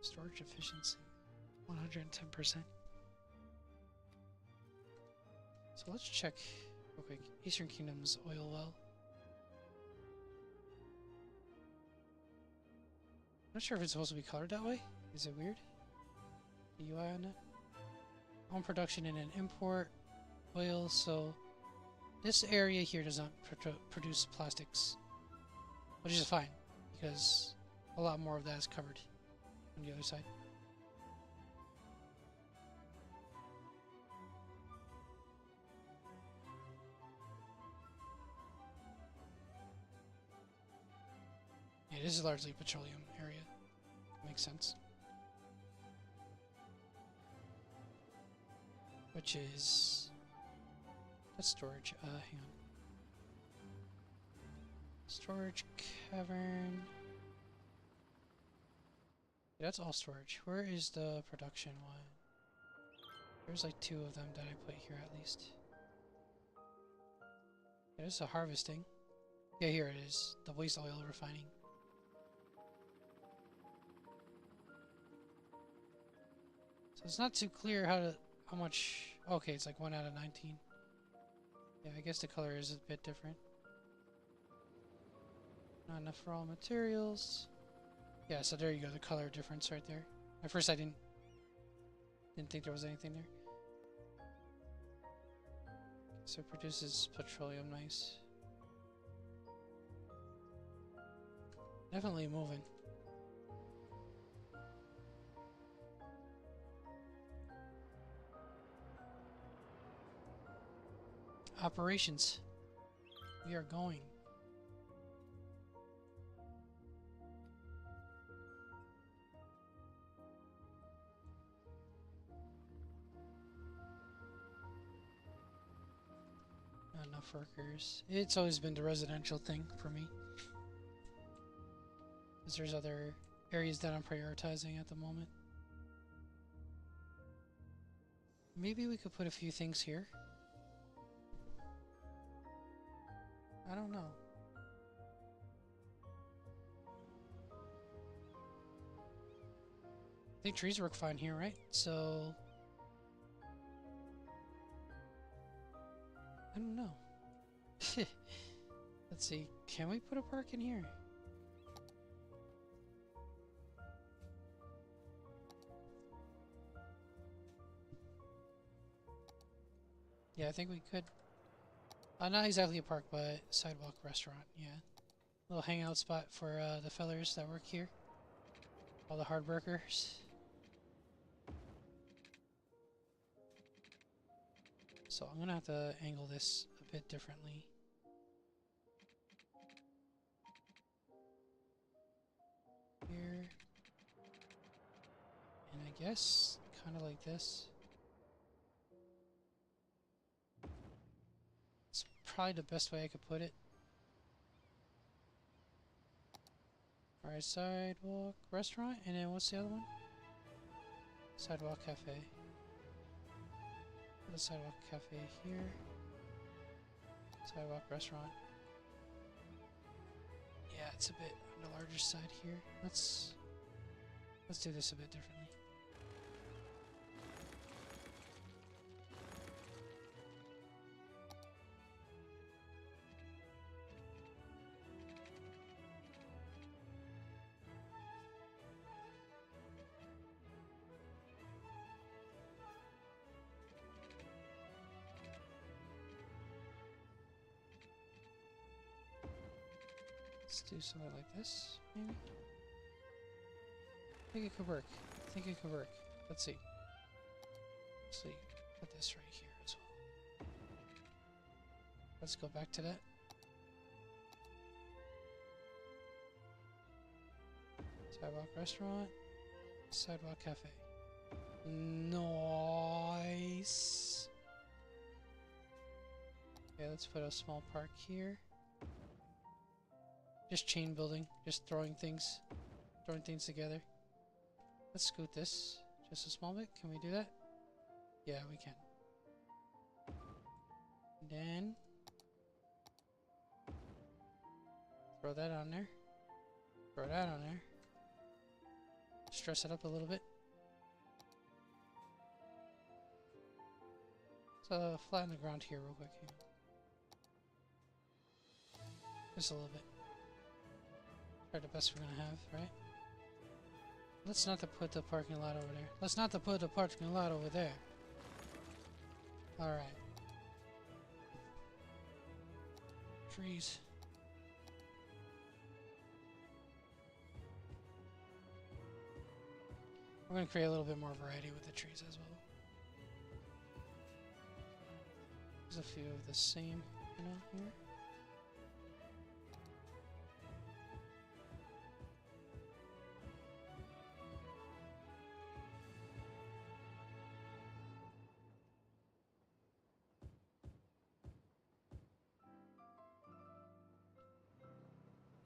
Storage efficiency, 110%. So let's check real quick. Eastern Kingdom's oil well. I'm not sure if it's supposed to be colored that way. Is it weird? The UI on it? Home production and an import oil. So this area here does not produce plastics, which is fine because a lot more of that is covered on the other side. Yeah, this is largely petroleum area. Makes sense. Which is... that's storage. Hang on. Storage cavern. Yeah, that's all storage. Where is the production one? There's like 2 of them that I put here at least. Yeah, there's a harvesting. Yeah, here it is. The waste oil refining. So it's not too clear how much... okay, it's like 1 out of 19. Yeah, I guess the color is a bit different. Not enough raw materials. Yeah, so there you go, the color difference right there. At first I didn't think there was anything there. So it produces petroleum, nice. Definitely moving. Operations. We are going. Not enough workers. It's always been the residential thing for me. Because there's other areas that I'm prioritizing at the moment. Maybe we could put a few things here. I don't know. think trees work fine here, right? So I don't know. Let's see. Can we put a park in here? Yeah, I think we could. Not exactly a park, but sidewalk restaurant. Yeah, little hangout spot for the fellers that work here. All the hard workers. So I'm gonna have to angle this a bit differently. Here. And I guess kind of like this. It's probably the best way I could put it. Alright, sidewalk restaurant, and then what's the other one? Sidewalk cafe. Put a sidewalk cafe here. Sidewalk restaurant. Yeah, it's a bit on the larger side here. Let's do this a bit differently. Let's do something like this, maybe? I think it could work. I think it could work. Let's see. Actually, put this right here as well. Let's go back to that. Sidewalk restaurant. Sidewalk cafe. Nice. Okay, let's put a small park here. Just chain building, just throwing things together. Let's scoot this just a small bit. Can we do that? Yeah, we can. And then throw that on there. Throw that on there. Stress it up a little bit. So flatten the ground here real quick. Here. Just a little bit. Try the best we're gonna have, right? Let's not put the parking lot over there. Let's not put the parking lot over there. Alright. Trees. We're gonna create a little bit more variety with the trees as well. There's a few of the same, you know, here.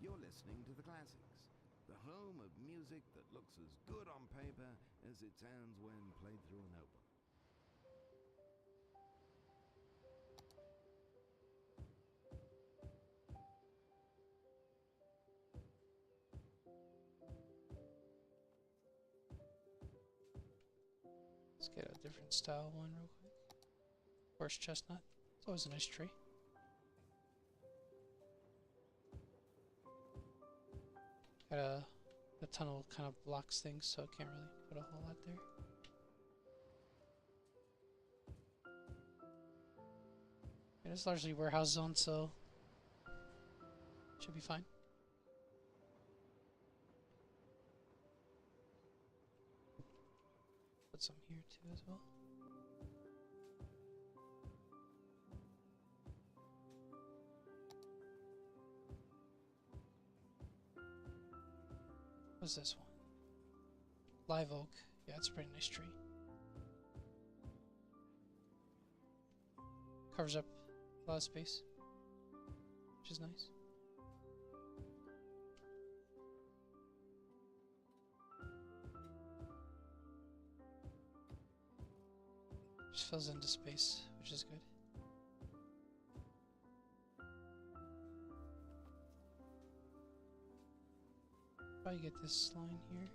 You're listening to the classics, the home of music that looks as good on paper as it sounds when played through a notebook. Let's get a different style one real quick. Horse chestnut. It's always a nice tree. The tunnel kind of blocks things, so I can't really put a whole lot there. And it's largely warehouse zone, so should be fine. Put some here too as well. What's this one? Live oak. Yeah, it's a pretty nice tree. Covers up a lot of space, which is nice. Just fills into space, which is good. Probably get this line here.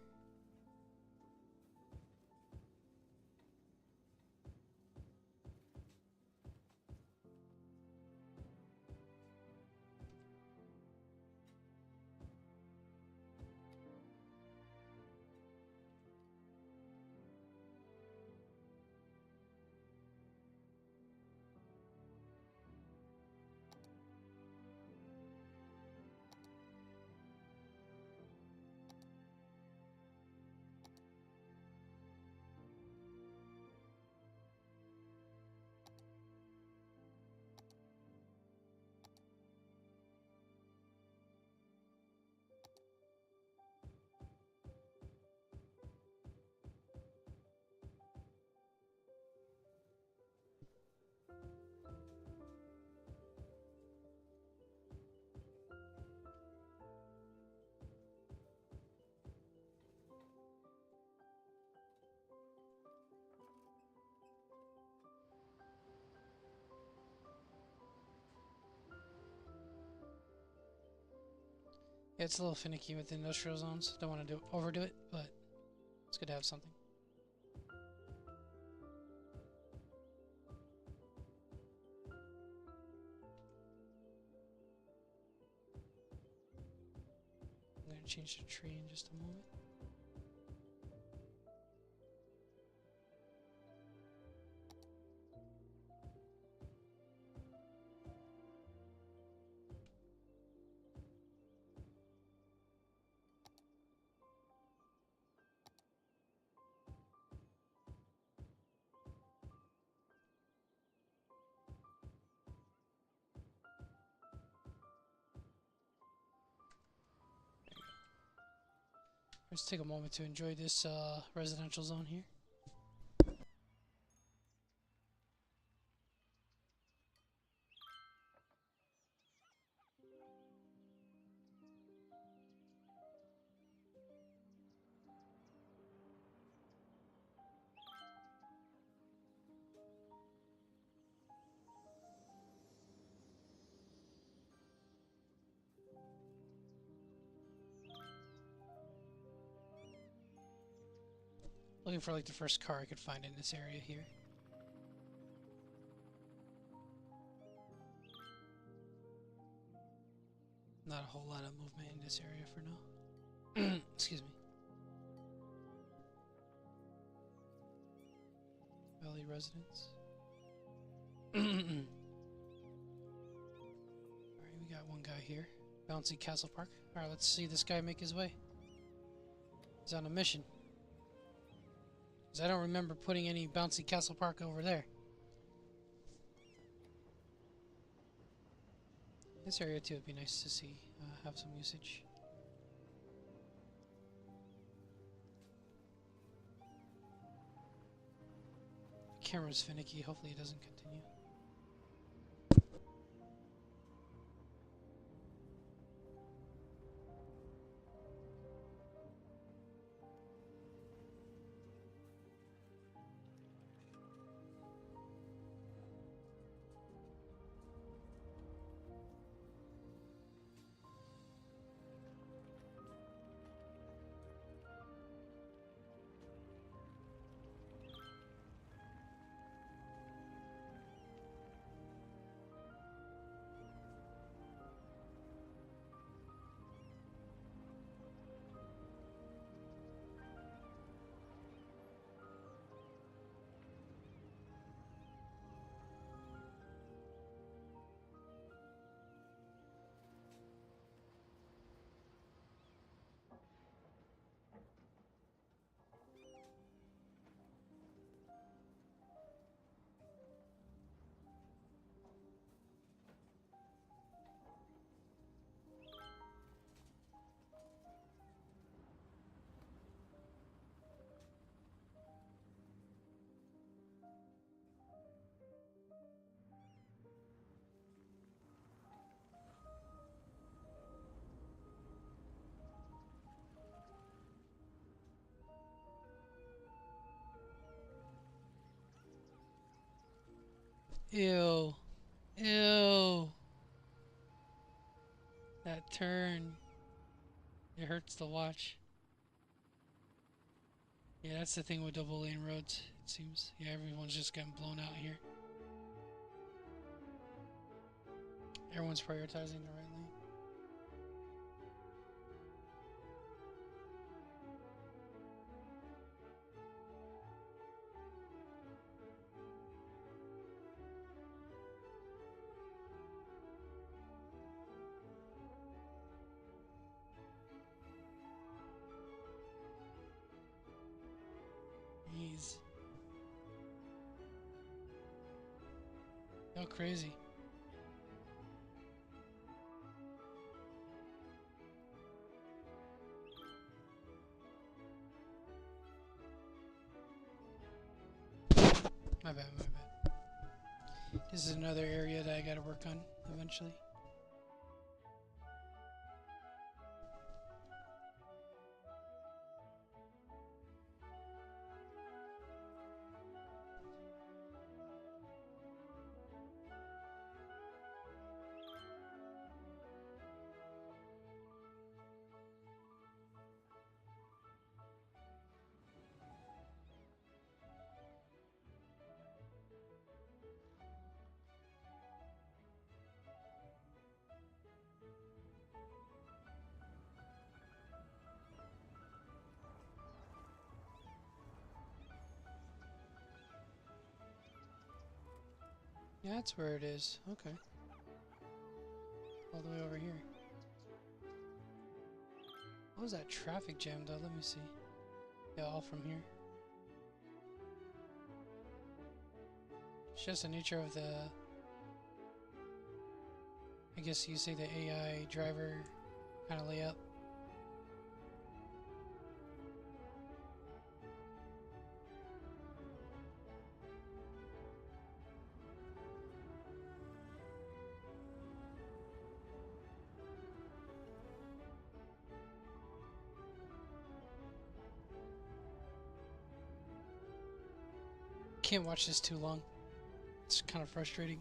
Yeah, it's a little finicky with the industrial zones. Don't want to overdo it, but it's good to have something. I'm going to change the tree in just a moment. Let's take a moment to enjoy this residential zone here. Looking for like the first car I could find in this area here. Not a whole lot of movement in this area for now. Excuse me. Valley residence. Alright, we got one guy here. Bouncy Castle Park. Alright, let's see this guy make his way. He's on a mission. Because I don't remember putting any Bouncy Castle Park over there. This area too would be nice to see have some usage. The camera's finicky, hopefully it doesn't continue. Ew. Ew. That turn. It hurts to watch. Yeah, that's the thing with double lane roads, it seems. Yeah, everyone's just getting blown out here. Everyone's prioritizing the right lane. Jeez. Go crazy. My bad, my bad. This is another area that I gotta work on eventually. Yeah, that's where it is. Okay. All the way over here. What was that traffic jam though? Let me see. Yeah, all from here. It's just the nature of the, I guess you say the AI driver kind of layout. Can't watch this too long. It's kind of frustrating.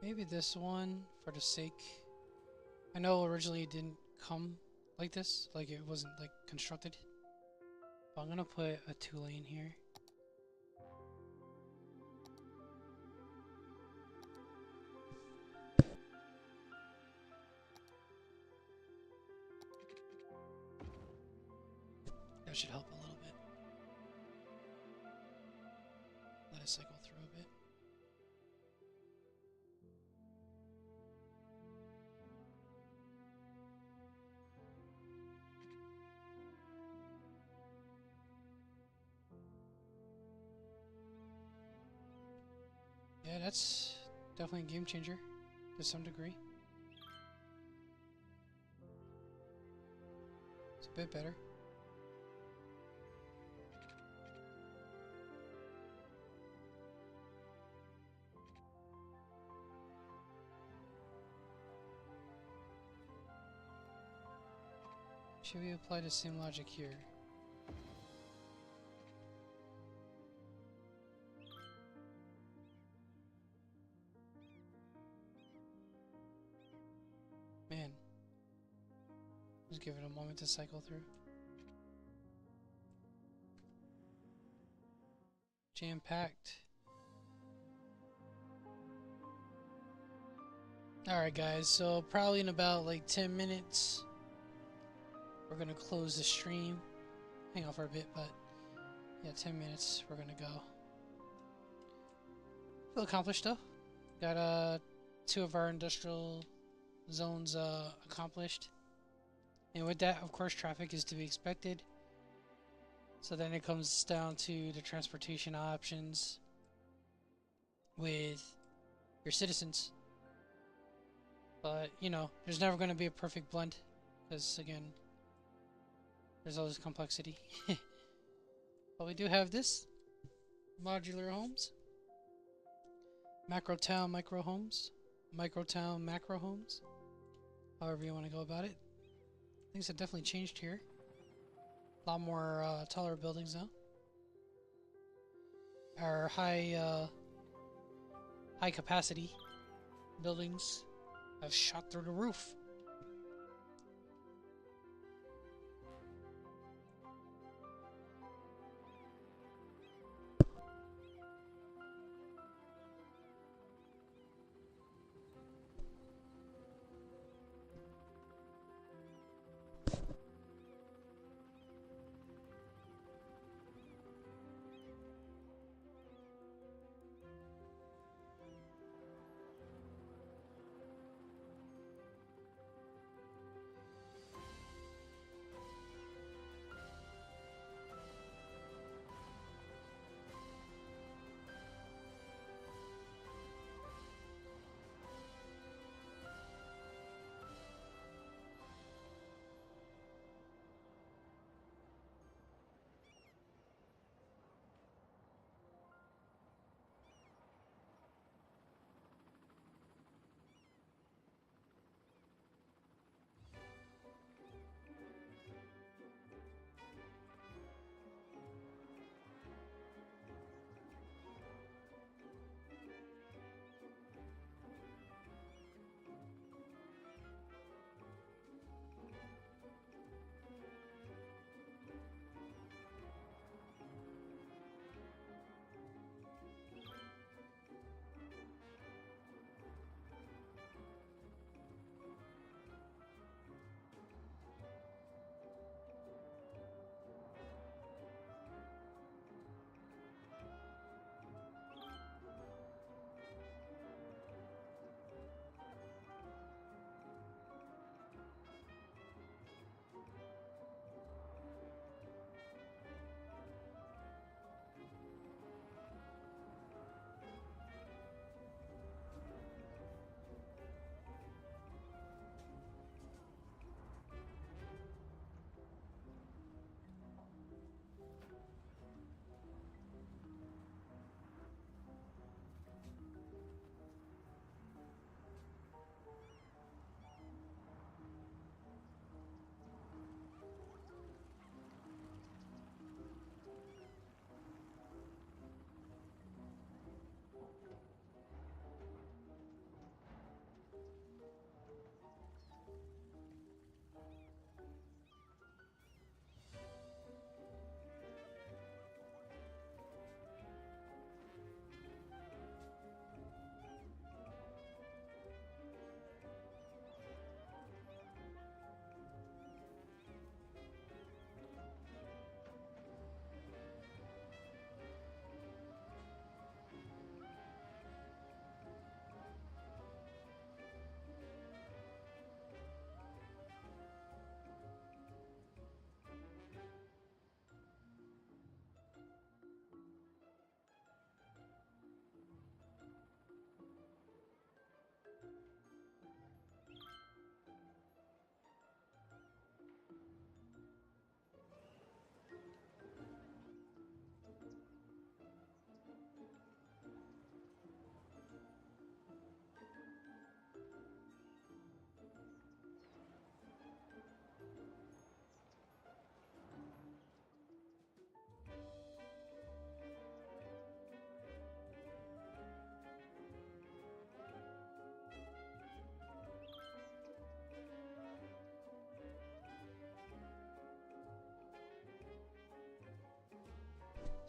Maybe this one for the sake. I know originally it didn't come like this, like it wasn't like constructed. But I'm gonna put a 2-lane here. That should help a little bit. Let it cycle through a bit. Yeah, that's definitely a game changer to some degree. It's a bit better. Should we apply the same logic here? Man. Just give it a moment to cycle through. Jam-packed. Alright guys, so probably in about like 10 minutes we're gonna close the stream. Hang on for a bit, but yeah, 10 minutes we're gonna go. Feel accomplished though. Got 2 of our industrial zones accomplished. And with that, of course, traffic is to be expected. So then it comes down to the transportation options with your citizens. But, you know, there's never going to be a perfect blend. Because, again, there's always complexity. But we do have this. Modular homes. Macro town micro homes. Micro town macro homes. However you want to go about it. Things have definitely changed here. A lot more taller buildings now. Our high capacity buildings have shot through the roof.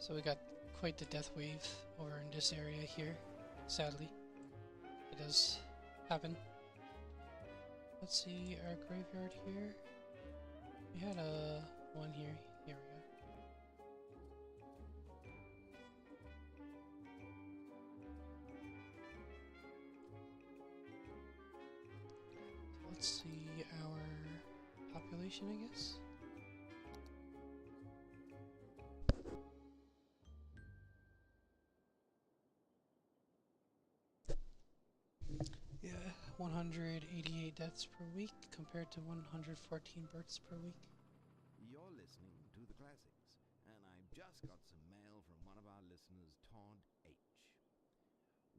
So we got quite the death wave over in this area here. Sadly, it does happen. Let's see our graveyard here. We had a one here. Here we go. Let's see our population, I guess. Yeah, 188 deaths per week compared to 114 births per week. You're listening to the classics, and I've just got some mail from one of our listeners, Todd H.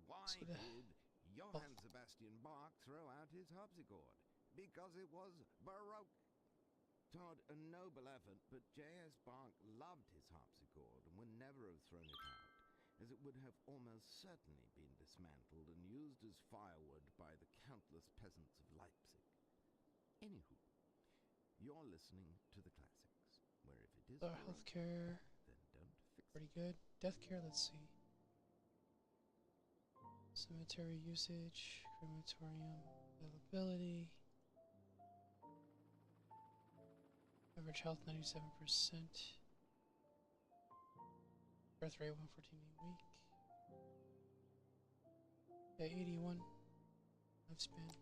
Why did Johann Sebastian Bach throw out his harpsichord? Because it was Baroque. Todd, a noble effort, but J.S. Bach loved his harpsichord and would never have thrown it out, as it would have almost certainly been dismantled and used as firewood by the countless peasants of Leipzig. Anywho, you're listening to the classics, where if it is Our healthcare, then don't fix pretty good. Death care, let's see. Cemetery usage, crematorium availability. Average health 97%. Birth rate 114 a week. Yeah, 81 lifespan.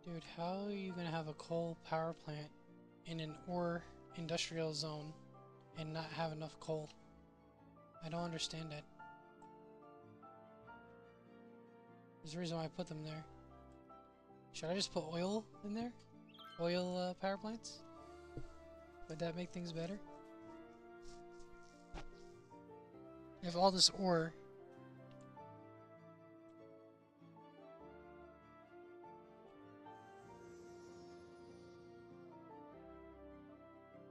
Dude, how are you gonna have a coal power plant in an ore industrial zone and not have enough coal? I don't understand that. There's a reason why I put them there. Should I just put oil in there? Oil power plants? Would that make things better? If all this ore...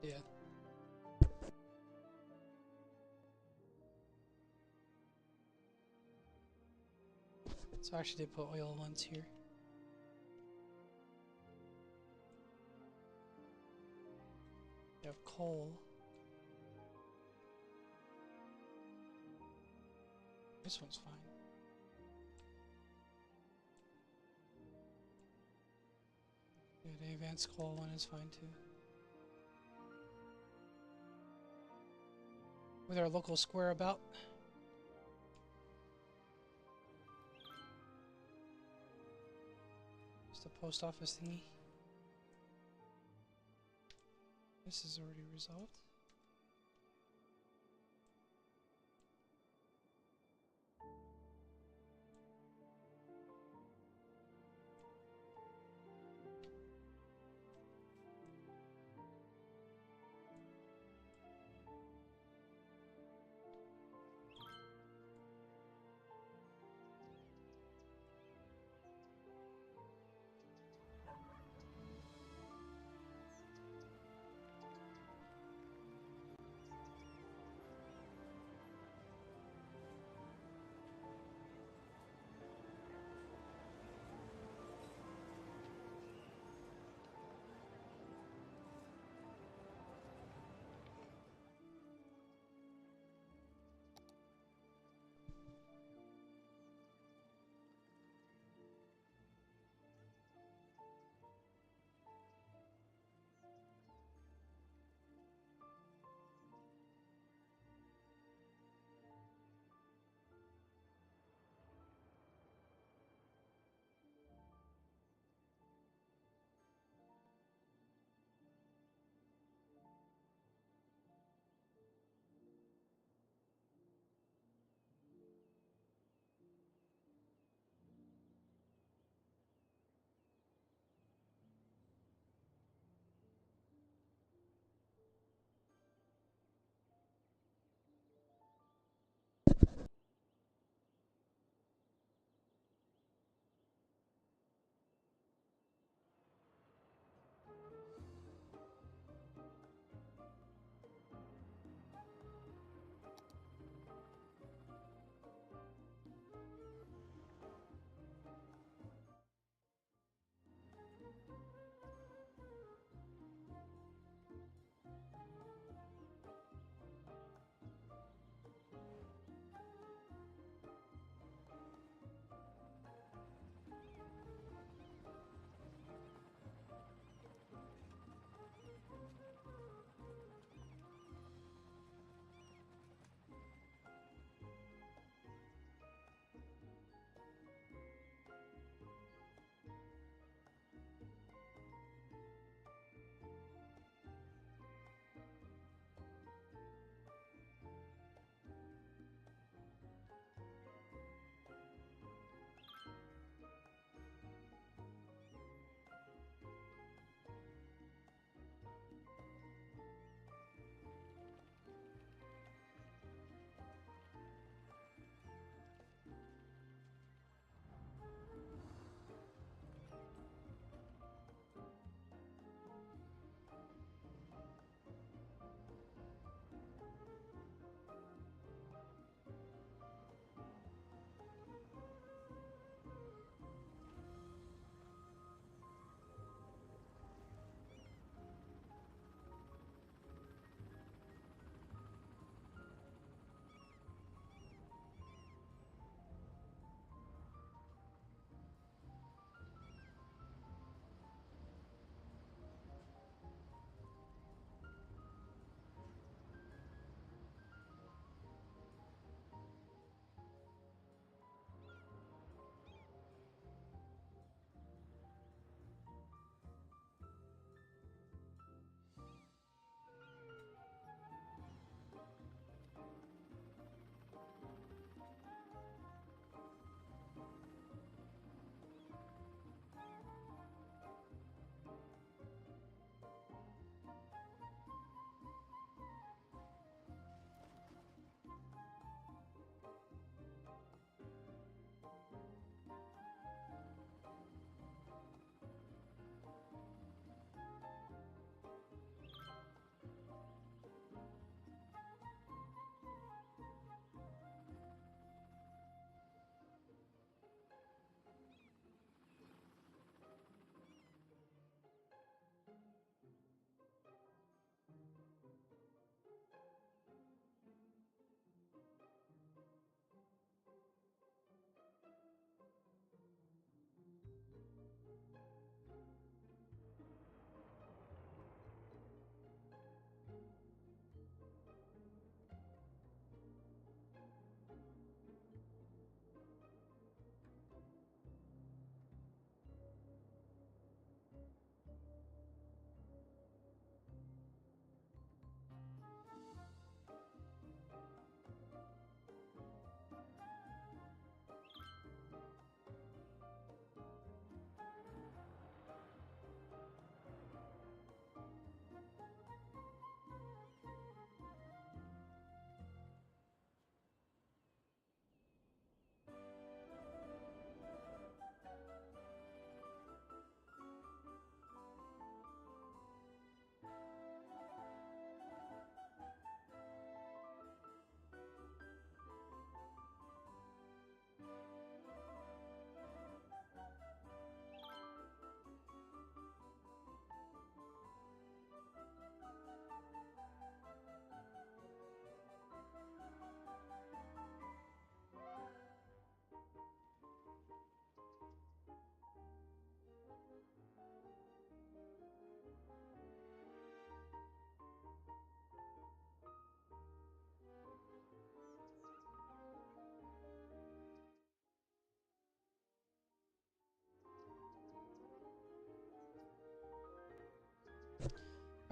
Yeah. So I actually did put oil ones here. You have coal. This one's fine. Yeah, the advanced coal one is fine too. With our local square about. Just a post office thingy. This is already resolved.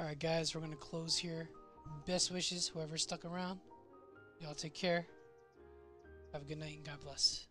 Alright, guys, we're going to close here. Best wishes, whoever stuck around. Y'all take care. Have a good night and God bless.